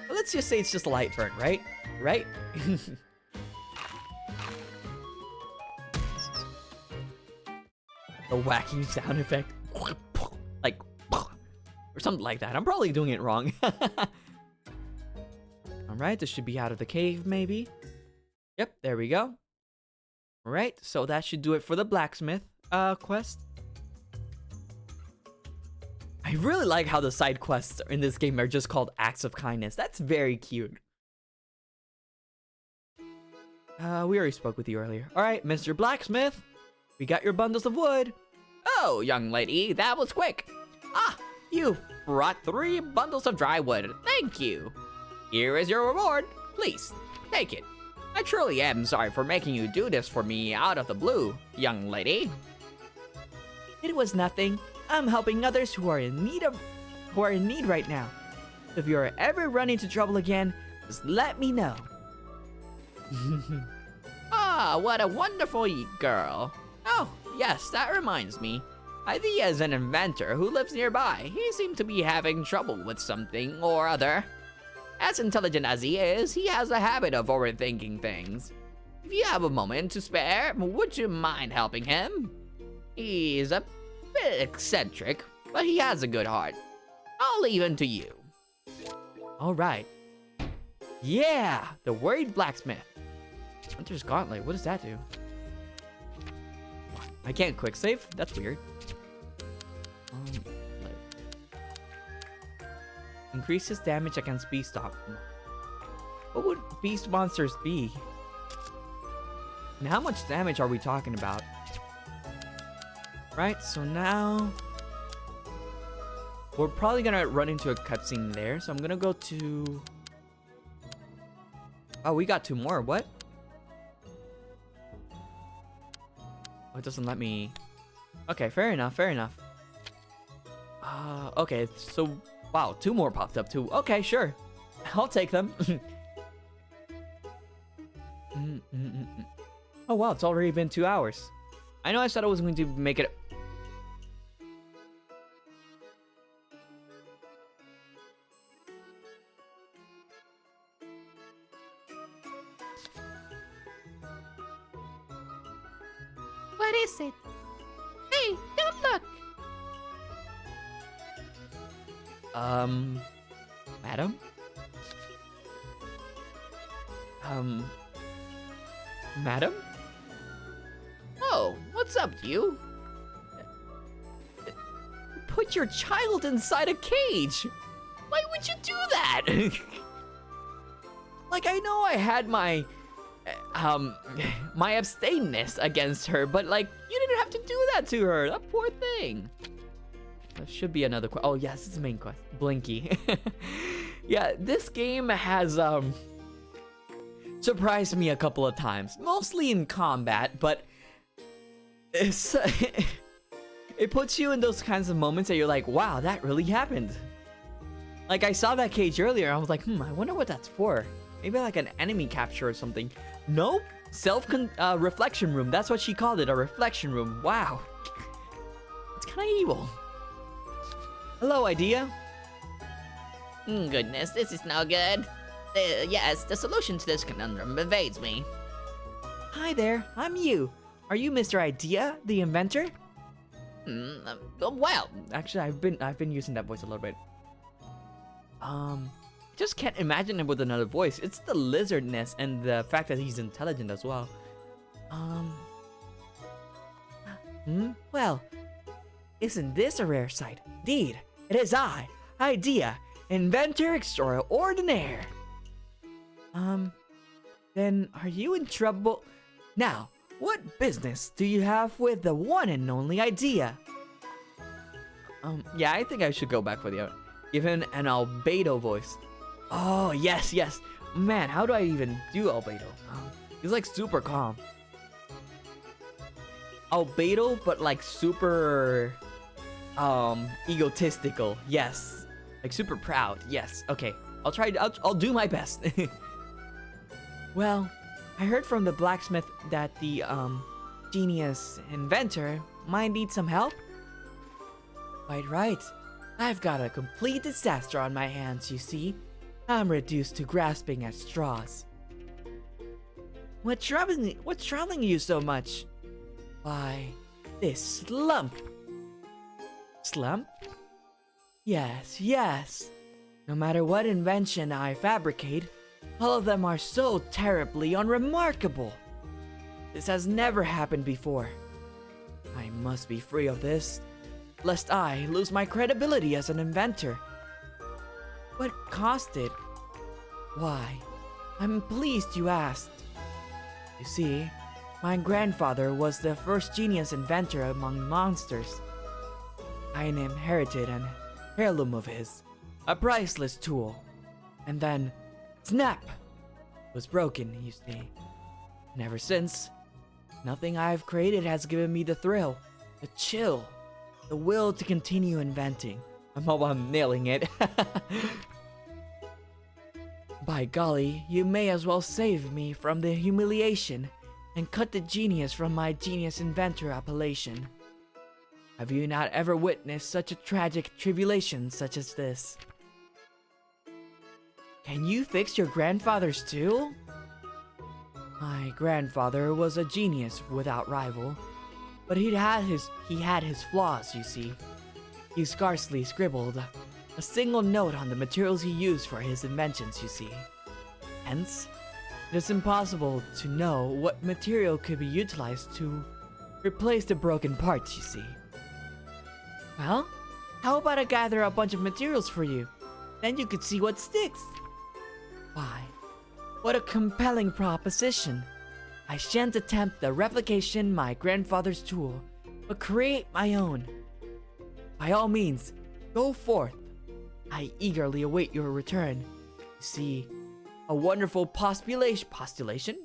Let's just say it's just a light burn, right? Right? A wacky sound effect. Like, or something like that. I'm probably doing it wrong. Alright, this should be out of the cave, maybe. Yep, there we go. Alright, so that should do it for the blacksmith quest. I really like how the side quests in this game are just called acts of kindness. That's very cute. We already spoke with you earlier. Alright, Mr. Blacksmith. We got your bundles of wood. Oh, young lady, that was quick. Ah, you brought 3 bundles of dry wood. Thank you. Here is your reward. Please, take it. I truly am sorry for making you do this for me out of the blue, young lady. It was nothing. I'm helping others who are in need right now. If you're ever run into trouble again, just let me know. Ah, what a wonderful girl. Oh, yes, that reminds me. Heyas is an inventor who lives nearby. He seemed to be having trouble with something or other. As intelligent as he is, he has a habit of overthinking things. If you have a moment to spare, would you mind helping him? He's a bit eccentric, but he has a good heart. I'll leave him to you. Alright. Yeah! The Worried Blacksmith. Hunter's Gauntlet, what does that do? I can't quick save? That's weird. Increases damage against beast stock. What would beast monsters be? And how much damage are we talking about? Right, so now we're probably gonna run into a cutscene there. So I'm gonna go to... Oh, we got 2 more. What? Oh, it doesn't let me... Okay, fair enough, fair enough. Okay, so... Wow, 2 more popped up too. Okay, sure. I'll take them. Oh wow, it's already been 2 hours. I know I said I was going to make it... What is it? Hey, don't look! Madam? Madam? Oh, what's up, you? Put your child inside a cage! Why would you do that? Like, I know I had my, my abstainness against her, but like, you didn't have to do that to her. That poor thing. There should be another quest. Oh, yes, it's the main quest. Blinky. Yeah, this game has, surprised me a couple of times. Mostly in combat, but it's, it puts you in those kinds of moments that you're like, wow, that really happened. Like, I saw that cage earlier, I was like, I wonder what that's for. Maybe like an enemy capture or something. Nope. Reflection room. That's what she called it, a reflection room. Wow. It's kind of evil. Hello, Idea. Goodness, this is no good. Yes, the solution to this conundrum evades me. Hi there. I'm you. Are you Mr. Idea, the inventor? Well, Actually, I've been using that voice a little bit. Just can't imagine him with another voice. It's the lizardness and the fact that he's intelligent as well. Well, isn't this a rare sight? Indeed, it is I, Idea, inventor extraordinaire. Then are you in trouble? Now, what business do you have with the one and only Idea? Yeah, I think I should go back for the even an albedo voice. Oh, yes, yes. Man, how do I even do albedo? He's like super calm. Albedo, but like super egotistical. Yes. Like super proud. Yes. Okay. I'll do my best. Well, I heard from the blacksmith that the genius inventor might need some help. Quite right. I've got a complete disaster on my hands, you see. I'm reduced to grasping at straws. What's troubling you so much? Why, this slump. Slump? Yes, yes. No matter what invention I fabricate, all of them are so terribly unremarkable. This has never happened before. I must be free of this, lest I lose my credibility as an inventor. What caused it? Why, I'm pleased you asked. You see, my grandfather was the first genius inventor among monsters. I inherited an heirloom of his, a priceless tool. And then, snap! It was broken, you see. And ever since, nothing I've created has given me the thrill, the chill, the will to continue inventing. I'm nailing it. By golly, you may as well save me from the humiliation and cut the genius from my genius inventor appellation. Have you not ever witnessed such a tragic tribulation such as this? Can you fix your grandfather's tool? My grandfather was a genius without rival, but he had his flaws, you see. He scarcely scribbled a single note on the materials he used for his inventions, you see. Hence, it is impossible to know what material could be utilized to replace the broken parts, you see. Well, how about I gather a bunch of materials for you? Then you could see what sticks. Why, what a compelling proposition. I shan't attempt the replication my grandfather's tool, but create my own. By all means, go forth. I eagerly await your return. You see, a wonderful postulation?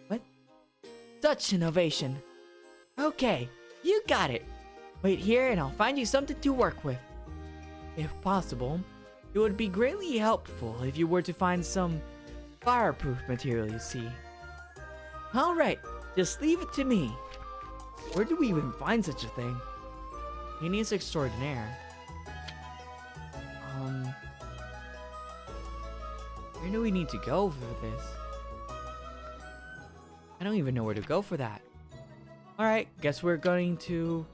What? Such innovation. Okay, you got it. Wait here and I'll find you something to work with. If possible, it would be greatly helpful if you were to find some fireproof material, you see. Alright, just leave it to me. Where do we even find such a thing? Genius extraordinaire. Where do we need to go for this? I don't even know where to go for that. Alright, guess we're going to...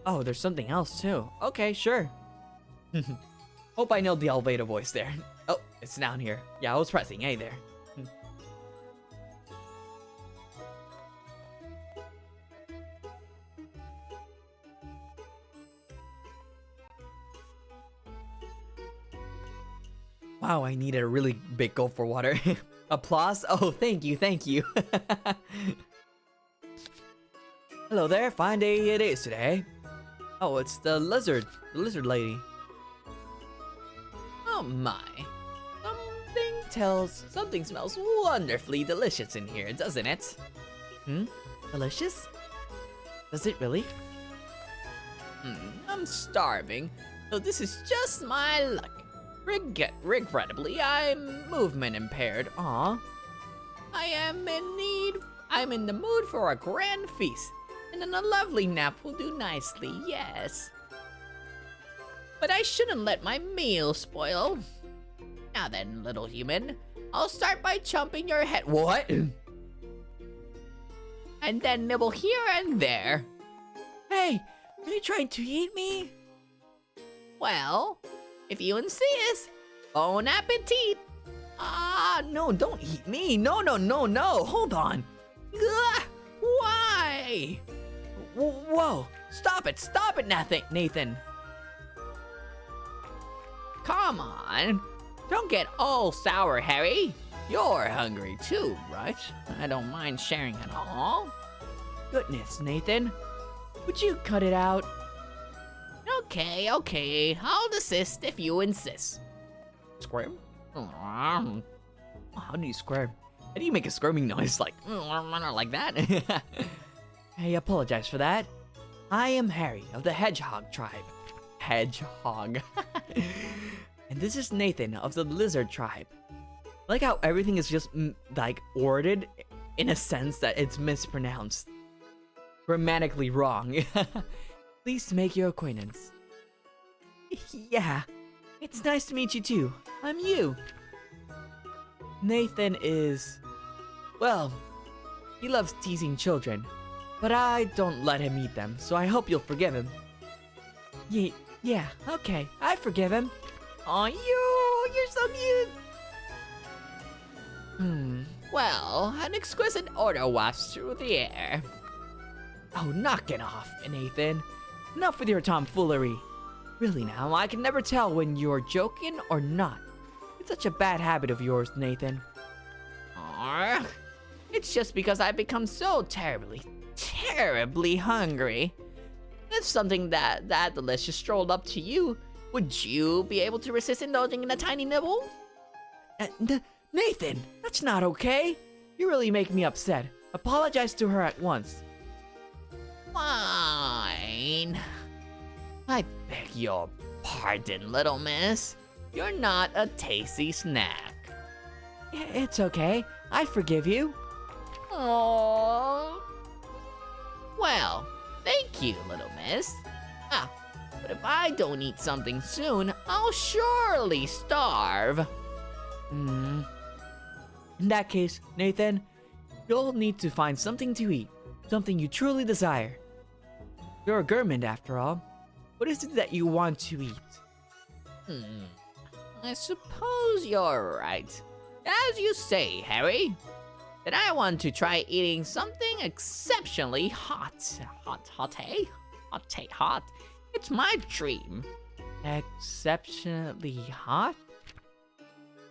Oh, there's something else too. Okay, sure. Hope I know the Albedo voice there. Oh, it's down here. Yeah, I was pressing A there. Wow, I needed a really big gulp for water. Applause? Oh, thank you, thank you. Hello there, fine day it is today. Oh, it's the lizard lady. oh my. Something smells wonderfully delicious in here, doesn't it? Delicious? Does it really? I'm starving, so this is just my luck. Regrettably, I'm movement impaired. Aw. I'm in the mood for a grand feast, and then a lovely nap will do nicely, yes. But I shouldn't let my meal spoil. Now then, little human, I'll start by chomping your head. What? And then nibble here and there. Hey, are you trying to eat me? Well, if you insist, bon appetit. Ah, no, don't eat me. No, no, no, no. Hold on. Ugh, why? Whoa. Stop it, Nathan. Come on, don't get all sour, Harry. You're hungry too, right? I don't mind sharing at all. Goodness, Nathan. Would you cut it out? Okay, I'll desist if you insist. Squirm? How do you squirm? How do you make a squirming noise like that? I apologize for that. I am Harry of the Hedgehog tribe. Hedgehog. And this is Nathan of the Lizard tribe. I like how everything is just like ordered in a sense that it's mispronounced. Grammatically wrong. Pleased to make your acquaintance. Yeah, it's nice to meet you too. I'm you. Nathan is... well, he loves teasing children, but I don't let him eat them, so I hope you'll forgive him. Yeah, okay, I forgive him. Aw, you're so cute. Well, an exquisite odor wafts through the air. Oh, knock it off, Nathan. Enough with your tomfoolery. Really now, I can never tell when you're joking or not. It's such a bad habit of yours, Nathan. Aw, it's just because I've become so terribly hungry. If something that delicious strolled up to you, would you be able to resist indulging in a tiny nibble? Nathan, that's not okay. You really make me upset. Apologize to her at once. Fine. I beg your pardon, little miss. You're not a tasty snack. It's okay. I forgive you. Aww. Well, thank you, little miss. But if I don't eat something soon, I'll surely starve. In that case, Nathan, you'll need to find something to eat. Something you truly desire. You're a gourmand after all. What is it that you want to eat? I suppose you're right. As you say, Harry. That I want to try eating something exceptionally hot. Hot. It's my dream. Exceptionally hot?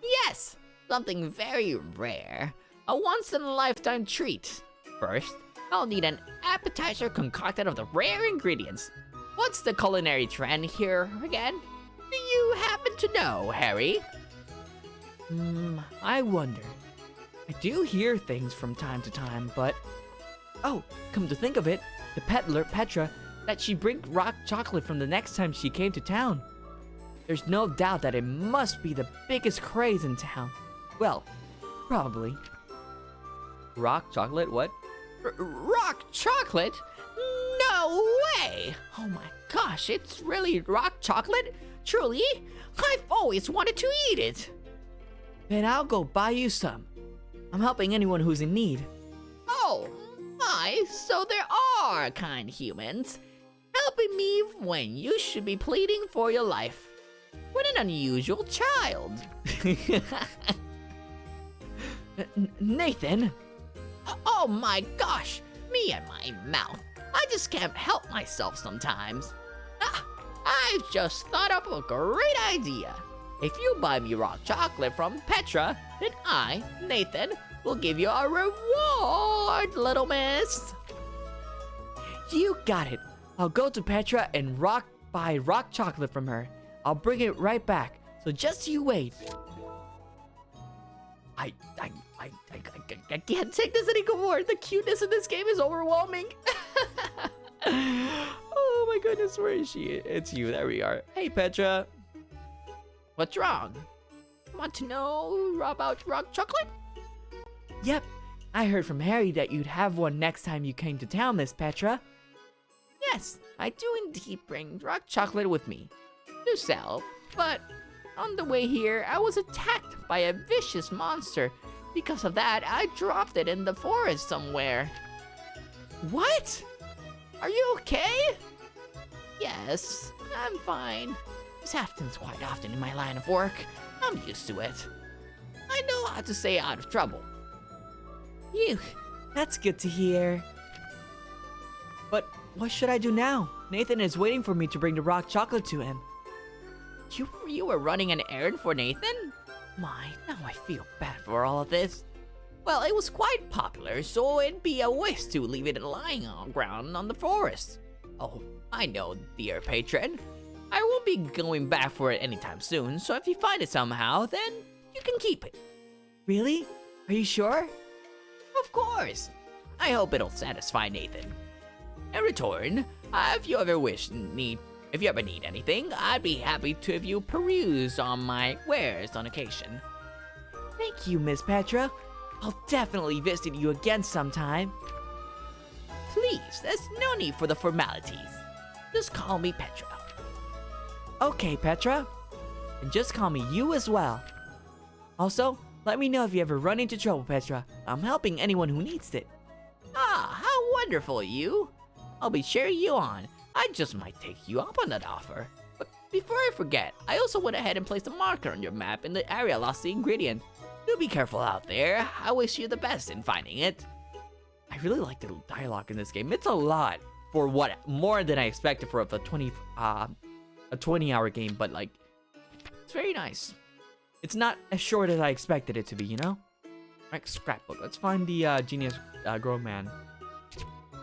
Yes, something very rare. A once-in-a-lifetime treat. First, I'll need an appetizer concocted of the rare ingredients. What's the culinary trend here again? Do you happen to know, Harry? I wonder. I do hear things from time to time, but... oh, come to think of it, the peddler, Petra, that she'd bring rock chocolate from the next time she came to town. There's no doubt that it must be the biggest craze in town. Well, probably. Rock chocolate, what? Rock chocolate? No way! Oh my gosh, it's really rock chocolate? Truly? I've always wanted to eat it. Then I'll go buy you some. I'm helping anyone who's in need. Oh, my, so there are kind humans helping me when you should be pleading for your life. What an unusual child. Nathan! Oh my gosh, me and my mouth. I just can't help myself sometimes. I've just thought up a great idea. If you buy me rock chocolate from Petra, then I, Nathan, will give you a reward, little miss. You got it. I'll go to Petra and buy rock chocolate from her. I'll bring it right back. So just you wait. I can't take this anymore. The cuteness in this game is overwhelming. Oh my goodness, where is she? It's you. There we are. Hey, Petra. What's wrong? Want to know about rock chocolate? Yep, I heard from Harry that you'd have one next time you came to town, Miss Petra. Yes, I do indeed bring rock chocolate with me to sell, but on the way here, I was attacked by a vicious monster. Because of that, I dropped it in the forest somewhere. What? Are you okay? Yes, I'm fine. This happens quite often in my line of work. I'm used to it. I know how to stay out of trouble. Phew, that's good to hear. But what should I do now? Nathan is waiting for me to bring the rock chocolate to him. You were running an errand for Nathan? My, now I feel bad for all of this. Well, it was quite popular, so it'd be a waste to leave it lying on ground on the forest. Oh, I know, dear patron. I won't be going back for it anytime soon, so if you find it somehow, then you can keep it. Really? Are you sure? Of course. I hope it'll satisfy Nathan. In return, if you ever need anything, I'd be happy to have you peruse on my wares on occasion. Thank you, Miss Petra. I'll definitely visit you again sometime. Please, there's no need for the formalities. Just call me Petra. Okay, Petra. And just call me you as well. Also, let me know if you ever run into trouble, Petra. I'm helping anyone who needs it. Ah, how wonderful you. I'll be cheering you on. I just might take you up on that offer. But before I forget, I also went ahead and placed a marker on your map in the area lost the ingredient. Do be careful out there. I wish you the best in finding it. I really like the dialogue in this game. It's a lot for what more than I expected for a 20-hour game, but like It's very nice. it's not as short as I expected it to be, you know? Right, scrapbook. Let's find the genius grown man.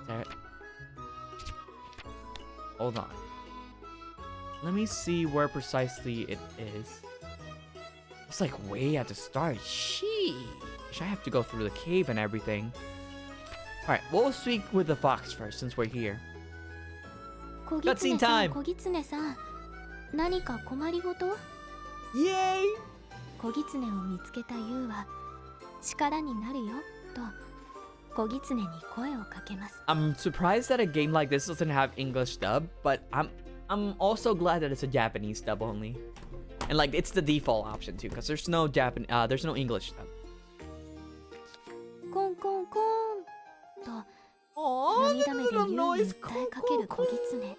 There. Hold on. Let me see where precisely it is. It's like way at the start. Sheesh. I have to go through the cave and everything. Alright, we'll speak with the fox first since we're here. Cutscene time! 小狐さん、何か困りごと？ Yay! 小狐を見つけたユウは力になるよと小狐に声をかけます。 I'm surprised that a game like this doesn't have English dub, but I'm also glad that it's a Japanese dub only. And like it's the default option too, because there's no there's no English dub. コンコンコンと Oh, 涙目でユウに訴えかける小狐。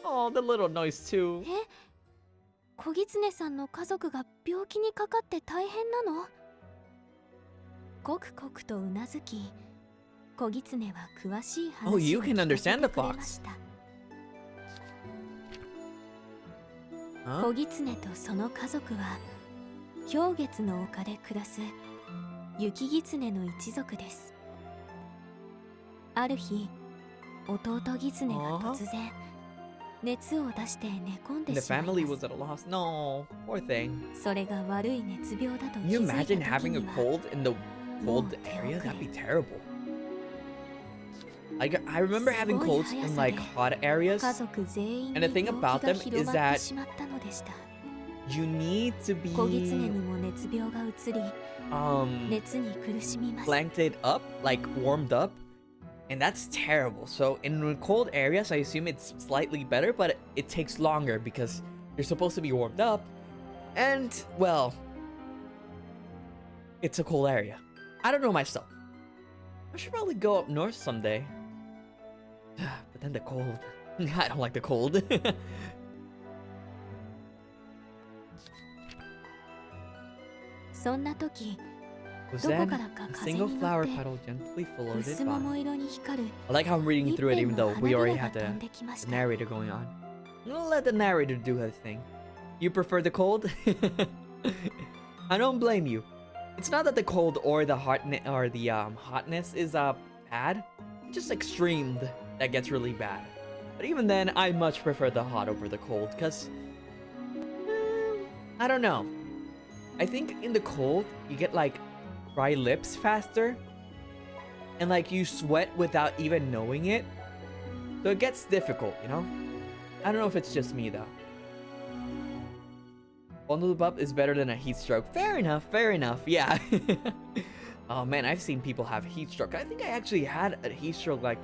Oh, the little noise too. え、小狐さんの家族が病気にかかって大変なの？コクコクとうなずき、小狐は詳しい話 Oh, を you 聞 can かせ understand て the くれ fox. ました。 Huh? 小狐とその家族は氷月の丘で暮らす雪狐の一族です。ある日、弟狐が突然熱を出して寝込ん And で the しまい family ま was す。 at a loss. No, poor thing. それが悪い熱病だと Can 気 you づいた imagine 時 having に a は cold in the cold area? That'd be terrible. Like I remember having colds in like hot areas. 家族全員に And the thing 病 about 気が them 広 is まっ that てしまったのでした。 You need to 小狐に be も熱病が移り、 um 熱に苦しみます。 planked up, like warmed up, and that's terrible. So in cold areas, I assume it's slightly better, but it takes longer because you're supposed to be warmed up, and well, it's a cold area. I don't know myself. I should probably go up north someday. But then the cold. I don't like the cold. そんな時、 Was どこ then からか a 風に single 乗っ flower て petal gently floated 薄 by. 桃色に光る I like how I'm reading 一 through it even 片の though 花 we び already らが have 飛ん the できました。 narrator going on. I'm gonna let the narrator do his thing. You prefer the cold? I don't blame you. It's not that the cold or the hotness is bad. It's just extreme that gets really bad. But even then, I much prefer the hot over the cold because I don't know. I think in the cold you get like dry lips faster, and like you sweat without even knowing it. So it gets difficult, you know? I don't know if it's just me though. Bundled up is better than a heat stroke. Fair enough, yeah. Oh man, I've seen people have heat stroke. I think I actually had a heat stroke like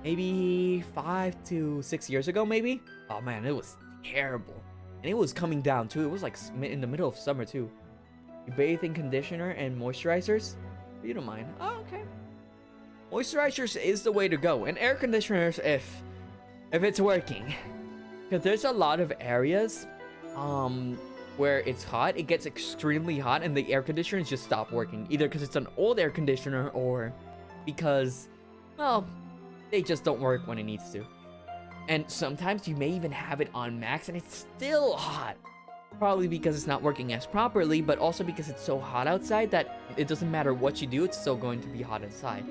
maybe 5 to 6 years ago, maybe. Oh man, it was terrible. And it was coming down too. It was like in the middle of summer too. You bathe in conditioner and moisturizers? You don't mind. Oh, okay. Moisturizers is the way to go. And air conditioners if it's working. Because there's a lot of areas where it's hot. It gets extremely hot and the air conditioners just stop working. Either because it's an old air conditioner or because, well, they just don't work when it needs to. And sometimes you may even have it on max and it's still hot. Probably because it's not working as properly, but also because it's so hot outside that it doesn't matter what you do, it's still going to be hot inside.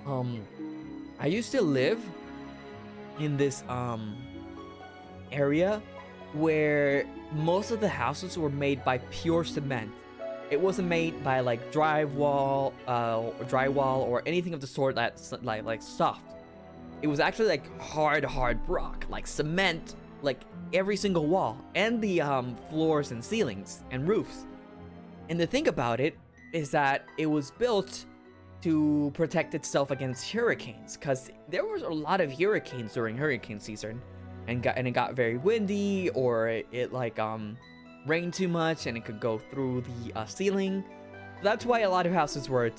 I used to live in this area where most of the houses were made by pure cement. It wasn't made by like drywall or anything of the sort that's like soft. It was actually like hard rock, like cement, like every single wall and the floors and ceilings and roofs. And the thing about it is that it was built to protect itself against hurricanes, because there was a lot of hurricanes during hurricane season, and it got very windy, or it like rained too much and it could go through the ceiling. That's why a lot of houses were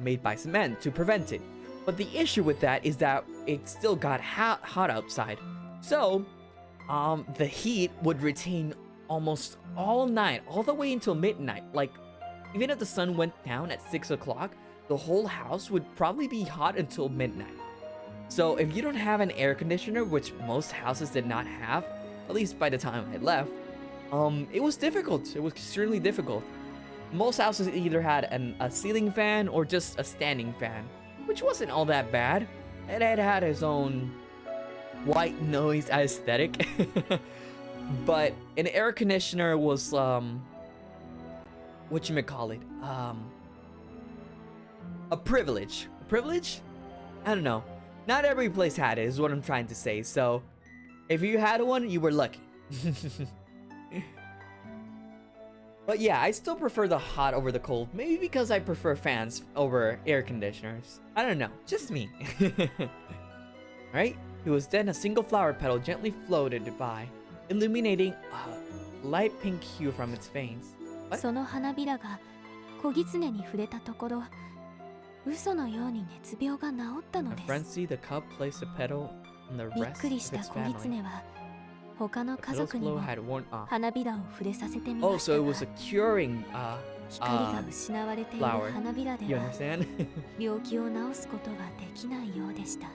made by cement to prevent it. But the issue with that is that it still got hot outside. So the heat would retain almost all night, all the way until midnight. Like, even if the sun went down at 6 o'clock, the whole house would probably be hot until midnight. So if you don't have an air conditioner, which most houses did not have, at least by the time I left, it was difficult. It was extremely difficult. Most houses either had a ceiling fan or just a standing fan, which wasn't all that bad. It had its own white noise aesthetic. But an air conditioner was whatchamacallit, a privilege. A privilege? I don't know. Not every place had it, is what I'm trying to say. So if you had one, you were lucky. But yeah, I still prefer the hot over the cold. Maybe because I prefer fans over air conditioners. I don't know. Just me. Right? It was then a single flower petal gently floated by, illuminating a light pink hue from its veins. What? その花びらが小狐に触れたところ、嘘のように熱病が治ったの A です。 frenzy, the cub placed a petal on the びっ rest くり of した its 小 family. 狐は他の The 家 petal's 族に glow も had worn off. 花びらを触れさせてみ Oh, ました so が、 it was a curing, 光が失われている flower. 花びらで You は understand? 病気を治すことはできないようでした。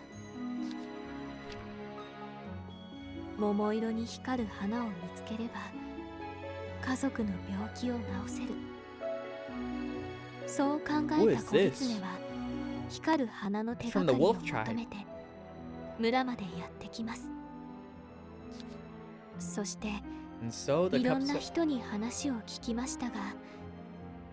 桃色に光る花を見つければ家族の病気を治せる。そう考 Who えた is 小 this? 狐は光る花の手 It's が from か the りを wolf tribe. 求めて村までやってきます。そして And so the いろ cub んな said, 人に話を聞きましたが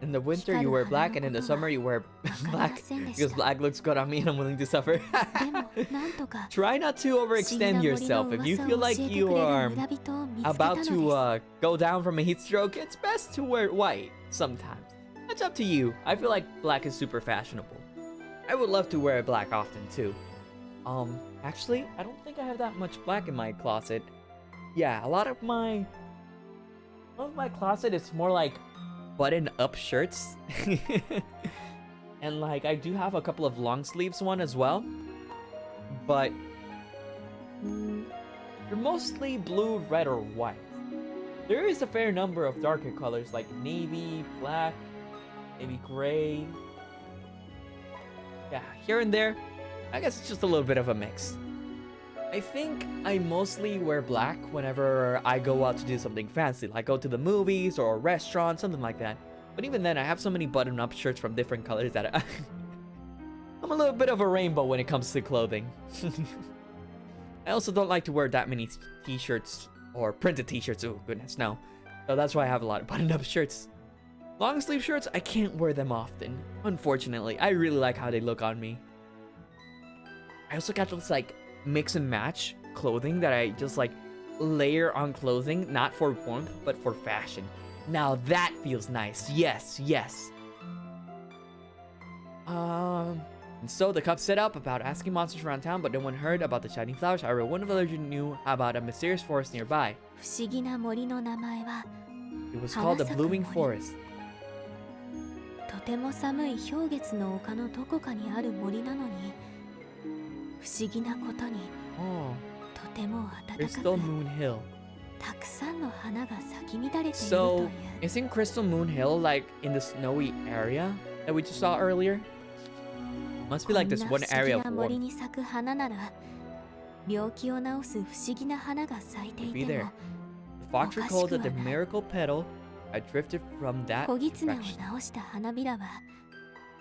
in the winter you wear black and in the summer you wear 分かりま black せんでし because た。 black looks good on me and I'm willing to suffer. でもなんとか Try not to 不思議 overextend な森の yourself. If you 噂 feel を教 like えて you くれる are 村人を見つけた about のです。 to go down from a heat stroke, it's best to wear white sometimes. That's up to you. I feel like black is super fashionable. I would love to wear black often too. Actually, I don't think I have that much black in my closet. Yeah, a lot of my closet is more like button-up shirts. And like I do have a couple of long sleeves one as well. But they're mostly blue, red, or white. There is a fair number of darker colors like navy, black, maybe gray. Yeah, here and there. I guess it's just a little bit of a mix. I think I mostly wear black whenever I go out to do something fancy, like go to the movies or a restaurant, something like that. But even then, I have so many button-up shirts from different colors that I'm a little bit of a rainbow when it comes to clothing. I also don't like to wear that many t-shirts or printed t-shirts. Oh, goodness, no. So that's why I have a lot of button-up shirts. Long sleeve shirts, I can't wear them often. Unfortunately, I really like how they look on me. I also got this like mix and match clothing that I just like layer on clothing, not for warmth, but for fashion. Now that feels nice. Yes, yes. And so the cup set up about asking monsters around town, but no one heard about the shining flowers. However, one villager knew about a mysterious forest nearby. 不思議な森の名前は It was called the Blooming Forest. とても寒い氷月の丘のどこかにある森なのに不思議なことに Oh, とても暖か Crystal く Moon Hill. たくさんの花が咲き乱れているとい So, う isn't Crystal Moon Hill like in the snowy area that we just saw earlier? Must be like this こん one な不 area 思議 of な森 warmth. に咲く花なら病気を治す不思議な花が咲いてい Be て there. も The fox recalled that the miracle petal had drifted from that 小狐を direction. 治した花びらは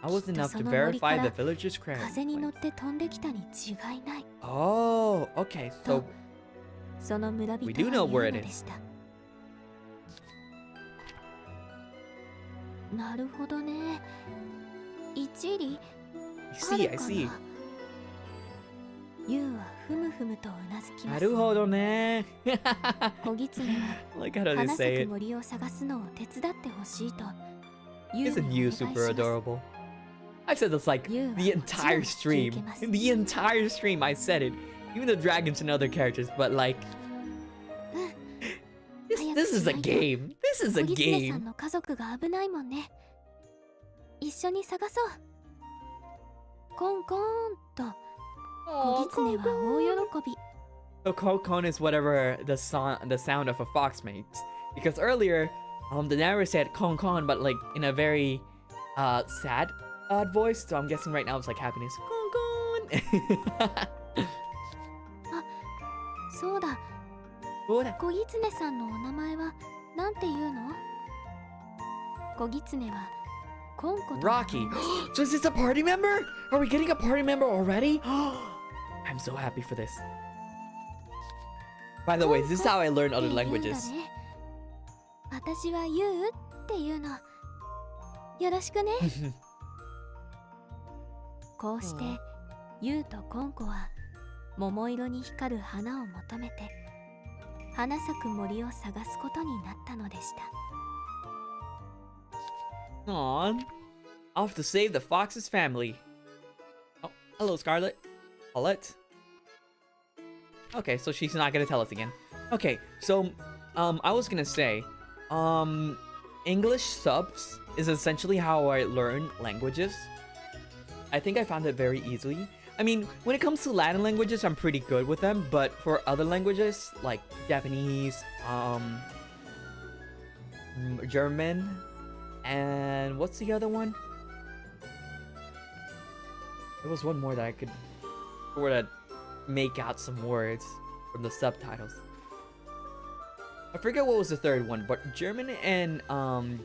I was enough to その森か verify ら the villager's crown. 風に乗って飛んできたに違いない Oh, okay. So その村人 We は do 言う know の where it で is. したなるほどね一理 I あ see, る I か see. なユウはふむふむとうなずきます Naruhodo ne. 小狐は Like how do they 花 say 咲 it? く森を探すのを手伝ってほしいとユウ Isn't に you お願いします super adorable? I've said this like You the are entire just stream. cute. The entire stream I said it. Even the dragons and other characters, but like this is a game. This is a 小狐さん game. の家族が危ないもんね一緒に探そうコンコーンと小狐は大喜び So Kokon is whatever the sound of a fox makes. Because earlier, the narrator said kon kon, but like in a very sad voice. So I'm guessing right now it's like happiness. Kon kon. そうだ What? 小狐さんのお名前はなんていうの小狐はコンコと Rocky. So is this a party member? Are we getting a party member already? I'm so happy for this. By the way, this is how I learn other languages. 私はユウっていうのよろしくねこうしてユウとコンコは桃色に光る花を求めて花咲く森を探すことになったのでした Aww. Off to save the fox's family. Oh, hello, Scarlet. Paulette. Okay, so she's not gonna tell us again. Okay, so, I was gonna say, English subs is essentially how I learn languages. I think I found it very easily. I mean, when it comes to Latin languages, I'm pretty good with them, but for other languages, like Japanese, German, and what's the other one? There was one more that I could sort of make out some words from the subtitles. I forget what was the third one, but German and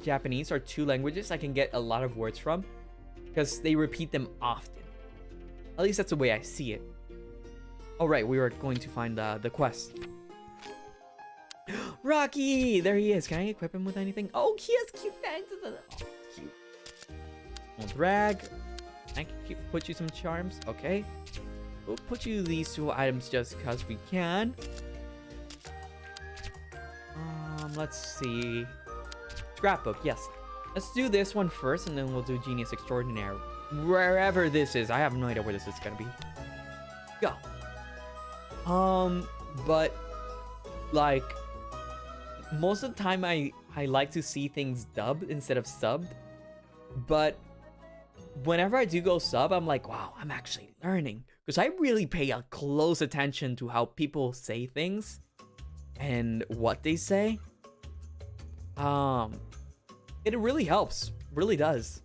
Japanese are two languages I can get a lot of words from because they repeat them often. At least that's the way I see it. Oh right, we were going to find the quest. Rocky! There he is. Can I equip him with anything? Oh, he has cute fangs. Oh, cute. We'll brag. I can put you some charms. Okay. We'll put you these two items just because we can. Let's see. Scrapbook, yes. Let's do this one first, and then we'll do Genius Extraordinaire. Wherever this is. I have no idea where this is gonna be. Go. But, like, most of the time I like to see things dubbed instead of subbed. But whenever I do go sub, I'm like, wow, I'm actually learning. Because I really pay a close attention to how people say things and what they say. It really helps. Really does.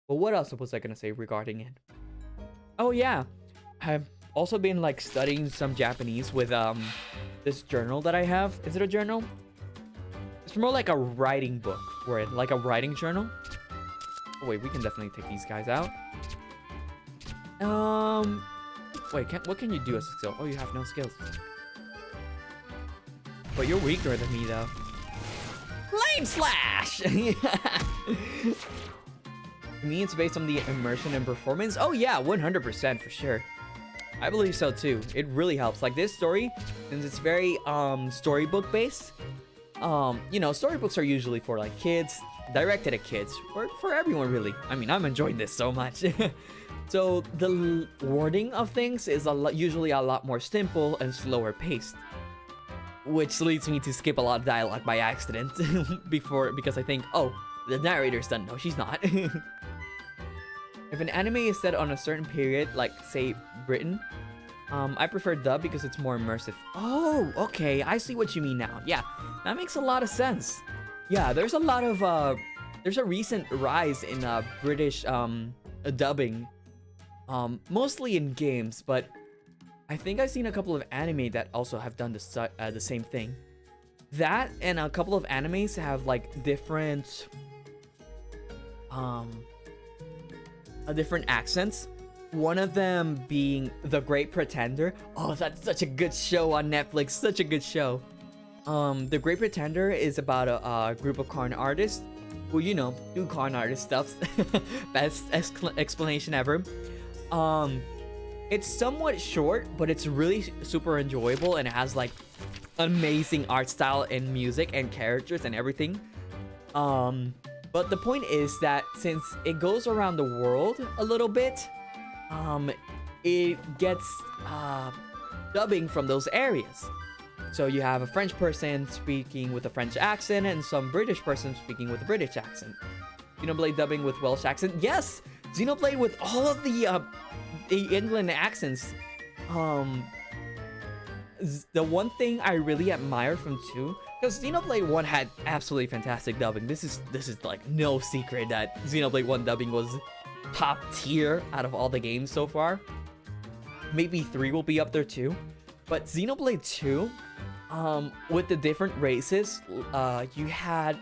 But what else was I gonna say regarding it? Oh yeah, I've also been like studying some Japanese with this journal that I have. Is it a journal? It's more like a writing book for it, like a writing journal. Oh wait, we can definitely take these guys out. Wait, what can you do as a skill? Oh, you have no skills. But you're weaker than me though. Flame Slash! To me, it's based on the immersion and performance. Oh yeah, 100% for sure. I believe so too. It really helps. Like this story, since it's very storybook based. You know, storybooks are usually for like kids, directed at kids, or for everyone really. I mean, I'm enjoying this so much. So the wording of things is usually a lot more simple and slower paced, which leads me to skip a lot of dialogue by accident because I think, oh, the narrator's done. No, she's not. If an anime is set on a certain period, like say Britain, I prefer dub because it's more immersive. Oh, okay, I see what you mean now. Yeah, that makes a lot of sense. Yeah, there's a lot of there's a recent rise in British dubbing, mostly in games, but I think I've seen a couple of anime that also have done the same thing. That and a couple of animes have like different different accents. One of them being The Great Pretender. Oh, that's such a good show on Netflix. Such a good show. The Great Pretender is about a group of con artists who, you know, do con artist stuff. Best explanation ever. It's somewhat short, but it's really super enjoyable, and it has like amazing art style and music and characters and everything. But the point is that since it goes around the world a little bit, it gets dubbing from those areas. So you have a French person speaking with a French accent and some British person speaking with a British accent. Xenoblade dubbing with Welsh accent. Yes! Xenoblade with all of the England accents. The one thing I really admire from 2, because Xenoblade 1 had absolutely fantastic dubbing. This is like no secret that Xenoblade 1 dubbing was top tier out of all the games so far. Maybe 3 will be up there too. But Xenoblade 2, with the different races, you had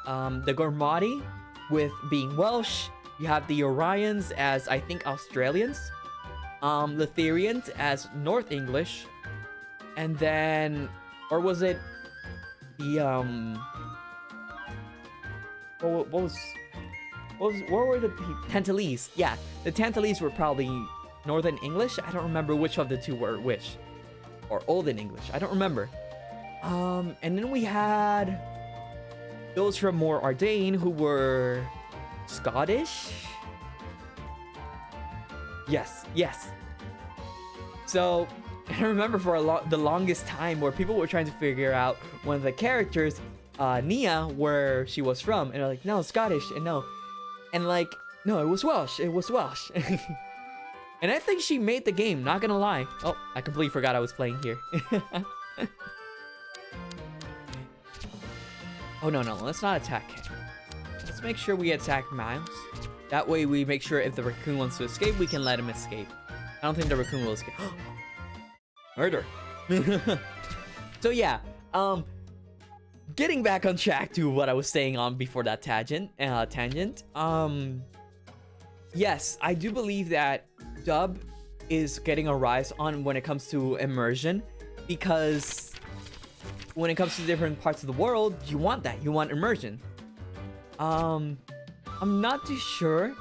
the Gormati with being Welsh. You have the Orions as, I think, Australians. The Therians as North English. And then, or was it the, what were the Tantalese? Yeah, the Tantalese were probably Northern English. I don't remember which of the two were which. Or Olden English. I don't remember. And then we had those from More Ardain who were Scottish. Yes. So I remember for the longest time where people were trying to figure out one of the characters, Nia, where she was from, and they're like, no, Scottish, and no, and like, no, it was Welsh. And I think she made the game, not gonna lie. Oh, I completely forgot I was playing here. Oh, no, let's not attack him. Let's make sure we attack Miles. That way we make sure if the raccoon wants to escape, we can let him escape. I don't think the raccoon will escape. Murder. So yeah, getting back on track to what I was saying on before that tangent. Yes, I do believe that dub is getting a rise on when it comes to immersion, because when it comes to different parts of the world, you want that. You want immersion. I'm not too sure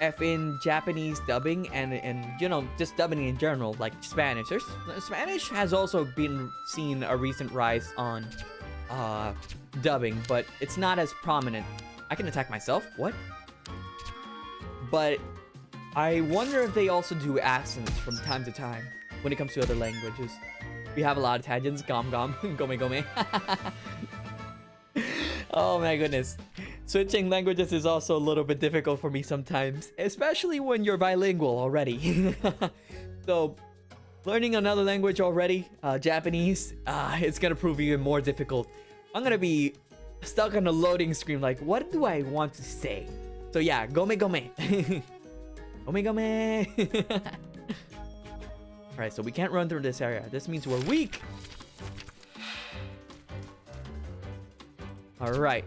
if in Japanese dubbing and you know, just dubbing in general, like Spanish. Spanish has also been seen a recent rise on dubbing, but it's not as prominent. I can attack myself? What? But I wonder if they also do accents from time to time when it comes to other languages. We have a lot of tangents. Gom, gome. Oh my goodness. Switching languages is also a little bit difficult for me sometimes, especially when you're bilingual already. So, learning another language already, Japanese, it's gonna prove even more difficult. I'm gonna be stuck on a loading screen like, what do I want to say? So yeah, gome. Gome. Alright, so we can't run through this area. This means we're weak. Alright.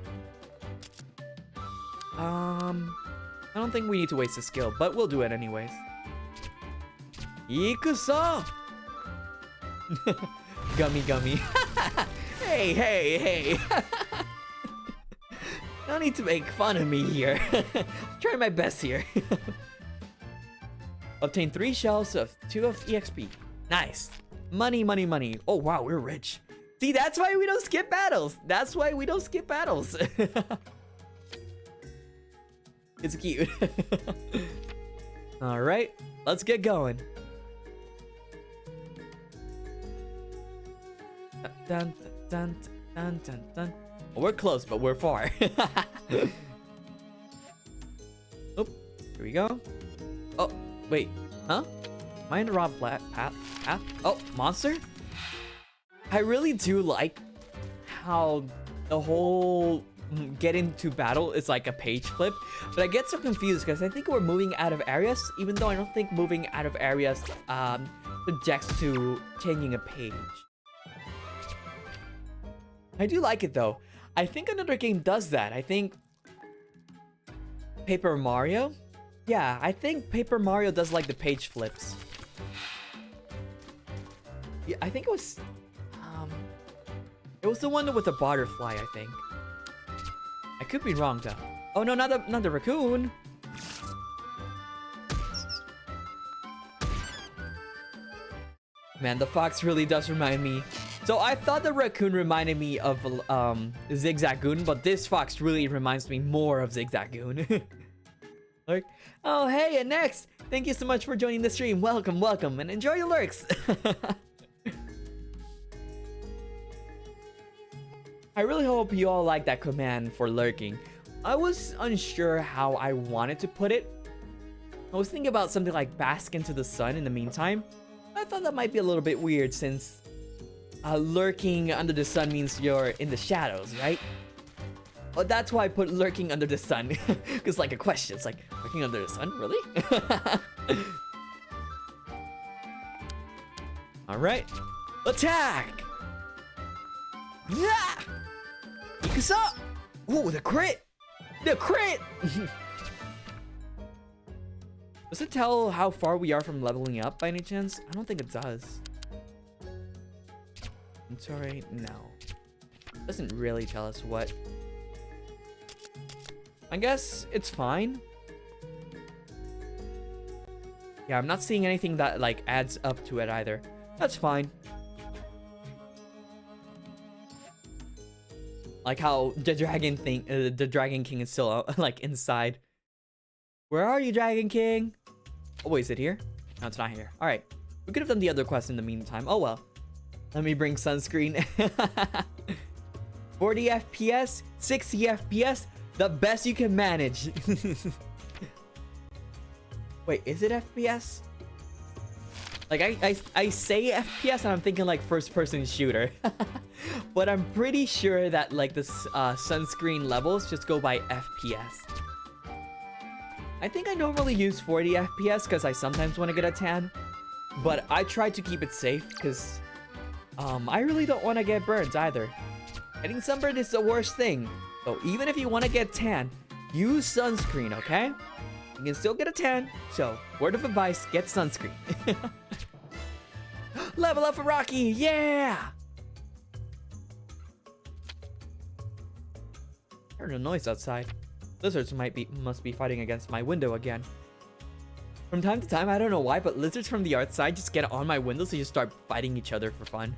I don't think we need to waste a skill, but we'll do it anyways. Ikuso! Gummy. Hey. No need to make fun of me here. I'm trying my best here. Obtain 3 shells of 2 of EXP. Nice. Money, money, money. Oh, wow, we're rich. See, that's why we don't skip battles. That's why we don't skip battles. It's cute. All right, let's get going. Dun, dun, dun, dun, dun. Well, we're close, but we're far. Oh, here we go. Oh, wait, huh? Am I in the wrong path? Oh, monster? I really do like how the whole get into battle is like a page flip, but I get so confused because I think we're moving out of areas, even though I don't think moving out of areas subjects to changing a page. I do like it though. I think another game does that. I think Paper Mario? Yeah, I think Paper Mario does like the page flips. Yeah, I think it was the one with the butterfly, I think. I could be wrong though. Oh no, not the raccoon. Man, the fox really does remind me. So I thought the raccoon reminded me of Zigzagoon, but this fox really reminds me more of Zigzagoon. Lurk. Oh hey, and next, thank you so much for joining the stream. Welcome, welcome, and enjoy your lurks. I really hope you all like that command for lurking. I was unsure how I wanted to put it. I was thinking about something like bask into the sun in the meantime. I thought that might be a little bit weird since lurking under the sun means you're in the shadows, right? Oh, that's why I put lurking under the sun. Because like a question, it's like, lurking under the sun? Really? Alright. Attack! Yeah! Ikusa! Ooh, the crit! The crit! Does it tell how far we are from leveling up by any chance? I don't think it does. Sorry, no. Doesn't really tell us what. I guess it's fine. Yeah, I'm not seeing anything that like adds up to it either. That's fine. Like how the dragon thing, the Dragon King is still like inside. Where are you, Dragon King? Oh wait, is it here? No, it's not here. All right, we could have done the other quest in the meantime. Oh well. Let me bring sunscreen. 40 FPS, 60 FPS, the best you can manage. Wait, is it FPS? Like I say FPS and I'm thinking like first person shooter. But I'm pretty sure that like the sunscreen levels just go by FPS. I think I normally use 40 FPS because I sometimes want to get a tan. But I try to keep it safe because I really don't want to get burns either. Getting sunburned is the worst thing. So even if you want to get tan, use sunscreen, okay? You can still get a tan. So word of advice, get sunscreen. Level up for Rocky, yeah! I heard a noise outside. Lizards must be fighting against my window again. From time to time, I don't know why, but lizards from the outside just get on my windows and just start fighting each other for fun.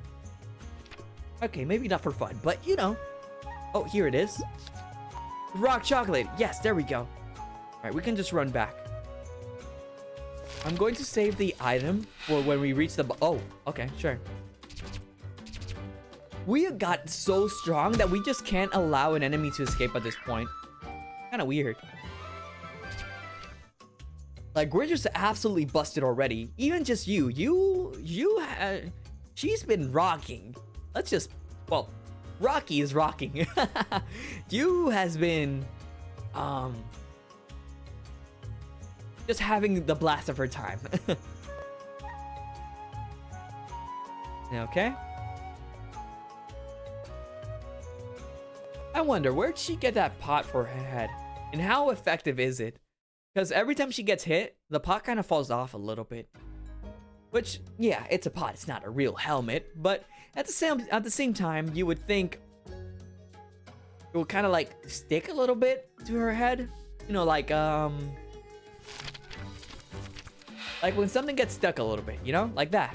Okay, maybe not for fun, but you know. Oh, here it is. Rock chocolate. Yes, there we go. Alright, we can just run back. I'm going to save the item for when we reach the... Oh, okay, sure. We got so strong that we just can't allow an enemy to escape at this point. Kind of weird. Like, we're just absolutely busted already. Even just you. She's been rocking. Let's just... Well, Rocky is rocking. You has been... just having the blast of her time. Okay. I wonder, where'd she get that pot for her head? And how effective is it? Because every time she gets hit, the pot kind of falls off a little bit. Which, yeah, it's a pot, it's not a real helmet. But at the same time, you would think it would kind of like stick a little bit to her head. You know, like, Like when something gets stuck a little bit, you know? Like that.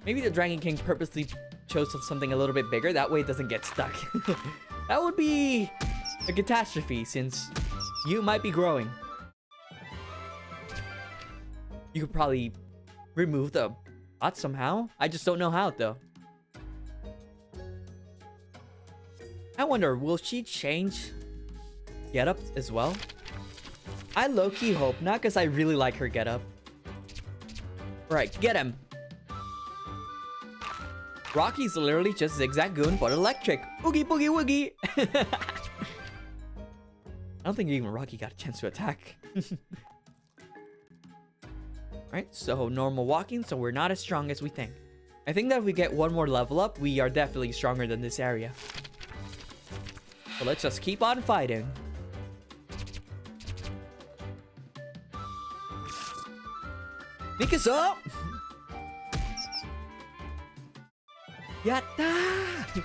Maybe the Dragon King purposely chose something a little bit bigger. That way it doesn't get stuck. That would be a catastrophe since you might be growing. You could probably remove the bot somehow. I just don't know how though. I wonder, will she change getup as well? I low-key hope not, because I really like her getup. Right, get him. Rocky's literally just Zigzag Goon, but electric. Oogie boogie woogie. I don't think even Rocky got a chance to attack. Right, so normal walking, so we're not as strong as we think. I think that if we get one more level up, we are definitely stronger than this area. So let's just keep on fighting. Mikaso! Yatta! Do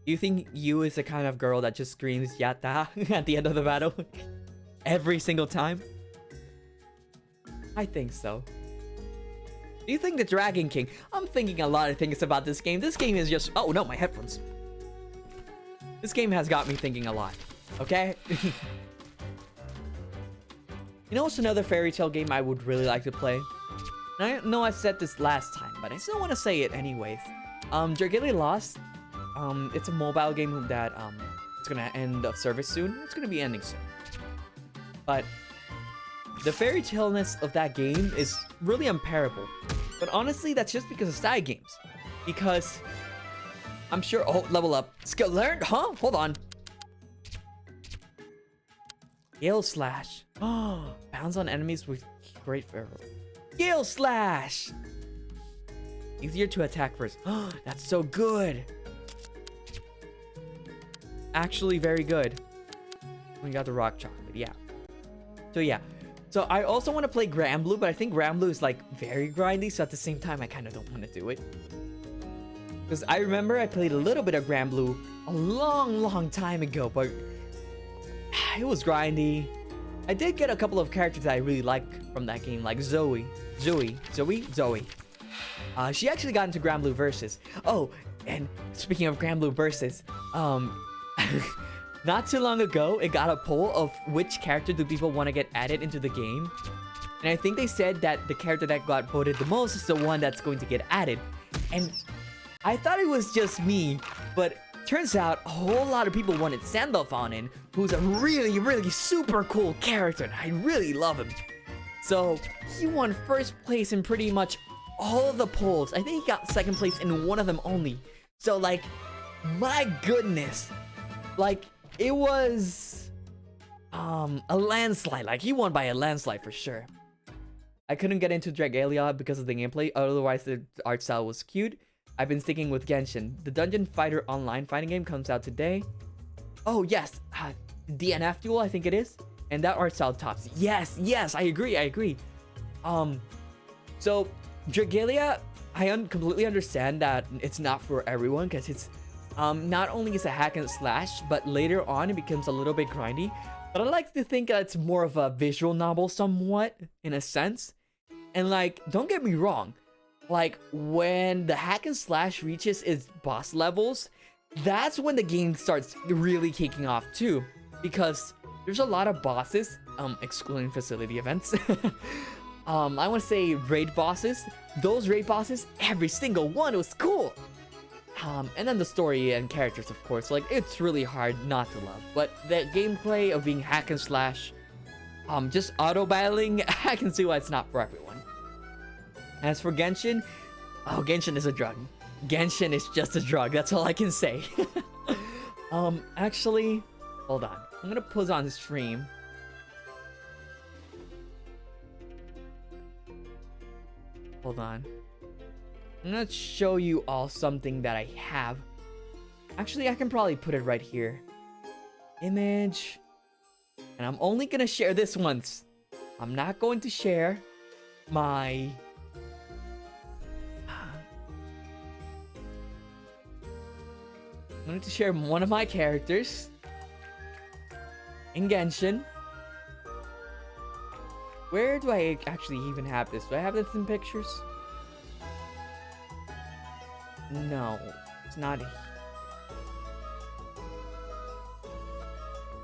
you think you is the kind of girl that just screams yatta at the end of the battle? Every single time? I think so. Do you think the Dragon King... I'm thinking a lot of things about this game. This game is just... Oh no, my headphones. This game has got me thinking a lot. Okay? You know what's another Fairytale game I would really like to play? I know I said this last time, but I still want to say it anyways. Dragalia Lost. It's a mobile game that it's gonna end of service soon. It's gonna be ending soon. But the fairytale-ness of that game is really unparable. But honestly, that's just because of side games. Because I'm sure... Oh, level up. Skill learned? Huh? Hold on. Gale Slash. Oh, bounce on enemies with great fervor. Gale Slash! Easier to attack first. Oh, that's so good. Actually, very good. We got the rock chocolate, yeah. So yeah. So I also want to play Granblue, but I think Granblue is like very grindy, so at the same time I kind of don't want to do it. Because I remember I played a little bit of Granblue a long time ago, but it was grindy. I did get a couple of characters that I really like from that game, like Zoe. She actually got into Granblue Versus. Oh, and speaking of Granblue Versus, not too long ago, it got a poll of which character do people want to get added into the game. And I think they said that the character that got voted the most is the one that's going to get added. And I thought it was just me, but turns out a whole lot of people wanted Sandalphon, who's a really super cool character, and I really love him. So he won first place in pretty much all of the polls. I think he got second place in one of them only. So like, my goodness, like it was a landslide. Like he won by a landslide for sure. I couldn't get into Dragalia because of the gameplay, otherwise the art style was cute. I've been sticking with Genshin. The Dungeon Fighter online fighting game comes out today. Oh yes, DNF Duel I think it is. And that art style tops. Yes, I agree. So Dragalia, I completely understand that it's not for everyone because it's not only is a hack and slash, but later on it becomes a little bit grindy. But I like to think that it's more of a visual novel somewhat, in a sense. And like, don't get me wrong, like when the hack and slash reaches its boss levels, that's when the game starts really kicking off too, because there's a lot of bosses, excluding facility events. I want to say raid bosses. Those raid bosses, every single one was cool. And then the story and characters, of course, like it's really hard not to love. But the gameplay of being hack and slash, just auto battling, I can see why it's not for everyone. As for Genshin, oh, Genshin is a drug. Genshin is just a drug. That's all I can say. Actually, hold on. I'm gonna put on stream. Hold on. I'm gonna show you all something that I have. Actually, I can probably put it right here. Image. And I'm only gonna share this once. I'm not going to share my... I'm going to share one of my characters in Genshin. Where do I actually even have this? Do I have this in pictures? No, it's not.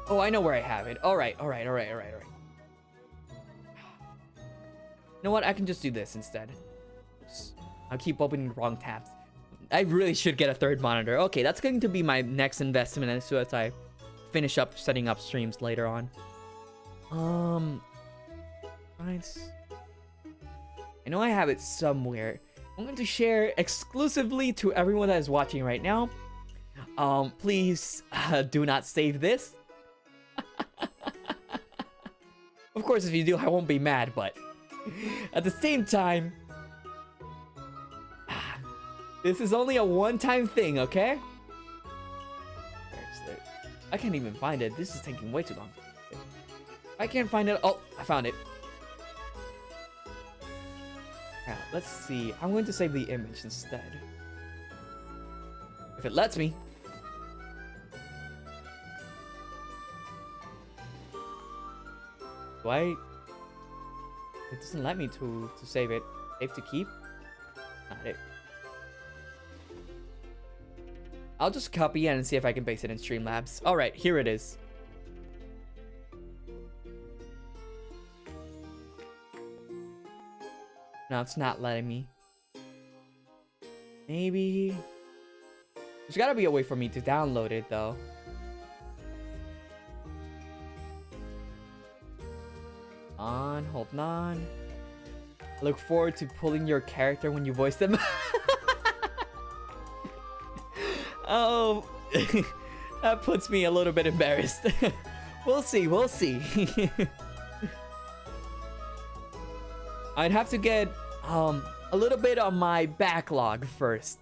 Oh, I know where I have it. All right. You know what? I can just do this instead. I'll keep opening the wrong tabs. I really should get a third monitor. Okay, that's going to be my next investment as soon as I finish up setting up streams later on. Right. I know I have it somewhere. I'm going to share exclusively to everyone that is watching right now. Please do not save this. Of course, if you do, I won't be mad, but at the same time, this is only a one-time thing, okay? I can't even find it. This is taking way too long. I can't find it. Oh, I found it. Yeah, let's see. I'm going to save the image instead. If it lets me. Do I? It doesn't let me to save it. Save to keep? Not it. I'll just copy it and see if I can paste it in Streamlabs. Alright, here it is. No, it's not letting me. Maybe... There's gotta be a way for me to download it, though. Hold on. I look forward to pulling your character when you voice them. Oh, that puts me a little bit embarrassed. We'll see. I'd have to get a little bit on my backlog first.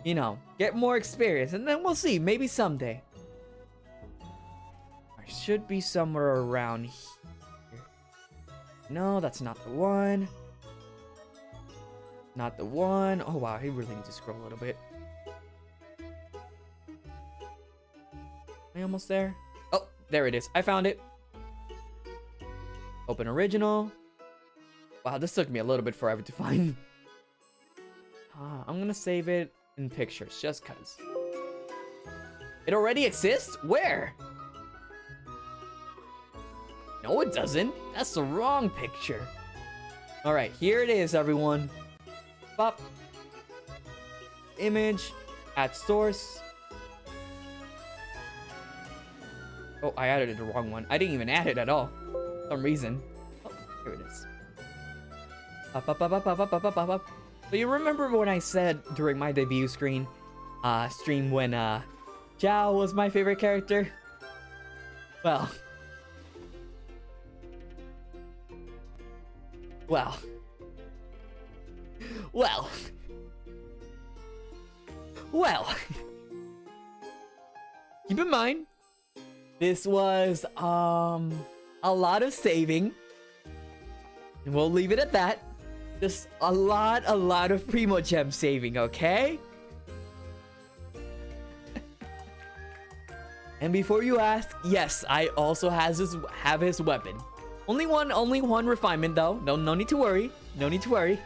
You know, get more experience, and then we'll see. Maybe someday. I should be somewhere around here. No, that's not the one. Not the one. Oh wow, I really need to scroll a little bit. Am I almost there? Oh, there it is. I found it. Open original. Wow, this took me a little bit forever to find. I'm gonna save it in pictures, just cause. It already exists? Where? No, it doesn't. That's the wrong picture. Alright, here it is, everyone. Pop. Image. Add source. Oh, I added the wrong one. I didn't even add it at all. For some reason. Oh, here it is. Up. So you remember when I said during my debut stream when Zhao was my favorite character? Well. Keep in mind, this was a lot of saving. And we'll leave it at that. Just a lot of Primogem saving, okay? And before you ask, yes, I also have his weapon. Only one refinement though. No need to worry. No need to worry.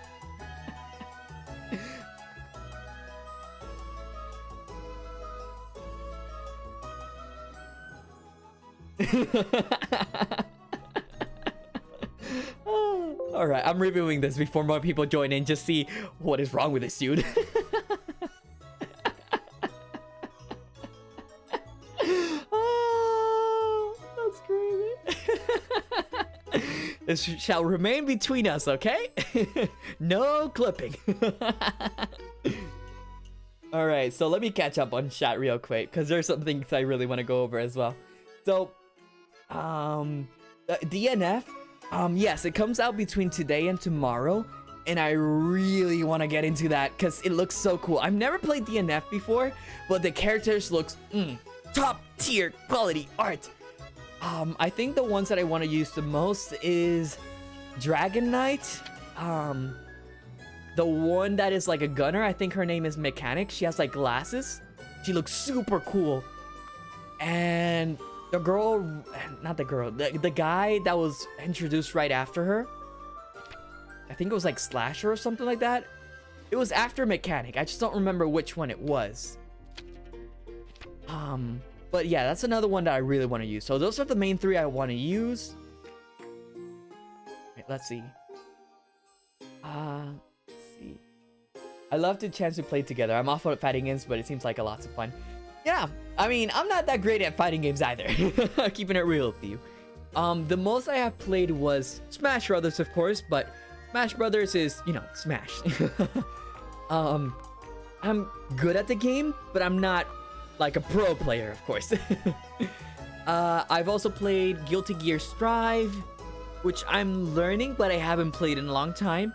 Alright, I'm reviewing this before more people join in. Just see what is wrong with this dude. Oh, that's crazy. This shall remain between us, okay? No clipping. Alright, so let me catch up on chat real quick, because there's some things I really want to go over as well. So, DNF, yes, it comes out between today and tomorrow, and I really want to get into that because it looks so cool. I've never played DNF before, but the characters looks top tier quality art. I think the ones that I want to use the most is Dragon Knight. The one that is like a gunner, I think her name is Mechanic. She has like glasses. She looks super cool. And the girl, not the girl, the guy that was introduced right after her. I think it was like Slasher or something like that. It was after Mechanic. I just don't remember which one it was. But yeah, that's another one that I really want to use. So those are the main 3 I want to use. Wait, let's see. Let's see. I love the chance to play together. I'm off at fighting games, but it seems like a lots of fun. Yeah, I mean, I'm not that great at fighting games either. Keeping it real with you. The most I have played was Smash Brothers, of course, but Smash Brothers is, you know, Smash. I'm good at the game, but I'm not like a pro player, of course. I've also played Guilty Gear Strive, which I'm learning, but I haven't played in a long time.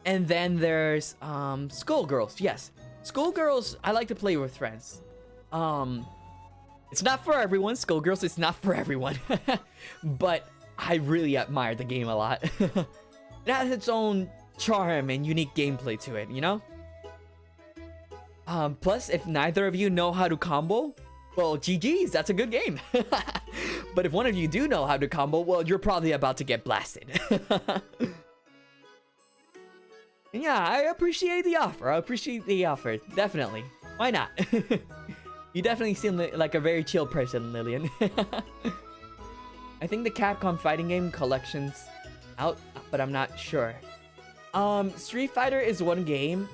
And then there's Skullgirls. Yes, Skullgirls I like to play with friends. It's not for everyone. Skullgirls is not for everyone. But I really admire the game a lot. It has its own charm and unique gameplay to it, you know? Plus, if neither of you know how to combo, well, GG's, that's a good game. But if one of you do know how to combo, well, you're probably about to get blasted. Yeah, I appreciate the offer. Definitely. Why not? You definitely seem like a very chill person, Lillian. I think the Capcom fighting game collection's out, but I'm not sure. Street Fighter is one game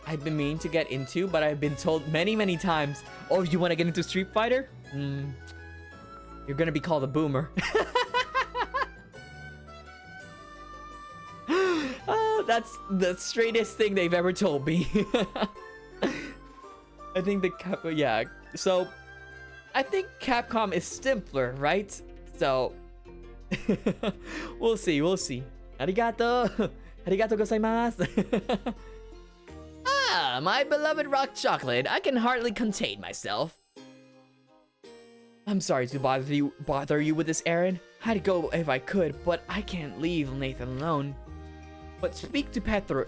I've been meaning to get into, but I've been told many times, oh, you want to get into Street Fighter? You're gonna be called a boomer. Oh, that's the straightest thing they've ever told me. I think yeah, so I think Capcom is simpler, right? So we'll see. Arigato gozaimasu. Ah, my beloved rock chocolate. I can hardly contain myself. I'm sorry to bother you with this errand. I'd go if I could, but I can't leave Nathan alone. But speak to Petra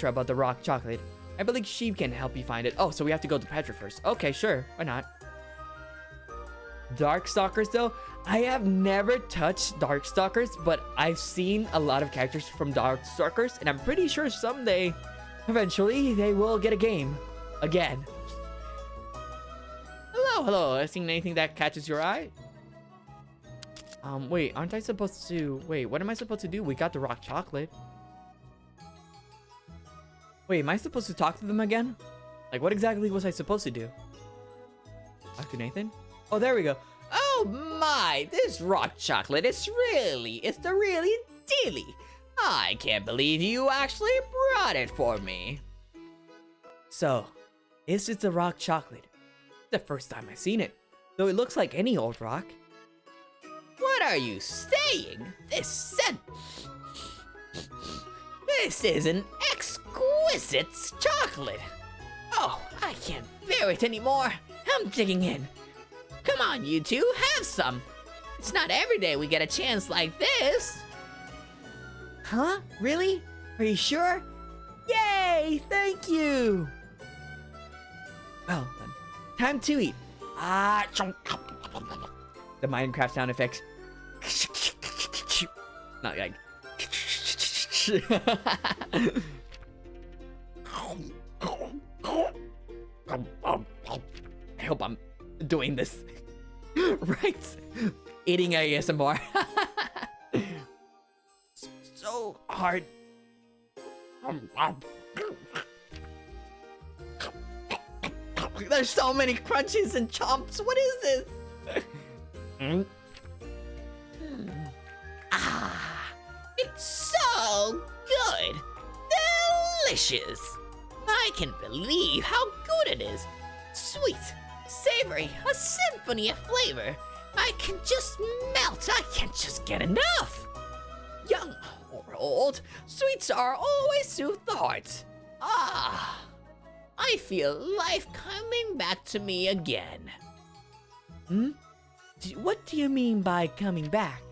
about the rock chocolate. I believe she can help you find it. Oh, so we have to go to Petra first. Okay, sure. Why not? Darkstalkers, though? I have never touched Darkstalkers, but I've seen a lot of characters from Darkstalkers, and I'm pretty sure someday, eventually, they will get a game. Again. Hello. Have seen anything that catches your eye? Wait, aren't I supposed to... Wait, what am I supposed to do? We got the rock chocolate. Wait, am I supposed to talk to them again? Like, what exactly was I supposed to do? Talk to Nathan? Oh, there we go. Oh my, this rock chocolate is the really dealy. I can't believe you actually brought it for me. So, is it the rock chocolate? The first time I've seen it, though it looks like any old rock. What are you saying? This is an exquisite chocolate. Oh, I can't bear it anymore. I'm digging in. Come on, you two, have some. It's not every day we get a chance like this. Huh? Really? Are you sure? Yay! Thank you! Well, then, time to eat. The Minecraft sound effects. Not like... I hope I'm doing this right. Eating ASMR. So hard. There's so many crunches and chomps. What is this? It's so good. Delicious. I can't believe how good it is. Sweet, savory, a symphony of flavor. I can just melt. I can't just get enough. Young or old, sweets are always soothe the heart. I feel life coming back to me again. What do you mean by coming back?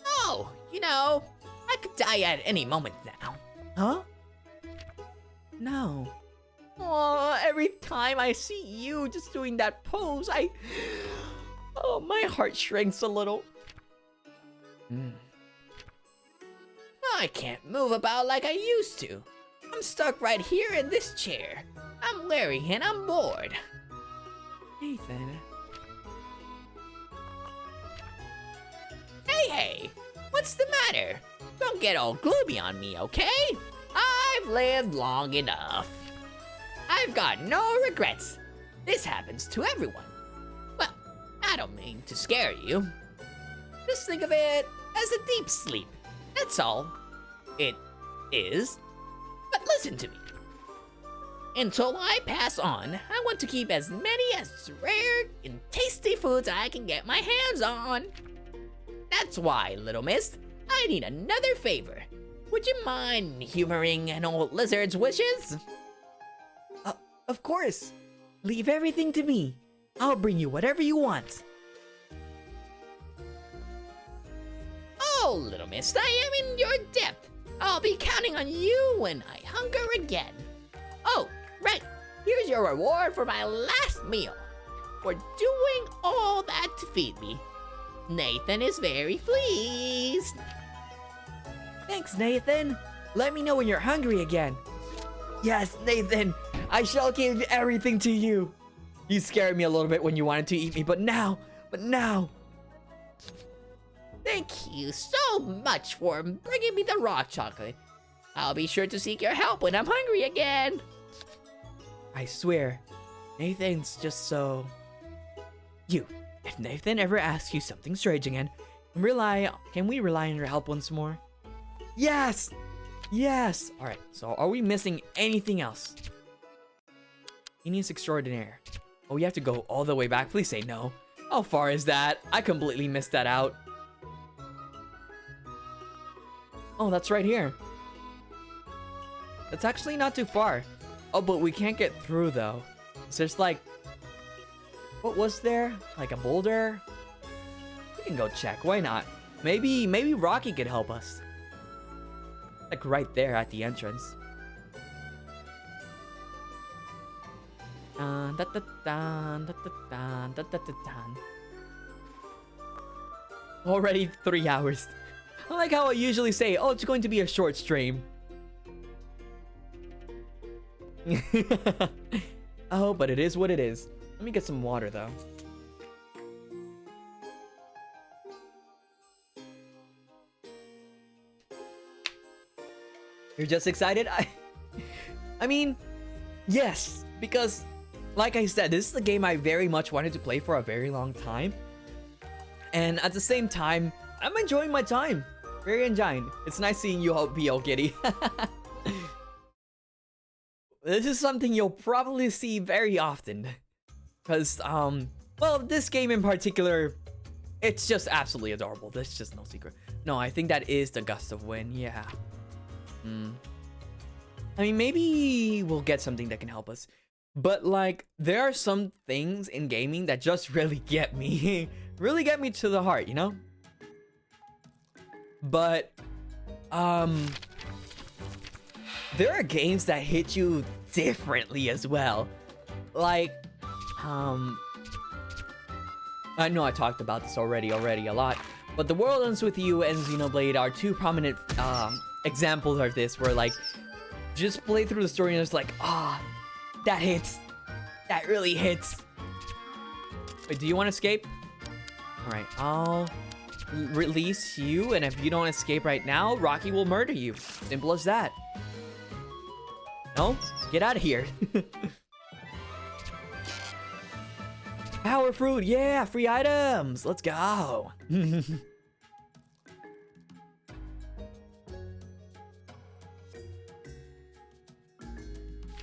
Oh, you know, I could die at any moment now. Huh? No. Oh, every time I see you just doing that pose, Oh, my heart shrinks a little. I can't move about like I used to. I'm stuck right here in this chair. I'm Larry and I'm bored. Nathan. Hey, what's the matter? Don't get all gloomy on me, okay? I've lived long enough. I've got no regrets. This happens to everyone. Well, I don't mean to scare you. Just think of it as a deep sleep. That's all. It is. But listen to me. Until I pass on, I want to keep as many as rare and tasty foods I can get my hands on. That's why, little miss, I need another favor. Would you mind humoring an old lizard's wishes? Of course. Leave everything to me. I'll bring you whatever you want. Oh, little miss, I am in your debt. I'll be counting on you when I hunger again. Oh, right. Here's your reward for my last meal. For doing all that to feed me. Nathan is very pleased. Thanks, Nathan. Let me know when you're hungry again. Yes, Nathan. I shall give everything to you. You scared me a little bit when you wanted to eat me, but now. Thank you so much for bringing me the raw chocolate. I'll be sure to seek your help when I'm hungry again. I swear, Nathan's just so... You. If Nathan ever asks you something strange again, can we rely on your help once more? Yes! Yes! Alright, so are we missing anything else? Genius extraordinaire. Oh, we have to go all the way back. Please say no. How far is that? I completely missed that out. Oh, that's right here. That's actually not too far. Oh, but we can't get through though. So there's like... What was there? Like a boulder? We can go check. Why not? Maybe Rocky could help us. Like right there at the entrance. Already 3 hours. I like how I usually say, oh, it's going to be a short stream. Oh, but it is what it is. Let me get some water though. You're just excited? I mean, yes, because like I said, this is a game I very much wanted to play for a very long time. And at the same time, I'm enjoying my time. Very enjoying. It's nice seeing you all be all giddy. This is something you'll probably see very often. Because, well, this game in particular, it's just absolutely adorable. There's just no secret. No, I think that is the gust of wind, yeah. I mean, maybe we'll get something that can help us. But, like, there are some things in gaming that just really get me. Really get me to the heart, you know? But, there are games that hit you differently as well. Like, I know I talked about this already a lot, but The World Ends With You and Xenoblade are two prominent examples of this, where like, just play through the story and it's like, that hits. That really hits. Wait, do you want to escape? Alright, I'll release you, and if you don't escape right now, Rocky will murder you. Simple as that. No? Get out of here. Power fruit, yeah, free items. Let's go.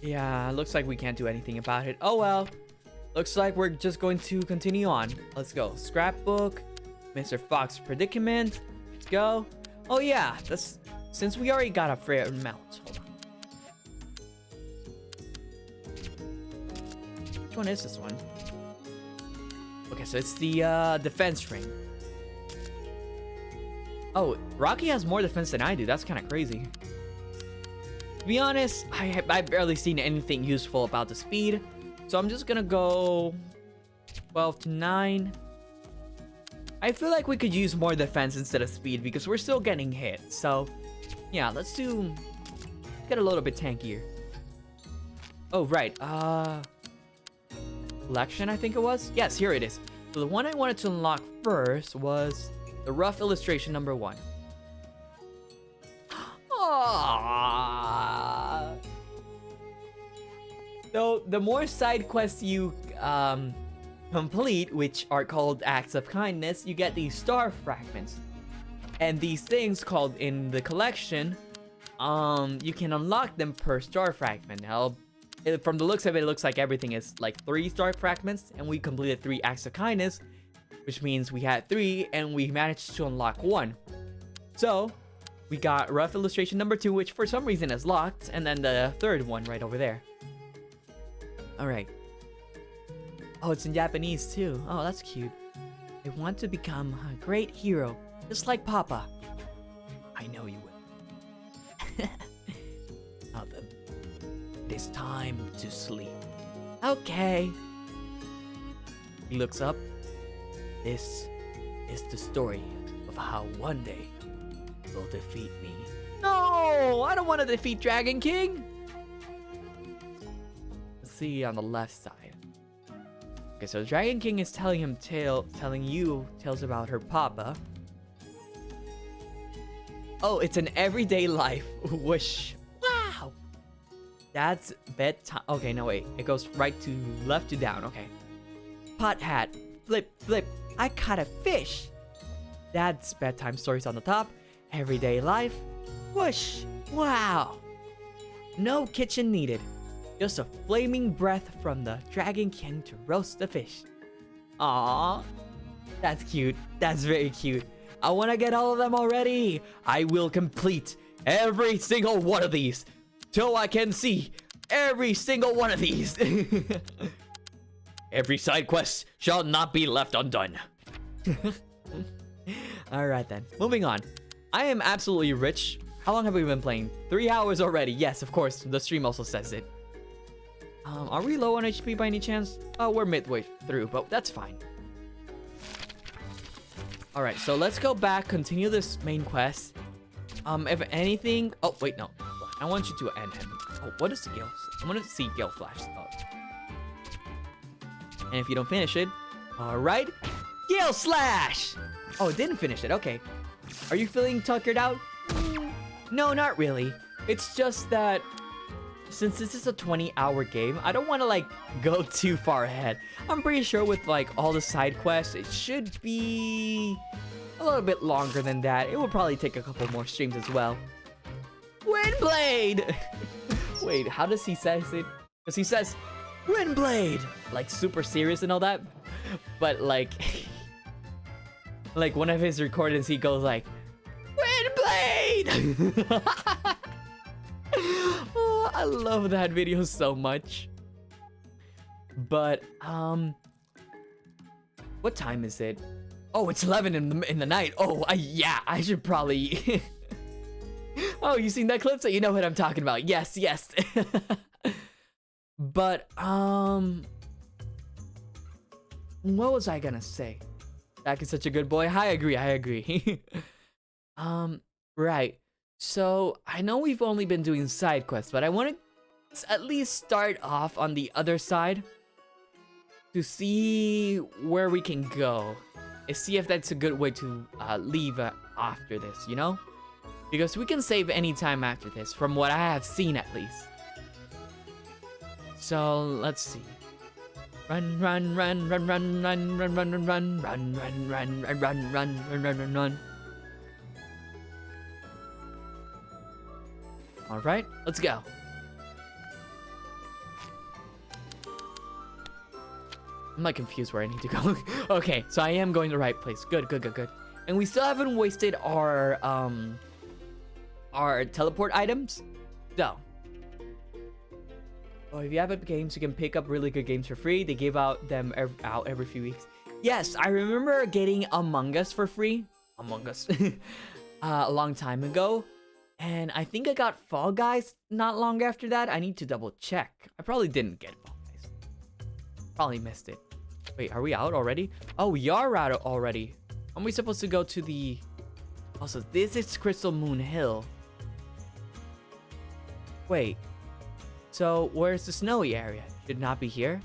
Yeah, looks like we can't do anything about it. Oh well. Looks like we're just going to continue on. Let's go. Scrapbook. Mr. Fox predicament. Let's go. Oh yeah, that's since we already got a fair amount. Hold on. Which one is this one? Okay, so it's the defense ring. Oh, Rocky has more defense than I do. That's kind of crazy. To be honest, I've barely seen anything useful about the speed. So I'm just gonna go 12 to 9. I feel like we could use more defense instead of speed because we're still getting hit. So, yeah, let's get a little bit tankier. Oh, right. Collection, I think it was? Yes, here it is. So the one I wanted to unlock first was the rough illustration number 1. Aww. So the more side quests you complete, which are called acts of kindness, you get these star fragments. And these things called in the collection, you can unlock them per star fragment. Now, from the looks of it, it looks like everything is like 3 star fragments, and we completed 3 acts of kindness, which means we had 3, and we managed to unlock 1. So, we got rough illustration number 2, which for some reason is locked, and then the third one right over there. Alright. Oh, it's in Japanese too. Oh, that's cute. I want to become a great hero, just like Papa. I know you will. Now then, it is time to sleep. Okay. He looks up. This is the story of how one day you'll defeat me. No, I don't want to defeat Dragon King. Let's see on the left side. Okay, so Dragon King is telling you tales about her papa. Oh, it's an everyday life. Whoosh. Wow. That's bedtime. Okay, no wait. It goes right to left to down. Okay. Pot hat. Flip, flip. I caught a fish. That's bedtime stories on the top. Everyday life. Whoosh. Wow. No kitchen needed. Just a flaming breath from the Dragon King to roast the fish. Aww. That's cute. That's very cute. I want to get all of them already. I will complete every single one of these till I can see every single one of these. Every side quest shall not be left undone. Alright then, moving on. I am absolutely rich. How long have we been playing? 3 hours already. Yes, of course, the stream also says it. Are we low on HP by any chance? Oh, we're midway through, but that's fine. Alright, so let's go back, continue this main quest. If anything... Oh, wait, no. I want you to end him. Oh, what is the Gale? I want to see Gale Flash. Oh. And if you don't finish it... Alright. Gale Slash! Oh, it didn't finish it. Okay. Are you feeling tuckered out? No, not really. It's just that... Since this is a 20-hour game, I don't want to, like, go too far ahead. I'm pretty sure with, like, all the side quests, it should be a little bit longer than that. It will probably take a couple more streams as well. Windblade! Wait, how does he say it? Because he says, Windblade! Like, super serious and all that. But, like... like, one of his recordings, he goes like, Windblade! Oh, I love that video so much. But what time is it? Oh, it's 11 in the night. Oh, yeah, I should probably... Oh, you seen that clip? So you know what I'm talking about. Yes, yes. But what was I gonna say? Dak is such a good boy. I agree. Right. So, I know we've only been doing side quests, but I want to at least start off on the other side to see where we can go. And see if that's a good way to leave after this, you know? Because we can save any time after this, from what I have seen at least. So, let's see. Run, run, run, run, run, run, run, run, run, run, run, run, run, run, run, run, run, run, run. Alright, let's go. I'm like confused where I need to go. Okay, so I am going the right place. Good. And we still haven't wasted our teleport items. So, oh, if you have Epic Games, you can pick up really good games for free. They give out them out every few weeks. Yes, I remember getting Among Us for free. Among Us. A long time ago. And I think I got Fall Guys not long after that. I need to double check. I probably didn't get Fall Guys. Probably missed it. Wait, are we out already? Oh, we are out already. Aren't we supposed to go to the... Also, this is Crystal Moon Hill. Wait. So, where's the snowy area? Should not be here?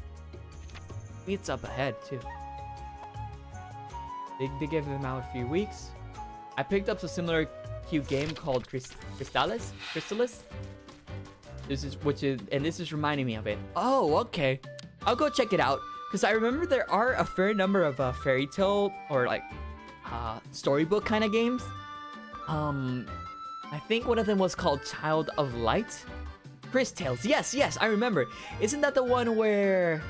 Maybe it's up ahead, too. They gave them out a few weeks. I picked up a similar cute game called Crystalis? This is reminding me of it. Oh, okay. I'll go check it out. Because I remember there are a fair number of Fairytale or like storybook kind of games. I think one of them was called Child of Light. Crystales. Yes, I remember. Isn't that the one where...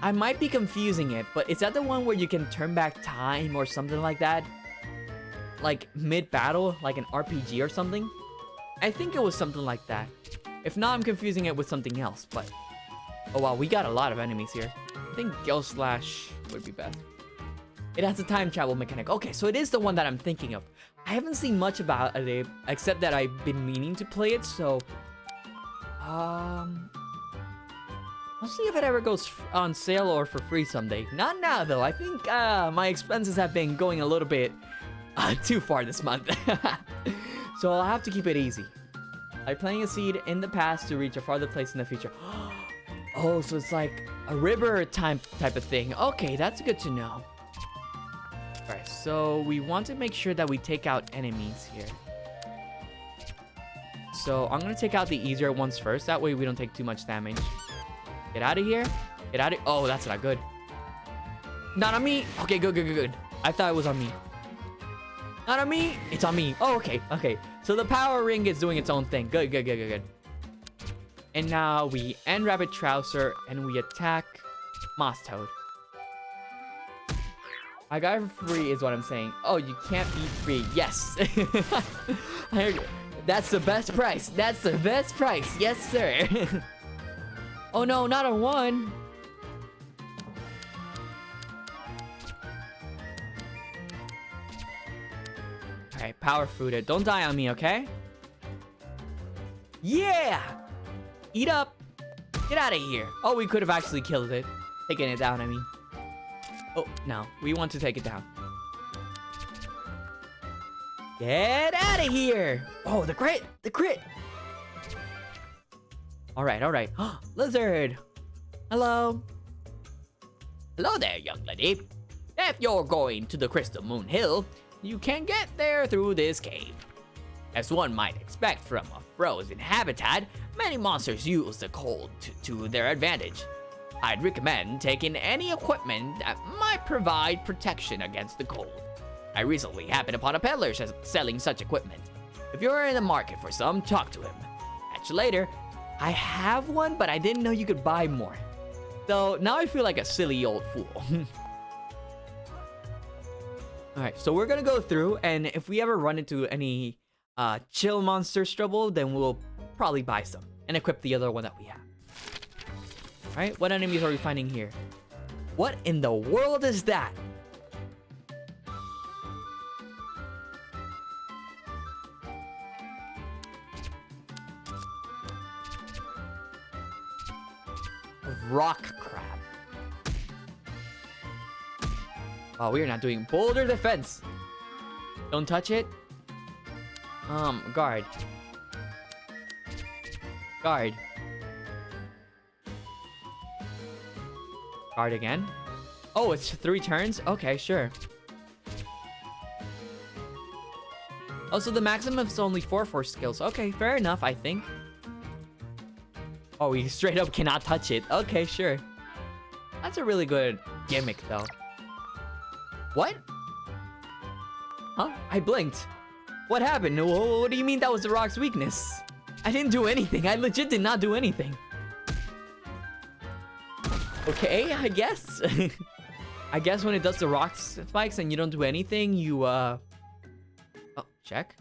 I might be confusing it, but is that the one where you can turn back time or something like that? Like mid-battle, like an RPG or something? I think it was something like that. If not, I'm confusing it with something else, but... Oh wow, we got a lot of enemies here. I think Gale Slash would be best. It has a time travel mechanic. Okay, so it is the one that I'm thinking of. I haven't seen much about it, except that I've been meaning to play it, so... I'll see if it ever goes on sale or for free someday. Not now, though. I think my expenses have been going a little bit too far this month. So I'll have to keep it easy. Like planting a seed in the past to reach a farther place in the future. Oh, so it's like a river type of thing. Okay, that's good to know. Alright, so we want to make sure that we take out enemies here. So I'm going to take out the easier ones first. That way we don't take too much damage. Get out of here. Get out of... Oh, that's not good. Not on me. Okay, good. I thought it was on me. Not on me. It's on me. Oh, okay. So the power ring is doing its own thing. Good. And now we end Rabbit Trouser and we attack Moss Toad. I got it for free is what I'm saying. Oh, you can't be free. Yes. That's the best price. Yes, sir. Oh no, not on one. Alright, power food it. Don't die on me, okay? Yeah! Eat up! Get out of here. Oh, we could have actually killed it. Taken it down, I mean. Oh, no. We want to take it down. Get out of here! Oh, the crit! Alright. Lizard! Hello? Hello there, young lady. If you're going to the Crystal Moon Hill, you can get there through this cave. As one might expect from a frozen habitat, many monsters use the cold to their advantage. I'd recommend taking any equipment that might provide protection against the cold. I recently happened upon a peddler selling such equipment. If you're in the market for some, talk to him. Catch you later. I have one, but I didn't know you could buy more. So now I feel like a silly old fool. Alright, so we're gonna go through, and if we ever run into any chill monster trouble, then we'll probably buy some and equip the other one that we have. Alright, what enemies are we finding here? What in the world is that? Rock crab. Oh, we are not doing boulder defense. Don't touch it. Guard. Guard again. Oh, it's 3 turns? Okay, sure. Oh, so the maximum is only 4 skills. Okay, fair enough, I think. Oh, we straight up cannot touch it. Okay, sure. That's a really good gimmick, though. What? Huh? I blinked. What happened? What do you mean that was the rock's weakness? I didn't do anything. I legit did not do anything. Okay, I guess. I guess when it does the rock spikes and you don't do anything, you, Oh, check.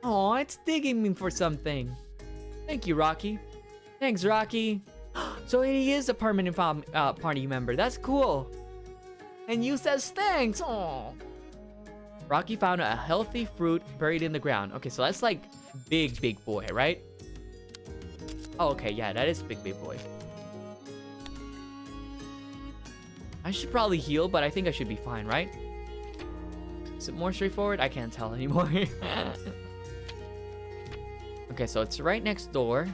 Oh, it's digging me for something. Thank you, Rocky. Thanks, Rocky. So he is a permanent party member. That's cool. And you says thanks. Oh. Rocky found a healthy fruit buried in the ground. Okay, so that's like big boy, right? Oh, okay, yeah, that is big boy. I should probably heal, but I think I should be fine, right? Is it more straightforward? I can't tell anymore. Okay, so it's right next door.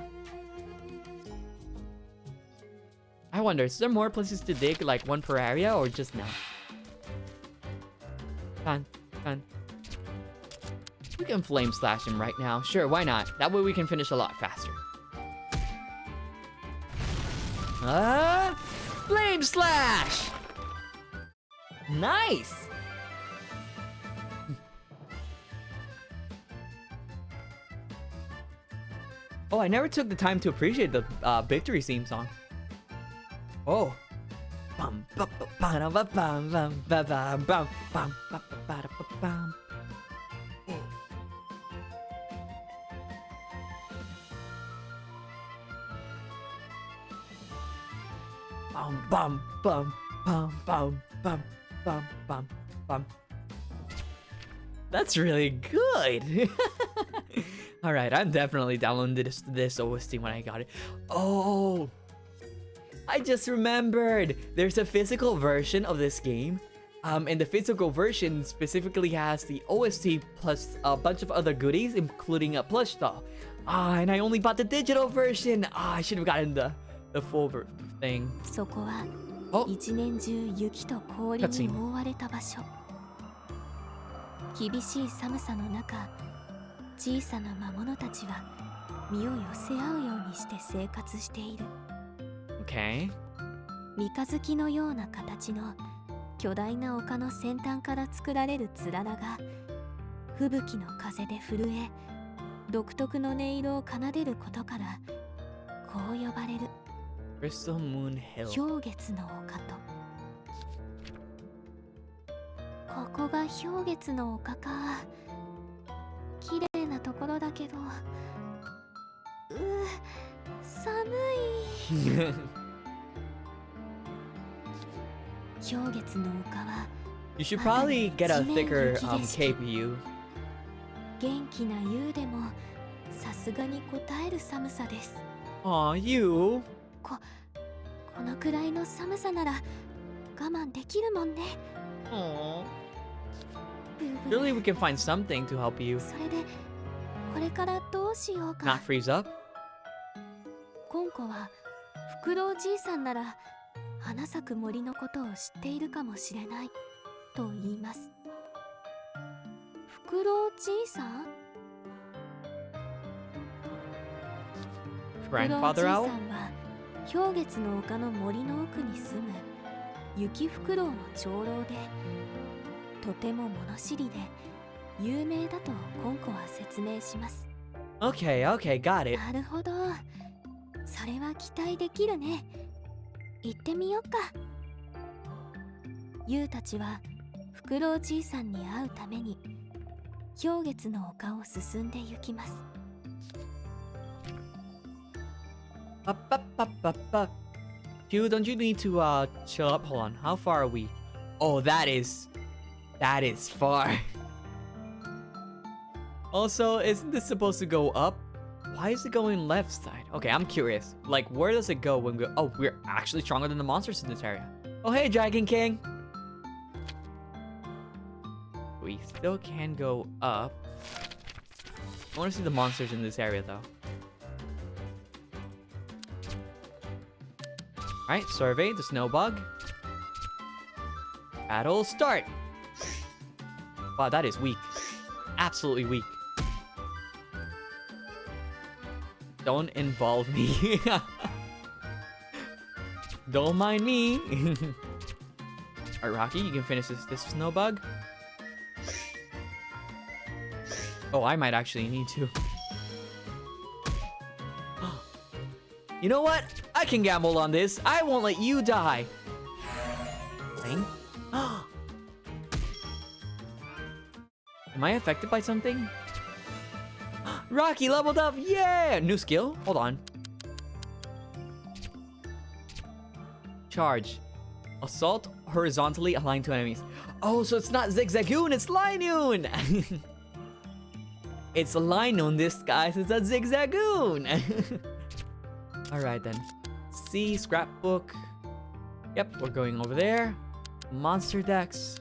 I wonder, is there more places to dig, like one per area, or just now? Fun. We can flame slash him right now. Sure, why not? That way we can finish a lot faster. Flame slash! Nice! Oh, I never took the time to appreciate the victory theme song. Oh. Bum, bum, bum, bum, bum, bum, bum, bum, bum, bum, bum, bum, bum. Bum, bum, bum, bum, bum, bum, bum, bum. That's really good. All right, I'm definitely downloading this OST when I got it. Oh, I just remembered. There's a physical version of this game. And the physical version specifically has the OST plus a bunch of other goodies, including a plush doll. And I only bought the digital version. I should have gotten the full thing. そこは Oh, 一年中雪と氷に覆われた場所。厳しい寒さの中、小さな魔物たちは身を寄せ合うようにして生活している。 okay. 三日月のような形の巨大な丘の先端から作られるつららが吹雪の風で震え、独特の音色を奏でることからこう呼ばれる。 Crystal Moon Hill. 氷月の丘と。ここが氷月の丘か。綺麗なところだけど、寒い。氷月の丘は You should probably get a thicker cape, you. 元気な優でもさすがに応える寒さです。 Aw, you. このくらいの寒さなら我慢できるもんね。 Aww. ブーブー Surely we can find something to help you それでこれからどうしようか。 not freeze up. コンコはフクロウじいさんなら花咲く森のことを知っているかもしれないと言います。フクロウじいさん？フクロウじい Grandfather さ owl? んは氷月の丘の森の奥に住む雪フクロウの長老で、とても物知りで有名だとコンコは説明します。 Okay, okay, got it. なるほど。それは期待できるね。行ってみよっか。ユウたちはフクロウじいさんに会うために氷月の丘を進んで行きます。 Up, up, up, up, up. Hugh, don't you need to chill up? Hold on. How far are we? Oh, that is far. Also, isn't this supposed to go up? Why is it going left side? Okay, I'm curious. Like, where does it go when we... Oh, we're actually stronger than the monsters in this area. Oh, hey, Dragon King. We still can go up. I want to see the monsters in this area, though. Alright, survey the snow bug. Battle start. Wow, that is weak. Absolutely weak. Don't involve me. Don't mind me. Alright, Rocky, you can finish this snow bug. Oh, I might actually need to. You know what? I can gamble on this. I won't let you die. Thing? Am I affected by something? Rocky leveled up! Yeah! New skill? Hold on. Charge. Assault horizontally aligned to enemies. Oh, so it's not Zigzagoon, it's Linoon! It's Linoon disguised as a Zigzagoon! Alright then. See, scrapbook. Yep, we're going over there. Monster Dex.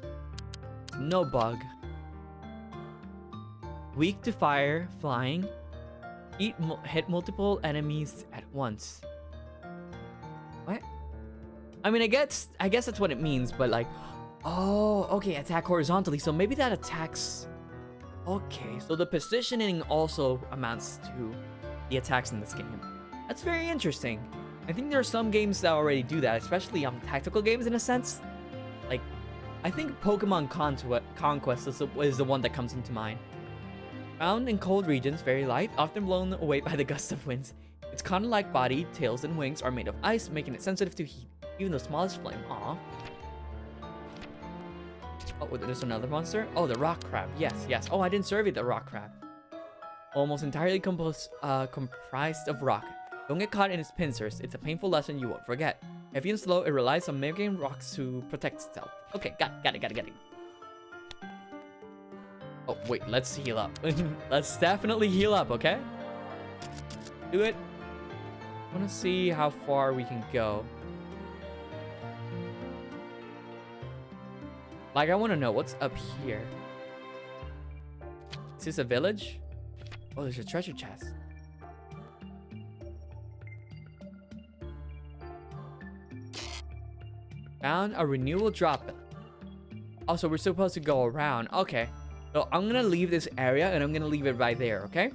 No bug. Weak to fire, flying. Hit multiple enemies at once. What? I mean, I guess that's what it means, but like, oh, okay, attack horizontally. So maybe that attacks. Okay, so the positioning also amounts to the attacks in this game. That's very interesting. I think there are some games that already do that, especially tactical games in a sense. Like, I think Pokemon Conquest is the one that comes into mind. Found in cold regions, very light, often blown away by the gust of winds. Its cotton-like body, tails, and wings are made of ice, making it sensitive to heat, even the smallest flame. Aww. Oh, there's another monster? Oh, the rock crab. Yes, yes. Oh, I didn't survey the rock crab. Almost entirely comprised of rock. Don't get caught in its pincers. It's a painful lesson you won't forget. Heavy and slow, it relies on mimicking rocks to protect itself. Okay, got it. Oh, wait, let's heal up. Let's definitely heal up, okay? Do it. I want to see how far we can go. Like, I want to know what's up here. Is this a village? Oh, there's a treasure chest. Found a renewal drop. Also, we're supposed to go around. Okay. So I'm going to leave this area and I'm going to leave it right there, okay?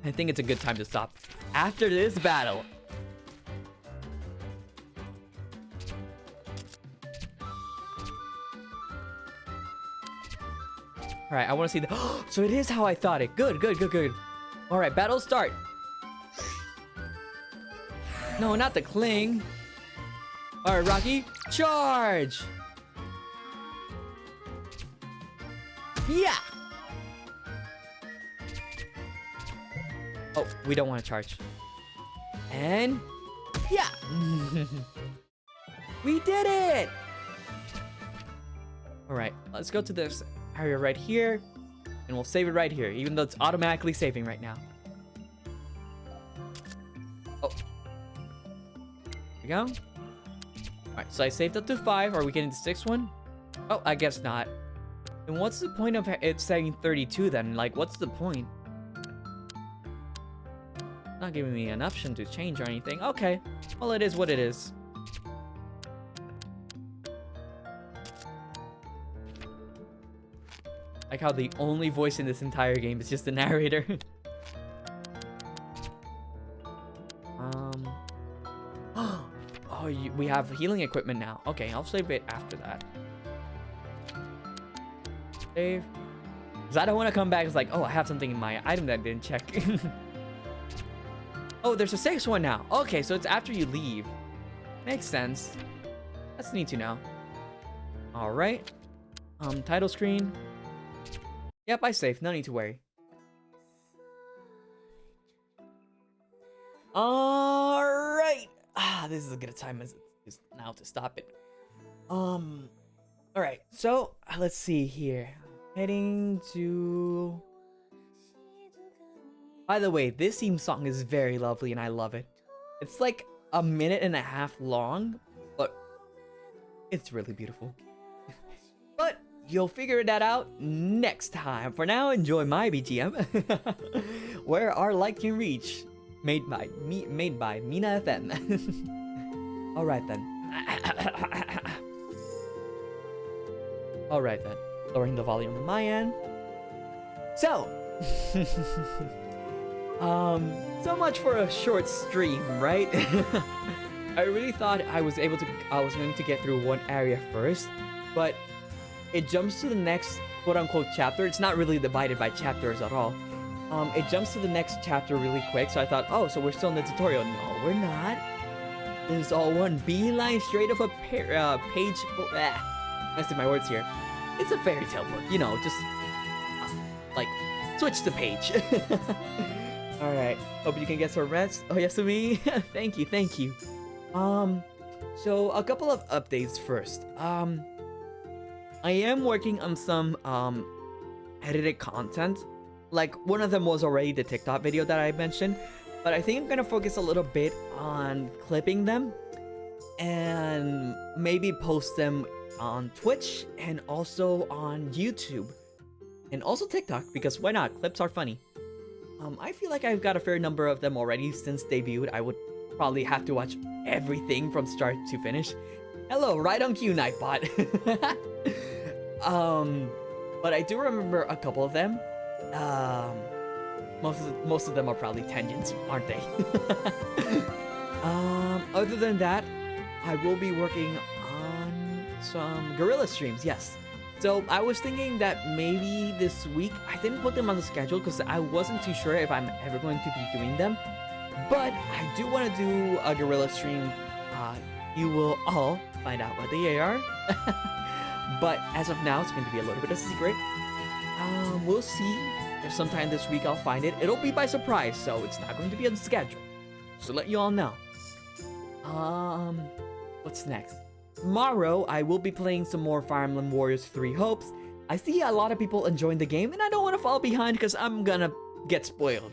I think it's a good time to stop. After this battle. Alright, I want to see the... So it is how I thought it. Good. Alright, battle start. No, not the cling. Alright, Rocky. Charge! Yeah! Oh, we don't want to charge. And... yeah! We did it! Alright, let's go to this area right here. And we'll save it right here, even though it's automatically saving right now. Oh. Here we go. Alright, so I saved up to 5. Are we getting the 6th one? Oh, I guess not. And what's the point of it saying 32 then? Like, what's the point? Not giving me an option to change or anything. Okay. Well, it is what it is. Like how the only voice in this entire game is just the narrator. Oh, we have healing equipment now. Okay, I'll save it after that. Save. Because I don't want to come back. It's like, oh, I have something in my item that I didn't check. Oh, there's a 6th one now. Okay, so it's after you leave. Makes sense. That's neat to know. All right. Title screen. Yep, I saved. No need to worry. All right. This is a good time as now to stop it. All right. So let's see here. Heading to. By the way, this theme song is very lovely and I love it. It's like a minute and a half long, but it's really beautiful. But you'll figure that out next time. For now, enjoy my BGM, where our light can reach. Made by Mina FM. All right then. All right then. Lowering the volume on my end. So. So much for a short stream, right? I really thought I was going to get through one area first, but it jumps to the next quote-unquote chapter. It's not really divided by chapters at all. It jumps to the next chapter really quick, so I thought, oh, so we're still in the tutorial. No, we're not. This is all one beeline straight off a page. Messing my words here. It's a fairy tale book, you know, just like switch the page. All right. Hope you can get some rest. Oh, Yasumi. Thank you. So a couple of updates first. I am working on some edited content. Like one of them was already the TikTok video that I mentioned, but I think I'm gonna focus a little bit on clipping them. and maybe post them on Twitch and also on YouTube and also TikTok, because why not? Clips are funny. I feel like I've got a fair number of them already since debuted. I would probably have to watch everything from start to finish. Hello, right on cue, Nightbot. But I do remember a couple of them. Most of them are probably tangents, aren't they? Other than that, I will be working on some gorilla streams, yes. So I was thinking that maybe this week, I didn't put them on the schedule because I wasn't too sure if I'm ever going to be doing them. But I do want to do a gorilla stream. You will all find out what they are. But as of now, it's going to be a little bit of a secret. We'll see if sometime this week I'll find it. It'll be by surprise, so it's not going to be on the schedule. So let you all know. What's next? Tomorrow, I will be playing some more Fire Emblem Warriors 3 Hopes. I see a lot of people enjoying the game, and I don't want to fall behind because I'm gonna get spoiled.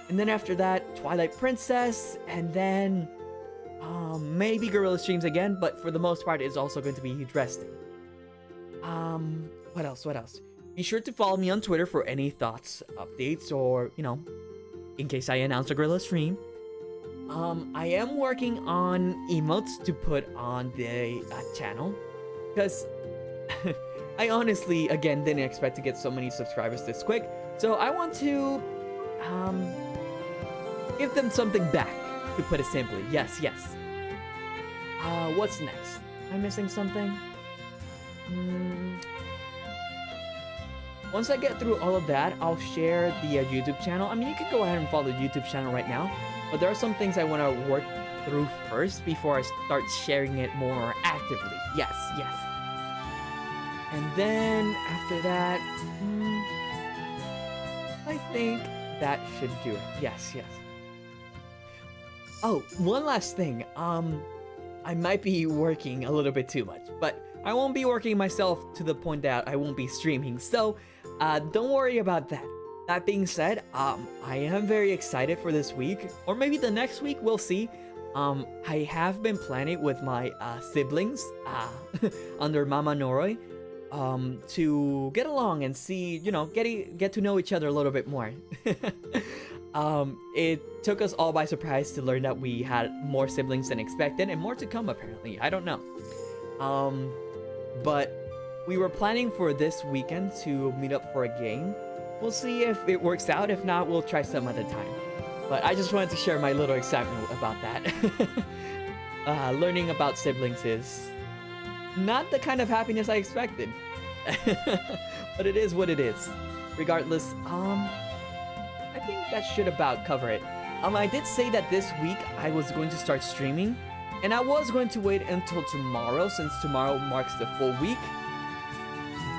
And then after that, Twilight Princess, and then maybe Gorilla streams again, but for the most part, it's also going to be Dresden. What else? Be sure to follow me on Twitter for any thoughts, updates, or, you know, in case I announce a Gorilla stream. I am working on emotes to put on the channel, because I honestly, again, didn't expect to get so many subscribers this quick, so I want to give them something back, to put it simply. Yes. What's next? Am I missing something? Once I get through all of that, I'll share the YouTube channel. I mean, you can go ahead and follow the YouTube channel right now, but there are some things I want to work through first before I start sharing it more actively. Yes. And then after that, I think that should do it. Yes. Oh, one last thing. I might be working a little bit too much, but I won't be working myself to the point that I won't be streaming, so don't worry about that. That being said, I am very excited for this week, or maybe the next week, we'll see. I have been planning with my siblings under Mama Noroi to get along and see, you know, get to know each other a little bit more. It took us all by surprise to learn that we had more siblings than expected, and more to come apparently. I don't know. But we were planning for this weekend to meet up for a game. We'll see if it works out. If not, we'll try some other time. But I just wanted to share my little excitement about that. Learning about siblings is not the kind of happiness I expected. But it is what it is. Regardless, I think that should about cover it. I did say that this week I was going to start streaming, and I was going to wait until tomorrow, since tomorrow marks the full week.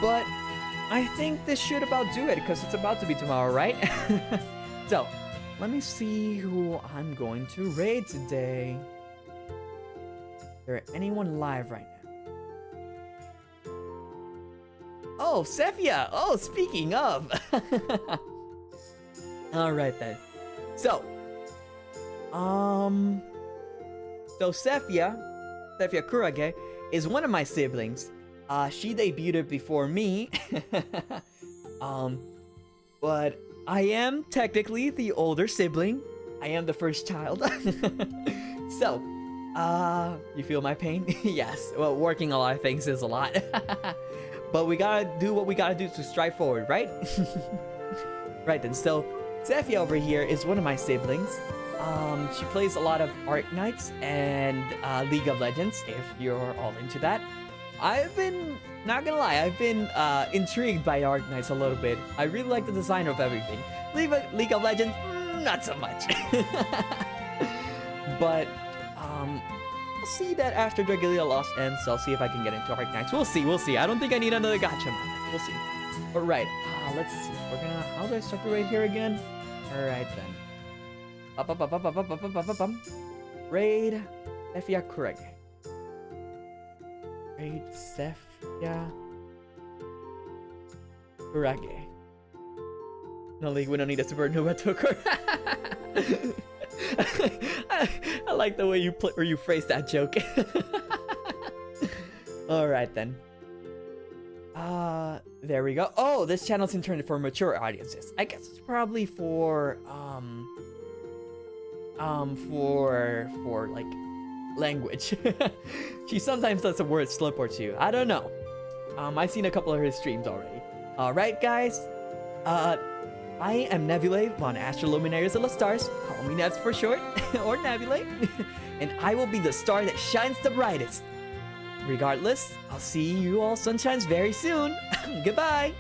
But I think this should about do it, because it's about to be tomorrow, right? So, let me see who I'm going to raid today. Is there anyone live right now? Oh, Sephia! Oh, speaking of! Alright then. So Sephia Kurage is one of my siblings. She debuted before me. But I am technically the older sibling. I am the first child. So, you feel my pain? Yes. Well, working a lot of things is a lot. But we gotta do what we gotta do to strive forward, right? Right then, so Sephia over here is one of my siblings. She plays a lot of Arknights and League of Legends, if you're all into that. I've been, not gonna lie, I've been intrigued by Arknights a little bit. I really like the design of everything. League of Legends, not so much. But I'll see that after Dragalia Lost ends, I'll see if I can get into Arknights. We'll see. I don't think I need another gacha moment. We'll see. But right, let's see. We're gonna, how do I start the raid here again? Alright then. Raid Sephia Kurage. Raid Sephia Kurage. No, League, we don't need a supernova toker. I like the way you phrase that joke. All right then. There we go. Oh, this channel's intended for mature audiences. I guess it's probably for like language. She sometimes does a word slip or two. I don't know. I've seen a couple of her streams already. All right, guys. I am Nevulae von Astroluminaries of the Stars. Call me Nevs for short, or Nevulae. And I will be the star that shines the brightest. Regardless, I'll see you all sunshines very soon. Goodbye.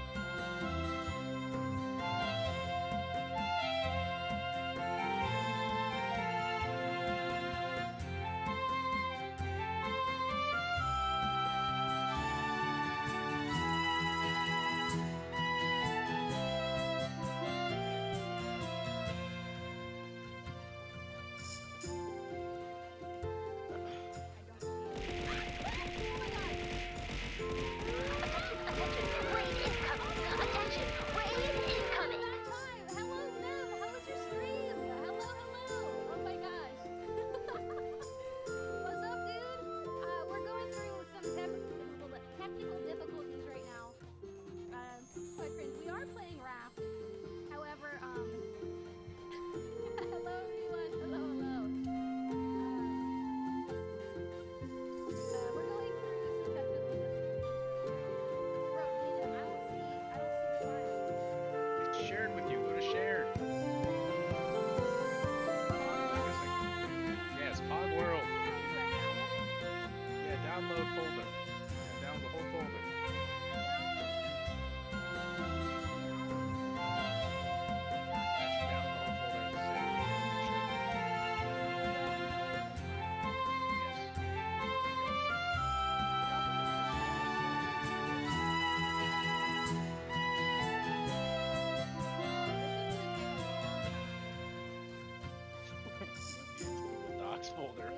Shared with you. Go to shared. Yes, Pod World. Yeah, download folder. Yeah, down the whole folder. Actually, down the whole folder is the same. Yes. The Docs folder.